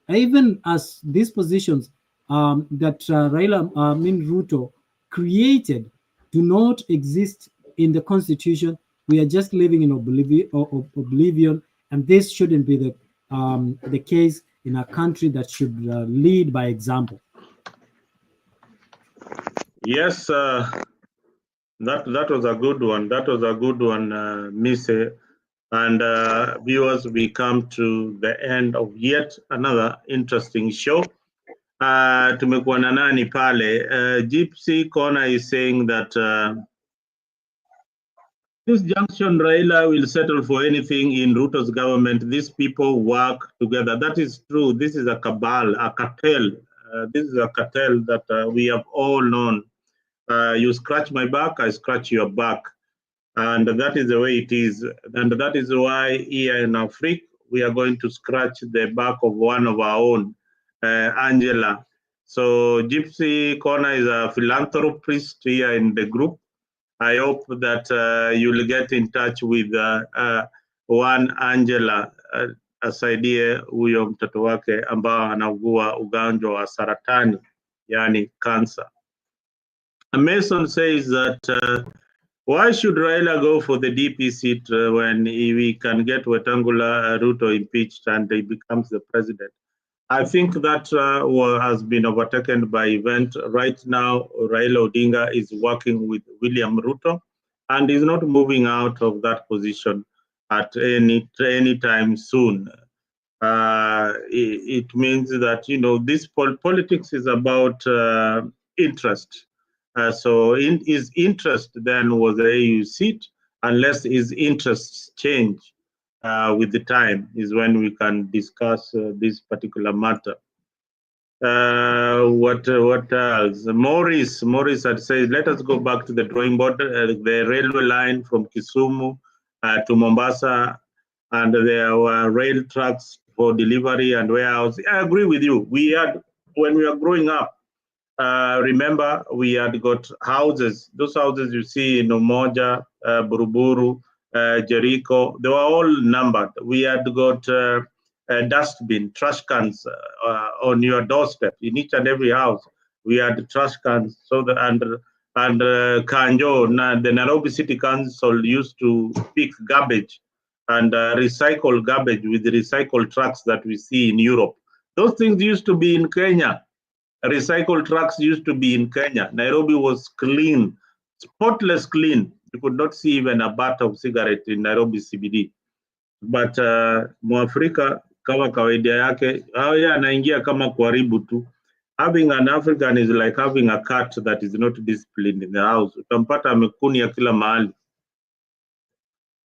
Even as these positions that Raila Ruto created do not exist in the constitution. We are just living in oblivion, and this shouldn't be the case in a country that should lead by example. Yes, that was a good one. That was a good one, Mise. And viewers, we come to the end of yet another interesting show. Tumekuwa na nani pale? Gypsy Corner is saying that this junction, Raila will settle for anything in Ruto's government. These people work together. That is true. This is a cabal, a cartel. This is a cartel that we have all known. You scratch my back, I scratch your back. And that is the way it is. And that is why here in Africa, we are going to scratch the back of one of our own, Angela. So Gypsy Corner is a philanthropist here in the group. I hope that you'll get in touch with one Angela asaidie huyo mtoto wake ambao anaugua ugonjwa wa saratani, yani cancer. Mason says that why should Raila go for the DP seat when we can get Wetangula Ruto impeached and he becomes the president? I think that has been overtaken by event. Right now, Raila Odinga is working with William Ruto and is not moving out of that position at any time soon. It means that, this politics is about interest. So his interest then was the AU seat, unless his interests change with the time is when we can discuss this particular matter. What else? Morris had said, let us go back to the drawing board, the railway line from Kisumu to Mombasa, and there were rail trucks for delivery and warehouse. I agree with you. When we were growing up, remember, we had got houses. Those houses you see in Umoja, Buruburu, Jericho, they were all numbered. We had got a dustbin, trash cans on your doorstep. In each and every house, we had trash cans. So and Kanjo, the Nairobi City Council used to pick garbage and recycle garbage with the recycled trucks that we see in Europe. Those things used to be in Kenya. Recycled trucks used to be in Kenya. Nairobi was clean, spotless clean. You could not see even a butt of cigarette in Nairobi CBD. But Mwafrika kama kawaida yake, anaingia kama kuharibu tu. Having an African is like having a cat that is not disciplined in the house. Utampata amekunia kila mahali.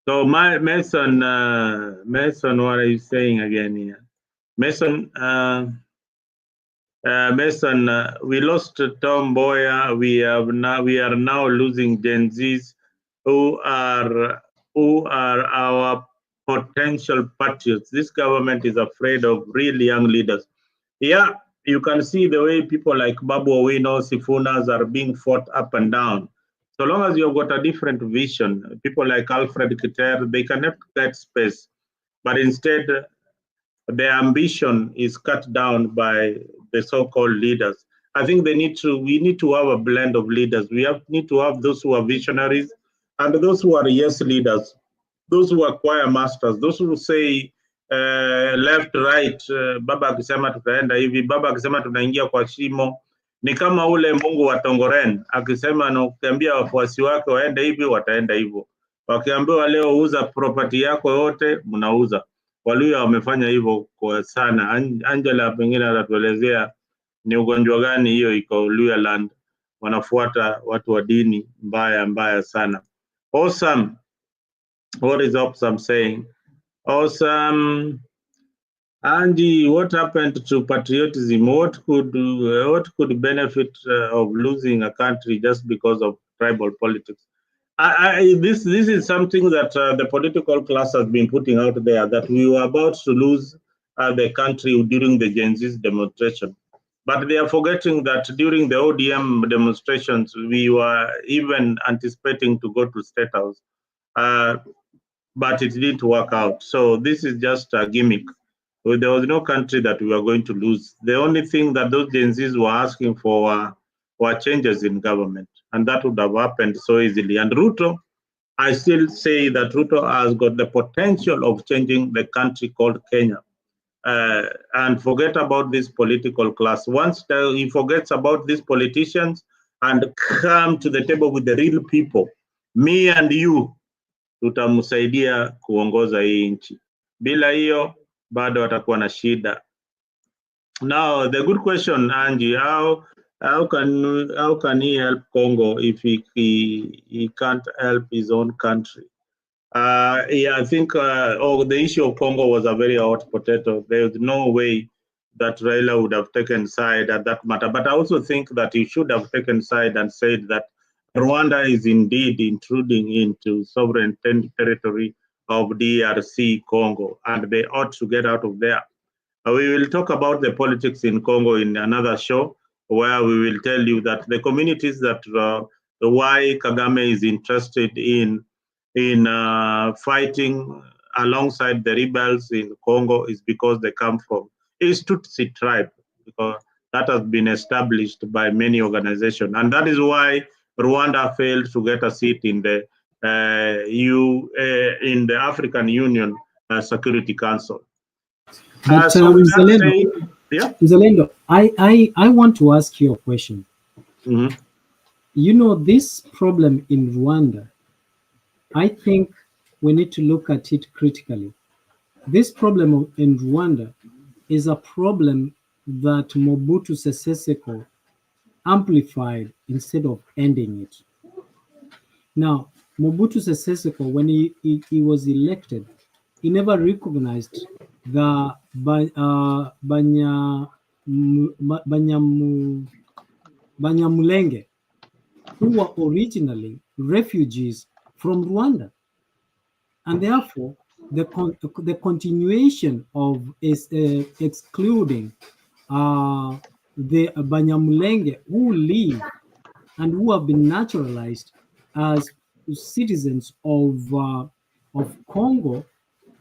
So Mason, what are you saying again here? Mason, we lost Tom Mboya. We are now losing Gen Zs who are our potential patriots. This government is afraid of real young leaders. Yeah, you can see the way people like Babu Owino, Sifunas are being fought up and down. So long as you've got a different vision, people like Alfred Kiter, they cannot get space. But instead, their ambition is cut down by the so-called leaders. I think we need to have a blend of leaders. Need to have those who are visionaries and those who are yes leaders, those who are choir masters, those who say left right, baba akisema tutaenda hivi, baba akisema tunaingia kwa shimo. Ni kama ule Mungu wa Tongoren akisema na ukiambia wafuasi wake waende hivi, wataenda hivyo. Wakiambiwa leo uza property yako yote, mnauza. Waluya wamefanya hivyo kwa sana. Angela pengine atatuelezea ni ugonjwa gani hiyo iko Luya land, wanafuata watu wa dini mbaya sana. Awesome. What is awesome saying? Awesome. Andy, what happened to patriotism? What could benefit of losing a country just because of tribal politics? This is something that the political class has been putting out there, that we were about to lose the country during the Gen Z demonstration. But they are forgetting that during the ODM demonstrations, we were even anticipating to go to State House. But it didn't work out. So this is just a gimmick. There was no country that we were going to lose. The only thing that those Gen Zs were asking for were changes in government, and that would have happened so easily. And Ruto, I still say that Ruto has got the potential of changing the country called Kenya. And forget about this political class. Once he forgets about these politicians and come to the table with the real people, me and you, tutamsaidia kuongoza hii nchi. Bila hiyo bado atakuwa na shida. Now the good question, Angie, how can he help Congo if he can't help his own country? Yeah, I think the issue of Congo was a very hot potato. There's no way that Raila would have taken side at that matter. But I also think that he should have taken side and said that Rwanda is indeed intruding into sovereign territory of DRC Congo, and they ought to get out of there. We will talk about the politics in Congo in another show, where we will tell you that the communities that why Kagame is interested in fighting alongside the rebels in Congo is because they come from a Tutsi tribe, because that has been established by many organizations, and that is why Rwanda failed to get a seat in the African Union Security Council. But Mzalendo, I want to ask you a question. Mm-hmm. You know, this problem in Rwanda, I think we need to look at it critically. This problem in Rwanda is a problem that Mobutu Sese Seko amplified instead of ending it. Now, Mobutu Sese Seko, when he was elected, he never recognized the Banyamulenge, who were originally refugees from Rwanda. And therefore, the continuation of excluding the Banyamulenge who live and who have been naturalized as citizens of Congo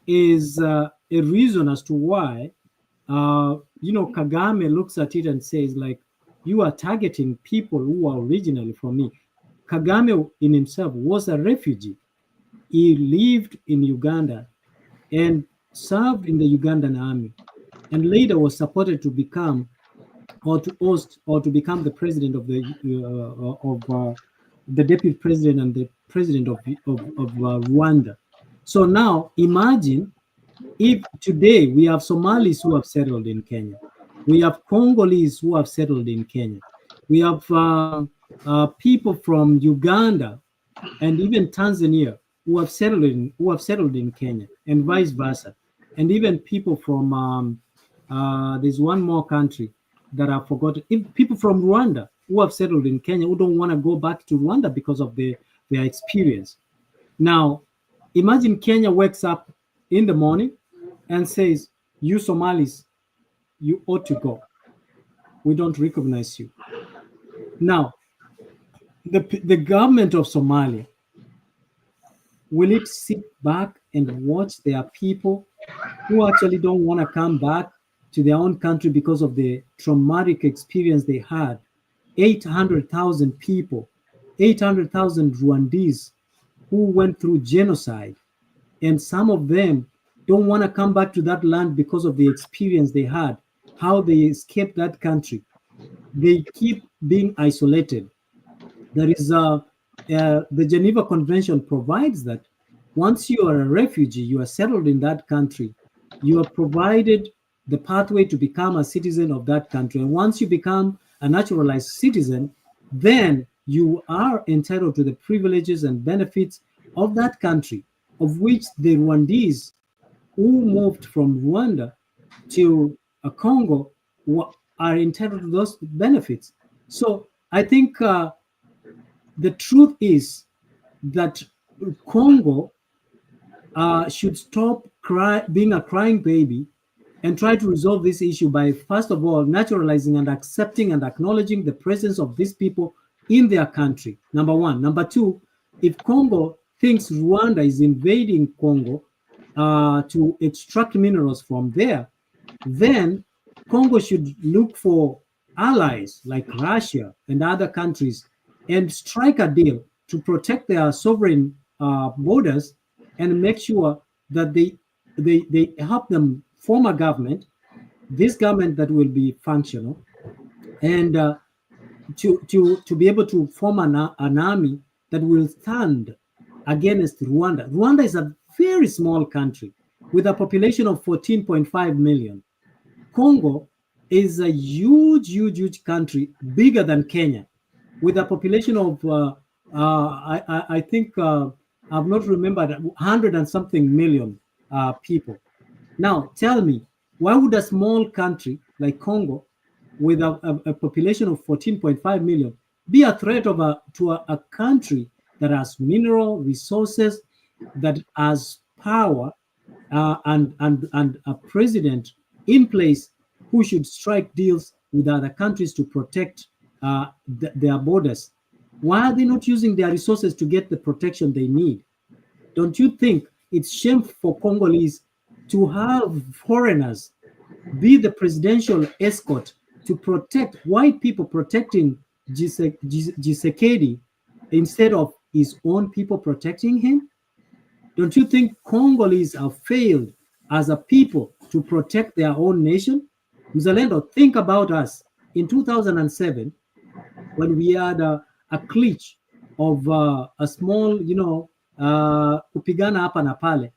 is a reason as to why Kagame looks at it and says, like, you are targeting people who are originally from me. Kagame in himself was a refugee. He lived in Uganda and served in the Ugandan army, and later was supported to become to become the president of the deputy president and the president of Rwanda. So now imagine if today we have Somalis who have settled in Kenya, we have Congolese who have settled in Kenya, we have people from Uganda and even Tanzania who have settled in Kenya, and vice versa, and even people from there's one more country that I forgot. People from Rwanda who have settled in Kenya who don't want to go back to Rwanda because of their experience. Now, imagine Kenya wakes up in the morning and says, "You Somalis, you ought to go." We don't recognize you. Now, the government of Somalia, will it sit back and watch their people who actually don't want to come back to their own country because of the traumatic experience they had? 800,000 people, 800,000 Rwandese who went through genocide, and some of them don't want to come back to that land because of the experience they had, how they escaped that country. They keep being isolated. There is the Geneva Convention provides that once you are a refugee, you are settled in that country, you are provided the pathway to become a citizen of that country. And once you become a naturalized citizen, then you are entitled to the privileges and benefits of that country, of which the Rwandese who moved from Rwanda to Congo are entitled to those benefits. So I think the truth is that Congo should stop being a crying baby and try to resolve this issue by, first of all, naturalizing and accepting and acknowledging the presence of these people in their country, number one. Number two, if Congo thinks Rwanda is invading Congo to extract minerals from there, then Congo should look for allies like Russia and other countries and strike a deal to protect their sovereign borders and make sure that they help them form a government, this government that will be functional, and to be able to form an army that will stand against Rwanda. Rwanda is a very small country with a population of 14.5 million. Congo is a huge country, bigger than Kenya, with a population of I think I've not remembered 100 and something million people. Now tell me, why would a small country like Congo, with a population of 14.5 million, be a threat to a country that has mineral resources, that has power, and a president in place who should strike deals with other countries to protect their borders? Why are they not using their resources to get the protection they need? Don't you think it's shameful for Congolese to have foreigners be the presidential escort to protect white people, protecting Tshisekedi instead of his own people protecting him? Don't you think Congolese have failed as a people to protect their own nation? Mzalendo, think about us in 2007 when we had a clique of a small, kupigana hapa na pale.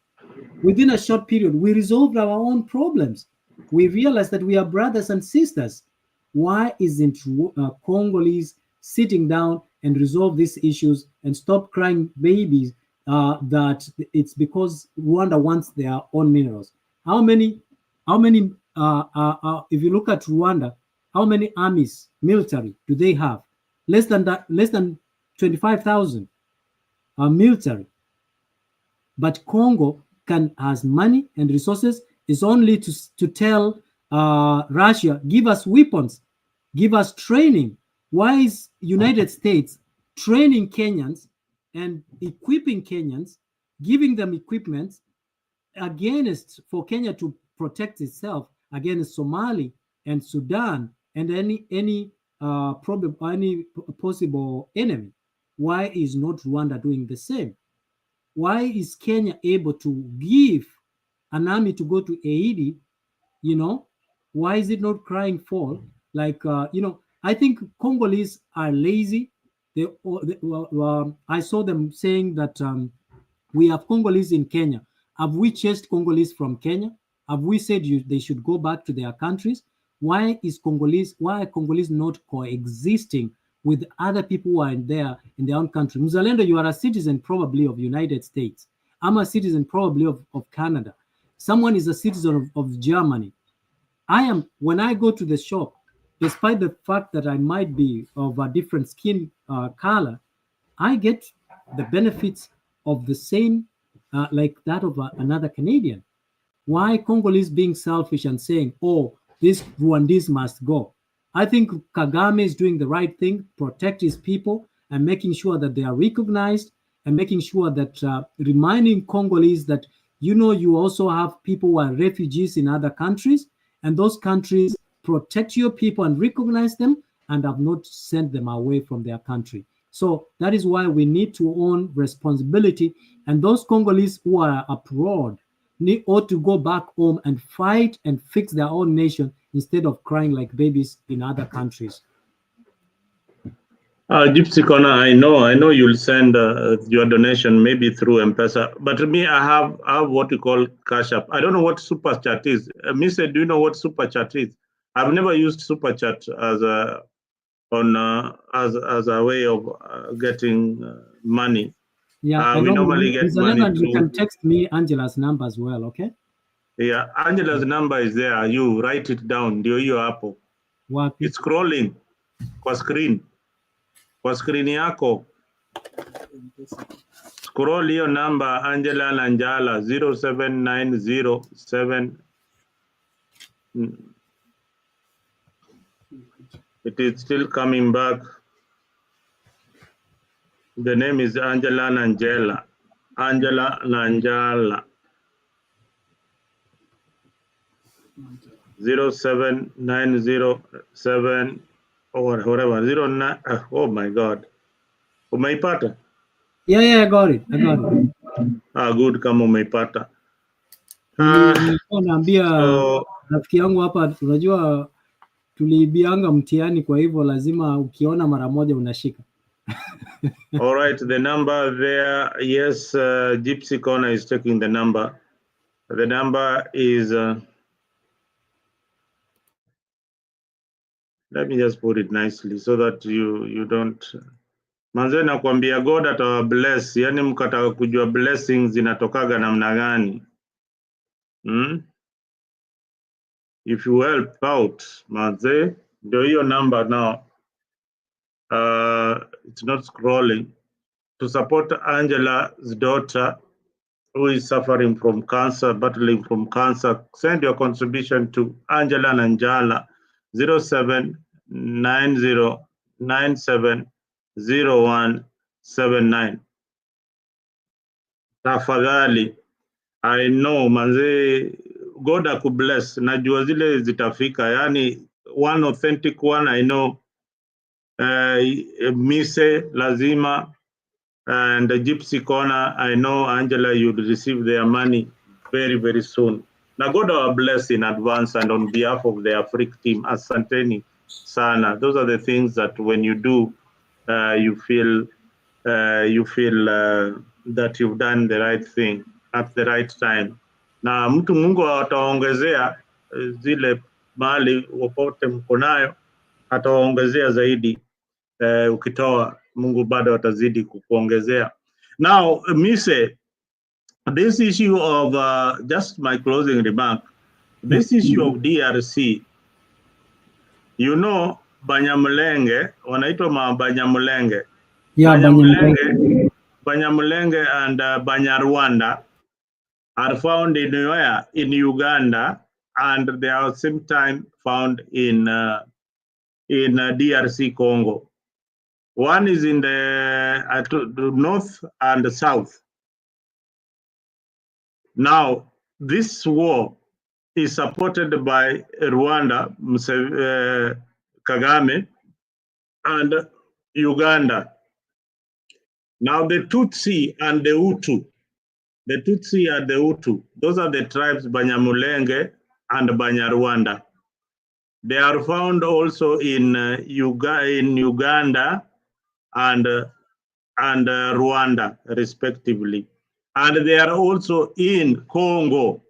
Within a short period, we resolved our own problems. We realized that we are brothers and sisters. Why isn't Congolese sitting down and resolve these issues and stop crying babies that it's because Rwanda wants their own minerals? How many? If you look at Rwanda, how many armies, military do they have? Less than 25,000 military. But Congo has money and resources. Is only to tell Russia, give us weapons, give us training. Why is United States training Kenyans and equipping Kenyans, giving them equipment for Kenya to protect itself against Somali and Sudan and any problem, any possible enemy? Why is not Rwanda doing the same? Why is Kenya able to give an army to go to Haiti? Why is it not crying foul? I think Congolese are lazy. I saw them saying that we have Congolese in Kenya. Have we chased Congolese from Kenya? Have we said they should go back to their countries? Why are Congolese not coexisting with other people who are there in their own country? Mzalendo, you are a citizen probably of the United States. I'm a citizen probably of Canada. Someone is a citizen of Germany. When I go to the shop, despite the fact that I might be of a different skin color, I get the benefits of the same, like that of another Canadian. Why Congolese being selfish and saying, oh, this Rwandese must go? I think Kagame is doing the right thing, protect his people and making sure that they are recognized and making sure that reminding Congolese that, you also have people who are refugees in other countries, and those countries protect your people and recognize them and have not sent them away from their country. So that is why we need to own responsibility. And those Congolese who are abroad ought to go back home and fight and fix their own nation instead of crying like babies in other countries. Gypsy Corner, I know you'll send your donation maybe through M-Pesa, but me, I have what we call Cash App. I don't know what Super Chat is. Mise, do you know what Super Chat is? I've never used Super Chat as a way of getting money. Yeah, we normally get money through. You can text me Angela's number as well, okay? Yeah, Angela's number is there. You write it down. Ndio hiyo hapo. It's scrolling kwa screen. Kwa screen yako. Scroll hiyo number Angela Nanjala 07907. It is still coming back. The name is Angela Nanjala. Angela Nanjala. 07907 or whatever. 09. Oh my God. Umeipata? Yeah, I got it. Good, kama umeipata. Naambia rafiki yangu hapa, unajua tuliibianga mtihani, kwa hivyo lazima ukiona mara moja unashika. All right, the number there, yes, Gypsy Corner is taking the number. The number is, let me just put it nicely so that you don't, manze nakwambia God atawa bless, yani mkataka kujua blessings zinatokaga namna gani. If you help out, manze, ndio hiyo number now. It's not scrolling. To support Angela's daughter, who is suffering from cancer, battling from cancer, send your contribution to Angela Nanjala 0790970179. Tafadhali, I know manze, God akubless. Najua zile zitafika, yani one authentic one, I know. Mise lazima. And the Gypsy Corner, I know, Angela, you'll receive their money very, very soon. Now, God will bless in advance and on behalf of the Africa team, asanteni sana. Those are the things that when you do, you feel that you've done the right thing at the right time. Na mtu Mungu ataongezea zile mali wopote mko nayo, ataongezea zaidi. Ukitoa Mungu bado atazidi kukuongezea. Now, Mise, this issue of just my closing remark, this issue of DRC, you know, Banyamulenge, wanaitwa Banyamulenge. Yeah, Banyamulenge and Banyarwanda are found in where? In Uganda, and they are at the same time found in DRC Congo. One is in the north and the south. Now, this war is supported by Rwanda, Kagame, and Uganda. Now, the Tutsi and the Hutu, those are the tribes Banyamulenge and Banyarwanda. They are found also in Uganda and Rwanda, respectively. And they are also in Congo.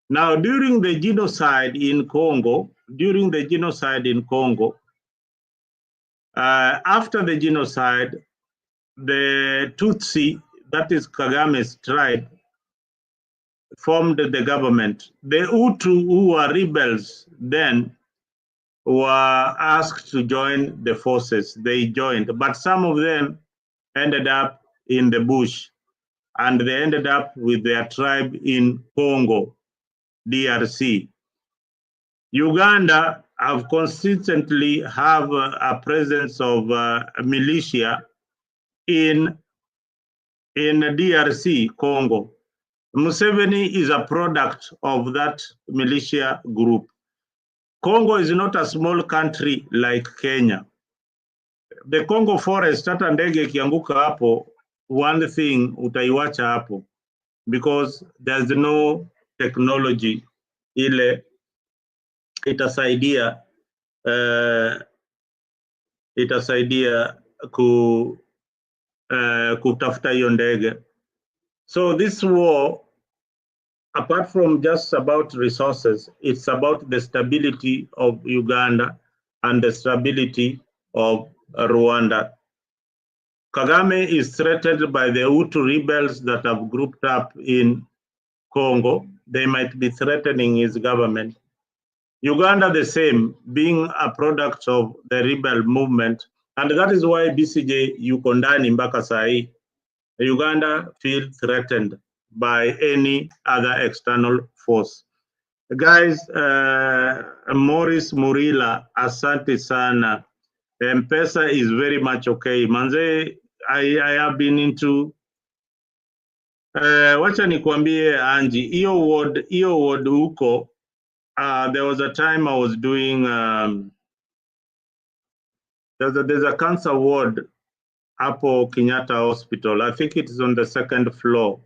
Now, during the genocide in Congo, after the genocide, the Tutsi, that is Kagame's tribe, formed the government. The Hutu, who were rebels then, were asked to join the forces. They joined, but some of them ended up in the bush, and they ended up with their tribe in Congo, DRC. Uganda have consistently have a presence of militia in DRC, Congo. Museveni is a product of that militia group. Congo is not a small country like Kenya. The Congo forest, hata ndege ikianguka hapo, one thing utaiwacha hapo, because there's no technology ile itasaidia kutafuta hiyo ndege. So this war, apart from just about resources, it's about the stability of Uganda and the stability of Rwanda. Kagame is threatened by the Hutu rebels that have grouped up in Congo. They might be threatening his government. Uganda the same, being a product of the rebel movement. And that is why BCJ yuko ndani mpaka saa hii. Uganda feel threatened by any other external force. Guys, Morris Murila, asante sana. M-Pesa is very much okay. Manze, I have been into wacha nikuambie Anji, hiyo ward huko, there was a time I was doing there's a cancer ward hapo Kenyatta Hospital. I think it is on the second floor.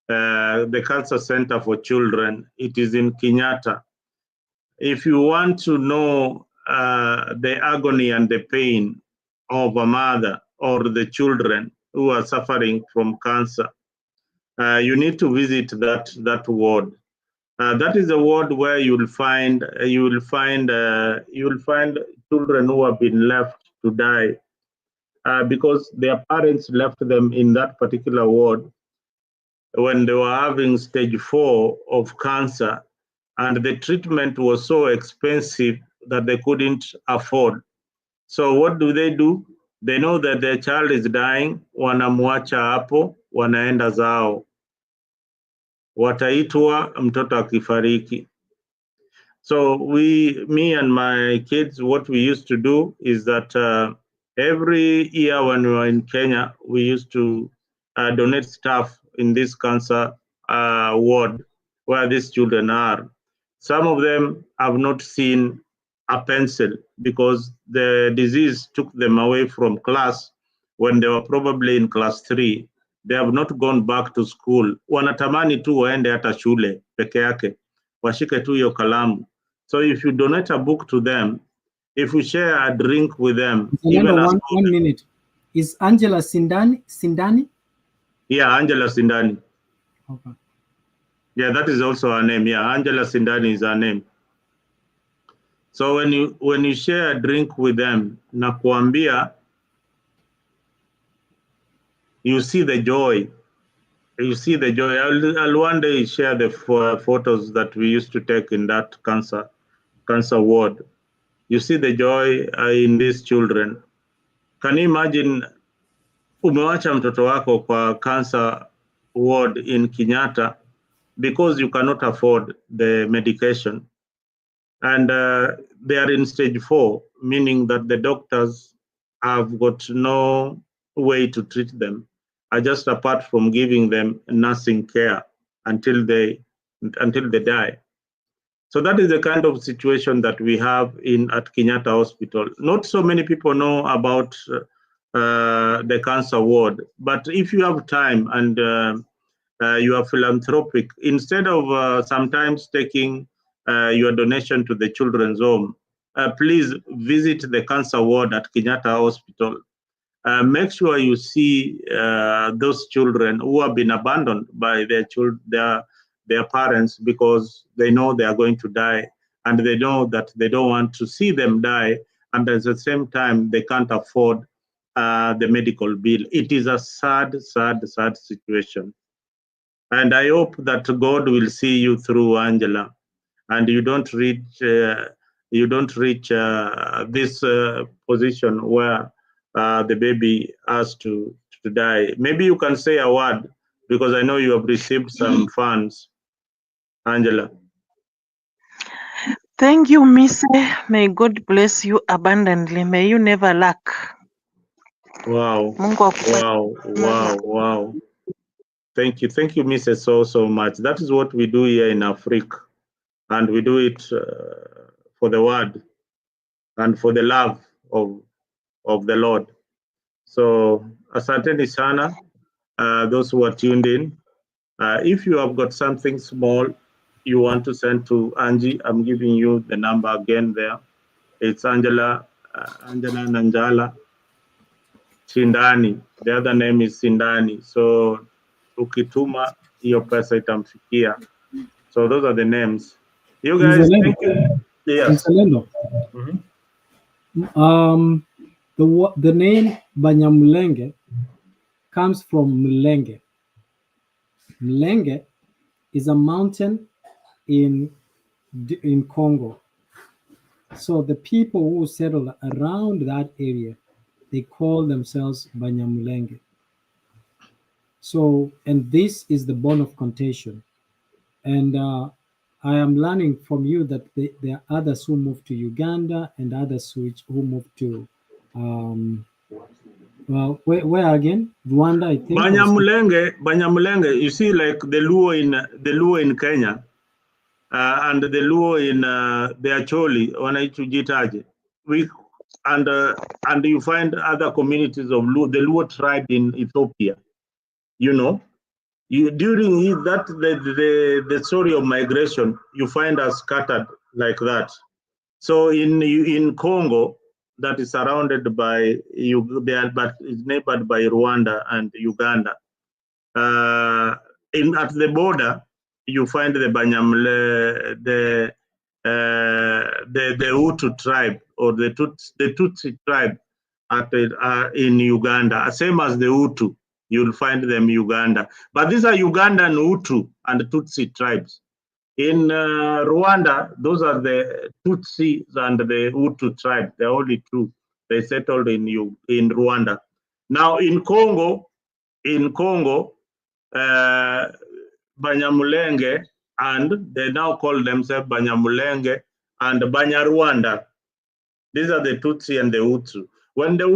The Cancer Center for Children. It is in Kenyatta. If you want to know the agony and the pain of a mother or the children who are suffering from cancer, you need to visit that ward. That is a ward where you will find children who have been left to die because their parents left them in that particular ward when they were having stage 4 of cancer, and the treatment was so expensive that they couldn't afford. So what do? They know that their child is dying, wanamwacha hapo, wanaenda zao, wataitwa mtoto akifariki. So me and my kids, what we used to do is that every year when we were in Kenya, we used to donate stuff in this cancer ward where these children are. Some of them have not seen a pencil because the disease took them away from class when they were probably in class 3. They have not gone back to school. Wanatamani tu waende hata shule peke yake, washike tu hiyo kalamu. So if you donate a book to them, if you share a drink with them, even one minute. Is Angela Sindani? Yeah, Angela Sindani. Okay. Yeah, that is also her name. Yeah, Angela Sindani is her name. So when you share a drink with them, nakuambia, you see the joy. You see the joy. I'll one day share the photos that we used to take in that cancer ward. You see the joy in these children. Can you imagine umewacha mtoto wako kwa cancer ward in Kenyatta because you cannot afford the medication, and they are in stage 4, meaning that the doctors have got no way to treat them, just apart from giving them nursing care until they die. So that is the kind of situation that we have at Kenyatta Hospital. Not so many people know about the cancer ward, but if you have time and you are philanthropic, instead of sometimes taking your donation to the children's home, please visit the cancer ward at Kenyatta Hospital. Make sure you see those children who have been abandoned by their parents because they know they are going to die, and they know that they don't want to see them die, and at the same time they can't afford the medical bill. It is a sad situation. And I hope that God will see you through, Angela, and you don't reach this position where the baby has to die. Maybe you can say a word, because I know you have received some funds, Angela. Thank you, Mise. May God bless you abundantly. May you never lack. Wow, Mungu akubariki. wow. Thank you, Mrs. So much. That is what we do here in Africa, and we do it for the word and for the love of the Lord. So, asanteni sana, those who are tuned in. If you have got something small you want to send to Angie, I'm giving you the number again there. It's Angela Nanjala Sindani. The other name is Sindani. So ukituma hiyo pesa itamfikia. So those are the names. You guys, thank you. Yes. The name Banyamulenge comes from Mulenge. Mulenge is a mountain in Congo. So the people who settled around that area, they call themselves Banyamulenge. So, and this is the bone of contention. And I am learning from you that there are others who moved to Uganda and others who moved to, well, where again? Rwanda, I think. Banyamulenge, you see, like the Luo in Kenya, and the Luo in the Acholi, wanaitujitaje. And you find other communities of Luo, the Luo tribe in Ethiopia. You know, during that the story of migration, you find us scattered like that. So in Congo, that is surrounded by but is neighbored by Rwanda and Uganda. At the border, you find the Banyamule, the Hutu tribe or the Tutsi tribe in Uganda, same as the Hutu. You'll find them in Uganda, but these are Ugandan Hutu and Tutsi tribes. In Rwanda, those are the Tutsi and the Hutu tribe. They're only two. They settled in Rwanda. Now in Congo, Banyamulenge, and they now call themselves Banyamulenge and Banyarwanda. These are the Tutsi and the Hutu. When the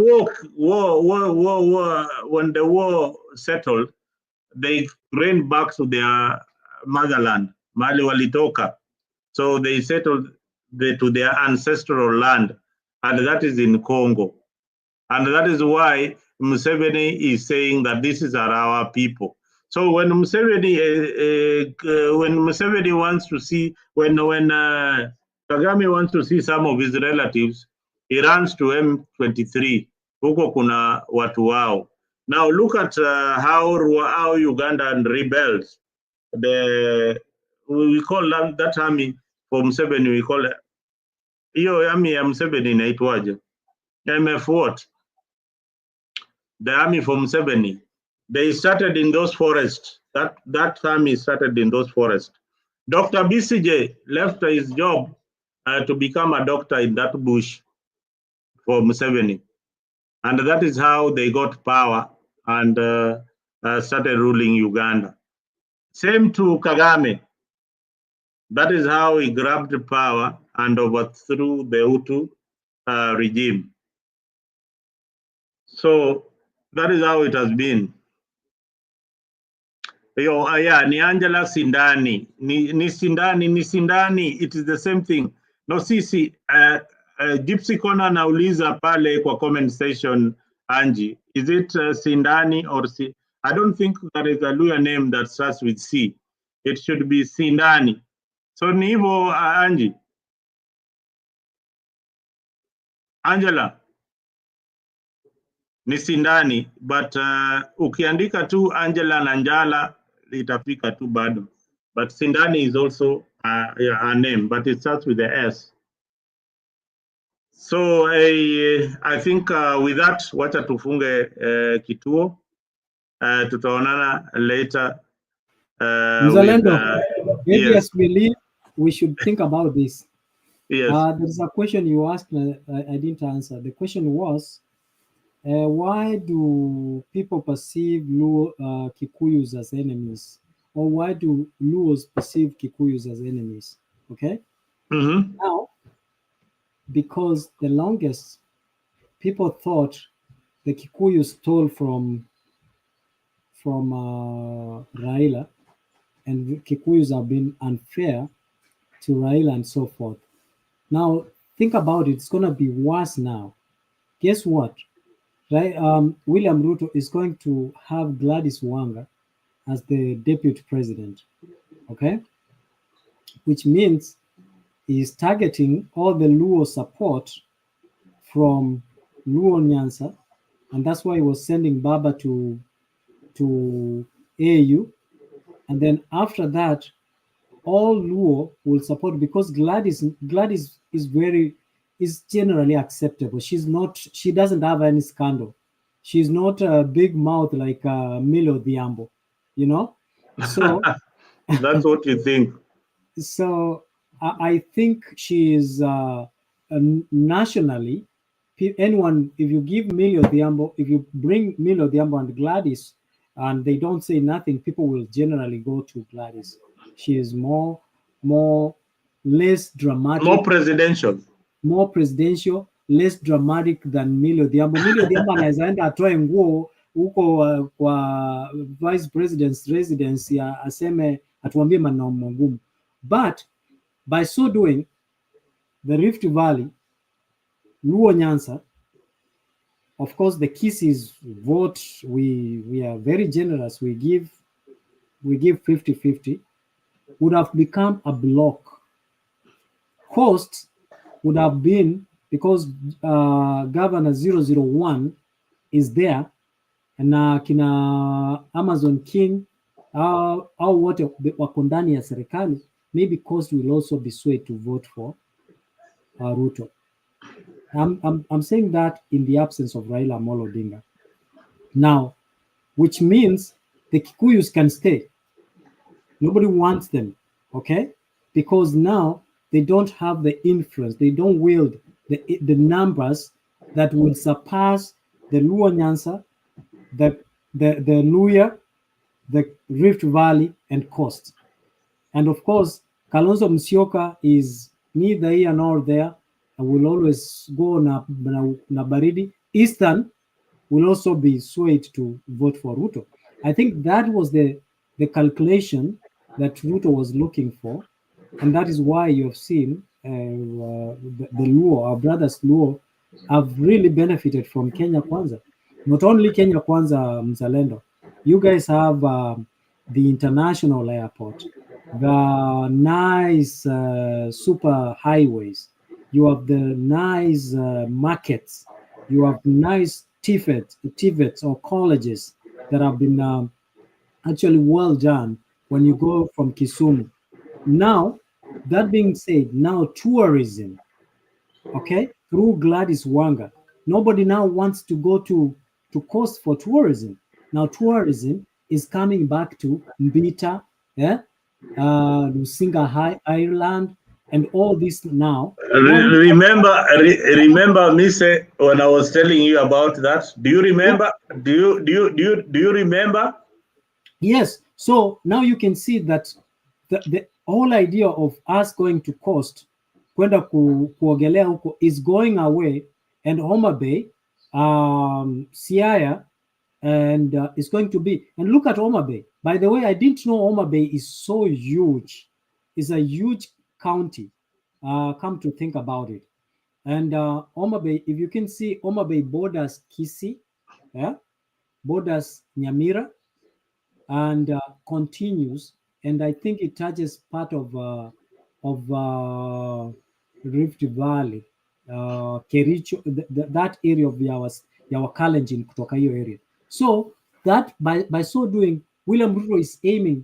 war settled, they ran back to their motherland, Mali walitoka. So they settled to their ancestral land, and that is in Congo. And that is why Museveni is saying that this is our people. So when Museveni wants to see, when Kagame wants to see some of his relatives, he runs to M23. Huko kuna watu wao. Now look at how Ugandan rebels. We call that army for Museveni, we call it. Hiyo army ya Museveni inaitwaje? MF what? The army from Museveni. They started in those forests. That army started in those forests. Dr. BCJ left his job to become a doctor in that bush for Museveni. And that is how they got power and started ruling Uganda. Same to Kagame. That is how he grabbed power and overthrew the Hutu regime. So that is how it has been. Ni Angela Sindani. Ni Sindani. It is the same thing. No, sisi, Gypsy Kona nauliza pale kwa comment section, Angie. Is it Sindani or C? I don't think there is a Luya name that starts with C. It should be Sindani. So ni hivyo, Angie. Angela. Ni Sindani, but ukiandika tu Angela Nanjala, itafika tu bado. But Sindani is also a name, but it starts with the S. So I think with that, wacha tufunge kituo. Tutaonana later. Maybe as we leave, we should think about this. Yes. There's a question you asked, I didn't answer. The question was, why do people perceive Kikuyus as enemies? Or why do Luos perceive Kikuyus as enemies? Okay? Now, because the longest people thought the Kikuyu stole from Raila, and Kikuyus have been unfair to Raila and so forth. Now, think about it. It's going to be worse now. Guess what? Right? William Ruto is going to have Gladys Wanga as the deputy president. Okay? Which means he's targeting all the Luo support from Luo Nyanza, and that's why he was sending Baba to AU, and then after that, all Luo will support, because Gladys is generally acceptable. She doesn't have any scandal. She's not a big mouth like Milo Diambo, you know. So that's what you think. So I think she is nationally. Anyone, if you give Milo Diambo, if you bring Milo Diambo and Gladys, and they don't say nothing, people will generally go to Gladys. She is less dramatic, more presidential, less dramatic than Milo Diambo. Milo Diambo anaweza enda atoe nguo huko kwa vice president's residence aseme atuambie maneno magumu. But by so doing, the Rift Valley, Luo Nyanza, of course, the Kisses vote, we are very generous. We give 50-50, would have become a block. Cost would have been, because Governor 001 is there, and kina Amazon King au wote wako ndani ya serikali, maybe cost will also be swayed to vote for Ruto. I'm saying that in the absence of Raila Amolo Odinga. Now, which means the Kikuyus can stay. Nobody wants them, okay? Because now they don't have the influence. They don't wield the numbers that will surpass the Luo Nyanza, the Luya, the Rift Valley, and Coast. And of course, Kalonzo Musyoka is neither here nor there. I will always go na baridi. Eastern will also be swayed to vote for Ruto. I think that was the calculation that Ruto was looking for, and that is why you have seen the Luo, our brothers Luo, have really benefited from Kenya Kwanza. Not only Kenya Kwanza, Mzalendo, you guys have the international airport, the nice super highways, you have the nice markets, you have nice TVETs or colleges that have been actually well done when you go from Kisumu. Now, that being said, now tourism, okay, through Gladys Wanga, nobody now wants to go to Coast for tourism. Now tourism is coming back to Mbita, Lusinga High Ireland, and all this now. Remember me say when I was telling you about that. Do you remember? Do you remember? Yes. So now you can see that the whole idea of us going to Coast, kwenda kuogelea huko, is going away, and Homa Bay, Siaya, and it's going to be. And look at Homa Bay. By the way, I didn't know Homa Bay is so huge. It's a huge county. Come to think about it. And Homa Bay, if you can see, Homa Bay borders Kisii, borders Nyamira, and continues. And I think it touches part of Rift Valley, Kericho, that area of our Kalenjin kutoka hiyo area. So that by so doing, William Ruto is aiming,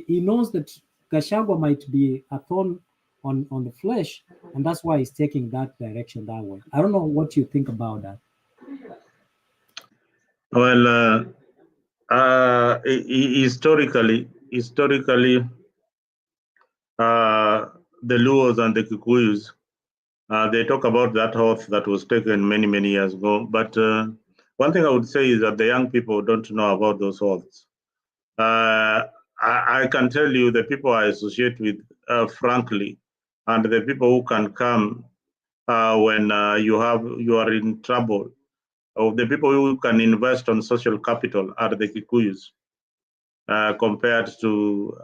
he knows that Gachagua might be a thorn on the flesh, and that's why he's taking that direction that way. I don't know what you think about that. Well, historically, the Luos and the Kikuyus, they talk about that oath that was taken many years ago. But one thing I would say is that the young people don't know about those oaths. I can tell you the people I associate with, frankly, and the people who can come when you are in trouble, or the people who can invest on social capital are the Kikuyus. Compared to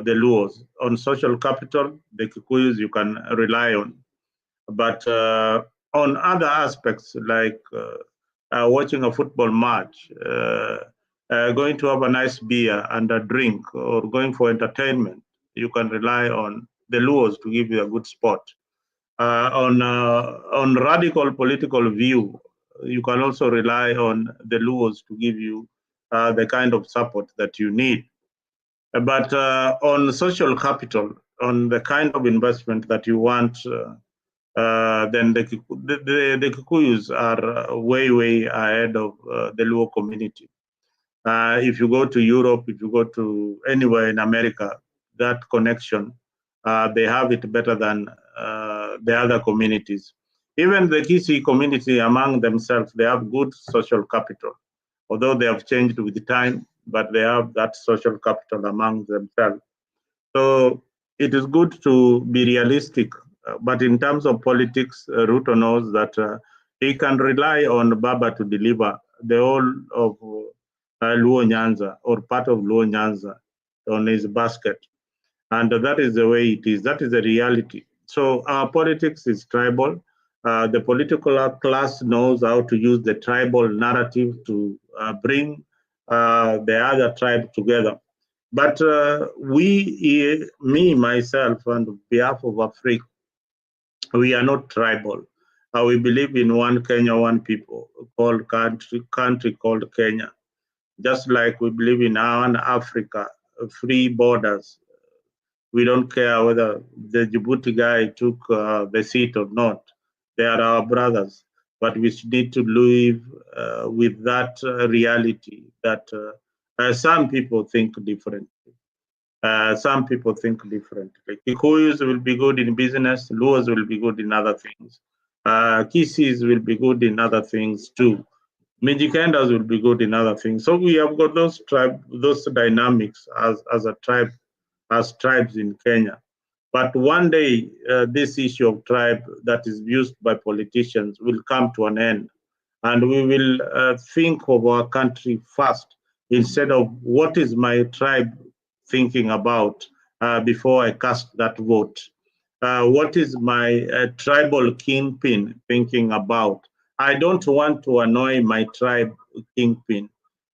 the Luos. On social capital, the Kikuyus you can rely on. But on other aspects, like watching a football match, going to have a nice beer and a drink, or going for entertainment, you can rely on the Luos to give you a good spot. On radical political view, you can also rely on the Luos to give you the kind of support that you need. But on social capital, on the kind of investment that you want, then the Kikuyus are way ahead of the Luo community. If you go to Europe, if you go to anywhere in America, that connection, they have it better than the other communities. Even the Kisi community among themselves, they have good social capital, although they have changed with the time, but they have that social capital among themselves. So it is good to be realistic, but in terms of politics, Ruto knows that he can rely on Baba to deliver the whole of Luo Nyanza or part of Luo Nyanza on his basket. And that is the way it is. That is the reality. So our politics is tribal. The political class knows how to use the tribal narrative to bring the other tribe together. But me, myself, and on behalf of Africa, we are not tribal. We believe in one Kenya, one people, called country called Kenya. Just like we believe in one Africa, free borders. We don't care whether the Djibouti guy took the seat or not. They are our brothers. But we need to live with that reality that some people think differently. Some people think differently. Kikuyus will be good in business, Luos will be good in other things. Kisis will be good in other things too. Mijikendas will be good in other things. So we have got those dynamics as a tribe, as tribes in Kenya. But one day, this issue of tribe that is used by politicians will come to an end, and we will think of our country first instead of what is my tribe thinking about before I cast that vote. What is my tribal kingpin thinking about? I don't want to annoy my tribe kingpin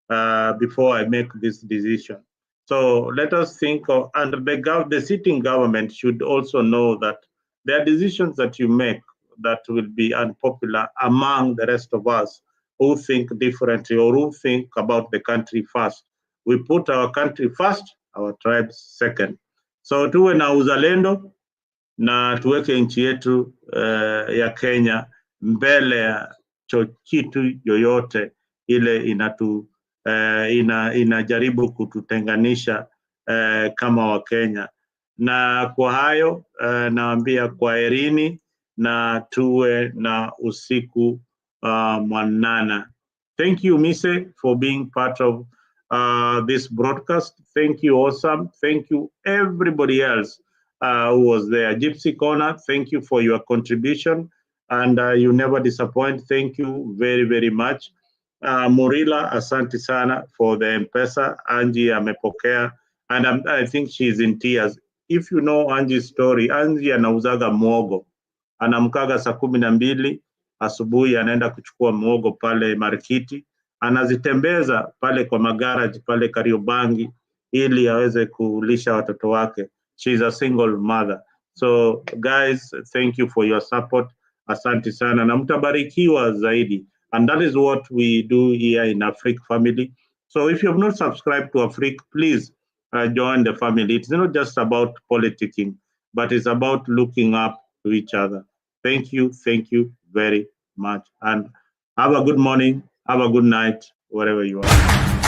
before I make this decision. So let us think of, and the sitting government should also know that there are decisions that you make that will be unpopular among the rest of us who think differently or who think about the country first. We put our country first, our tribes second. So tuwe na uzalendo na tuweke nchi yetu ya Kenya mbele ya kitu yoyote ile inajaribu kututenganisha kama Wakenya. Na kwa hayo naambia kwaherini na tuwe na usiku mwanana. Thank you, Mise, for being part of this broadcast. Thank you, Awesome. Thank you, everybody else who was there. Gypsy Corner, thank you for your contribution, and you never disappoint. Thank you very much. Murila, asante sana for the M-Pesa. Angie amepokea, and I think she's in tears. If you know Angie's story, Angie anauzaga mwogo, anamkaga saa 12 asubuhi, anaenda kuchukua mwogo pale marikiti, anazitembeza pale kwa magaraji pale Kariobangi ili aweze kulisha watoto wake. She's a single mother. So guys, thank you for your support. Asante sana na mtabarikiwa zaidi. And that is what we do here in Afrique Family. So if you have not subscribed to Afrique, please join the family. It's not just about politicking, but it's about looking up to each other. Thank you very much. And have a good morning, have a good night, wherever you are.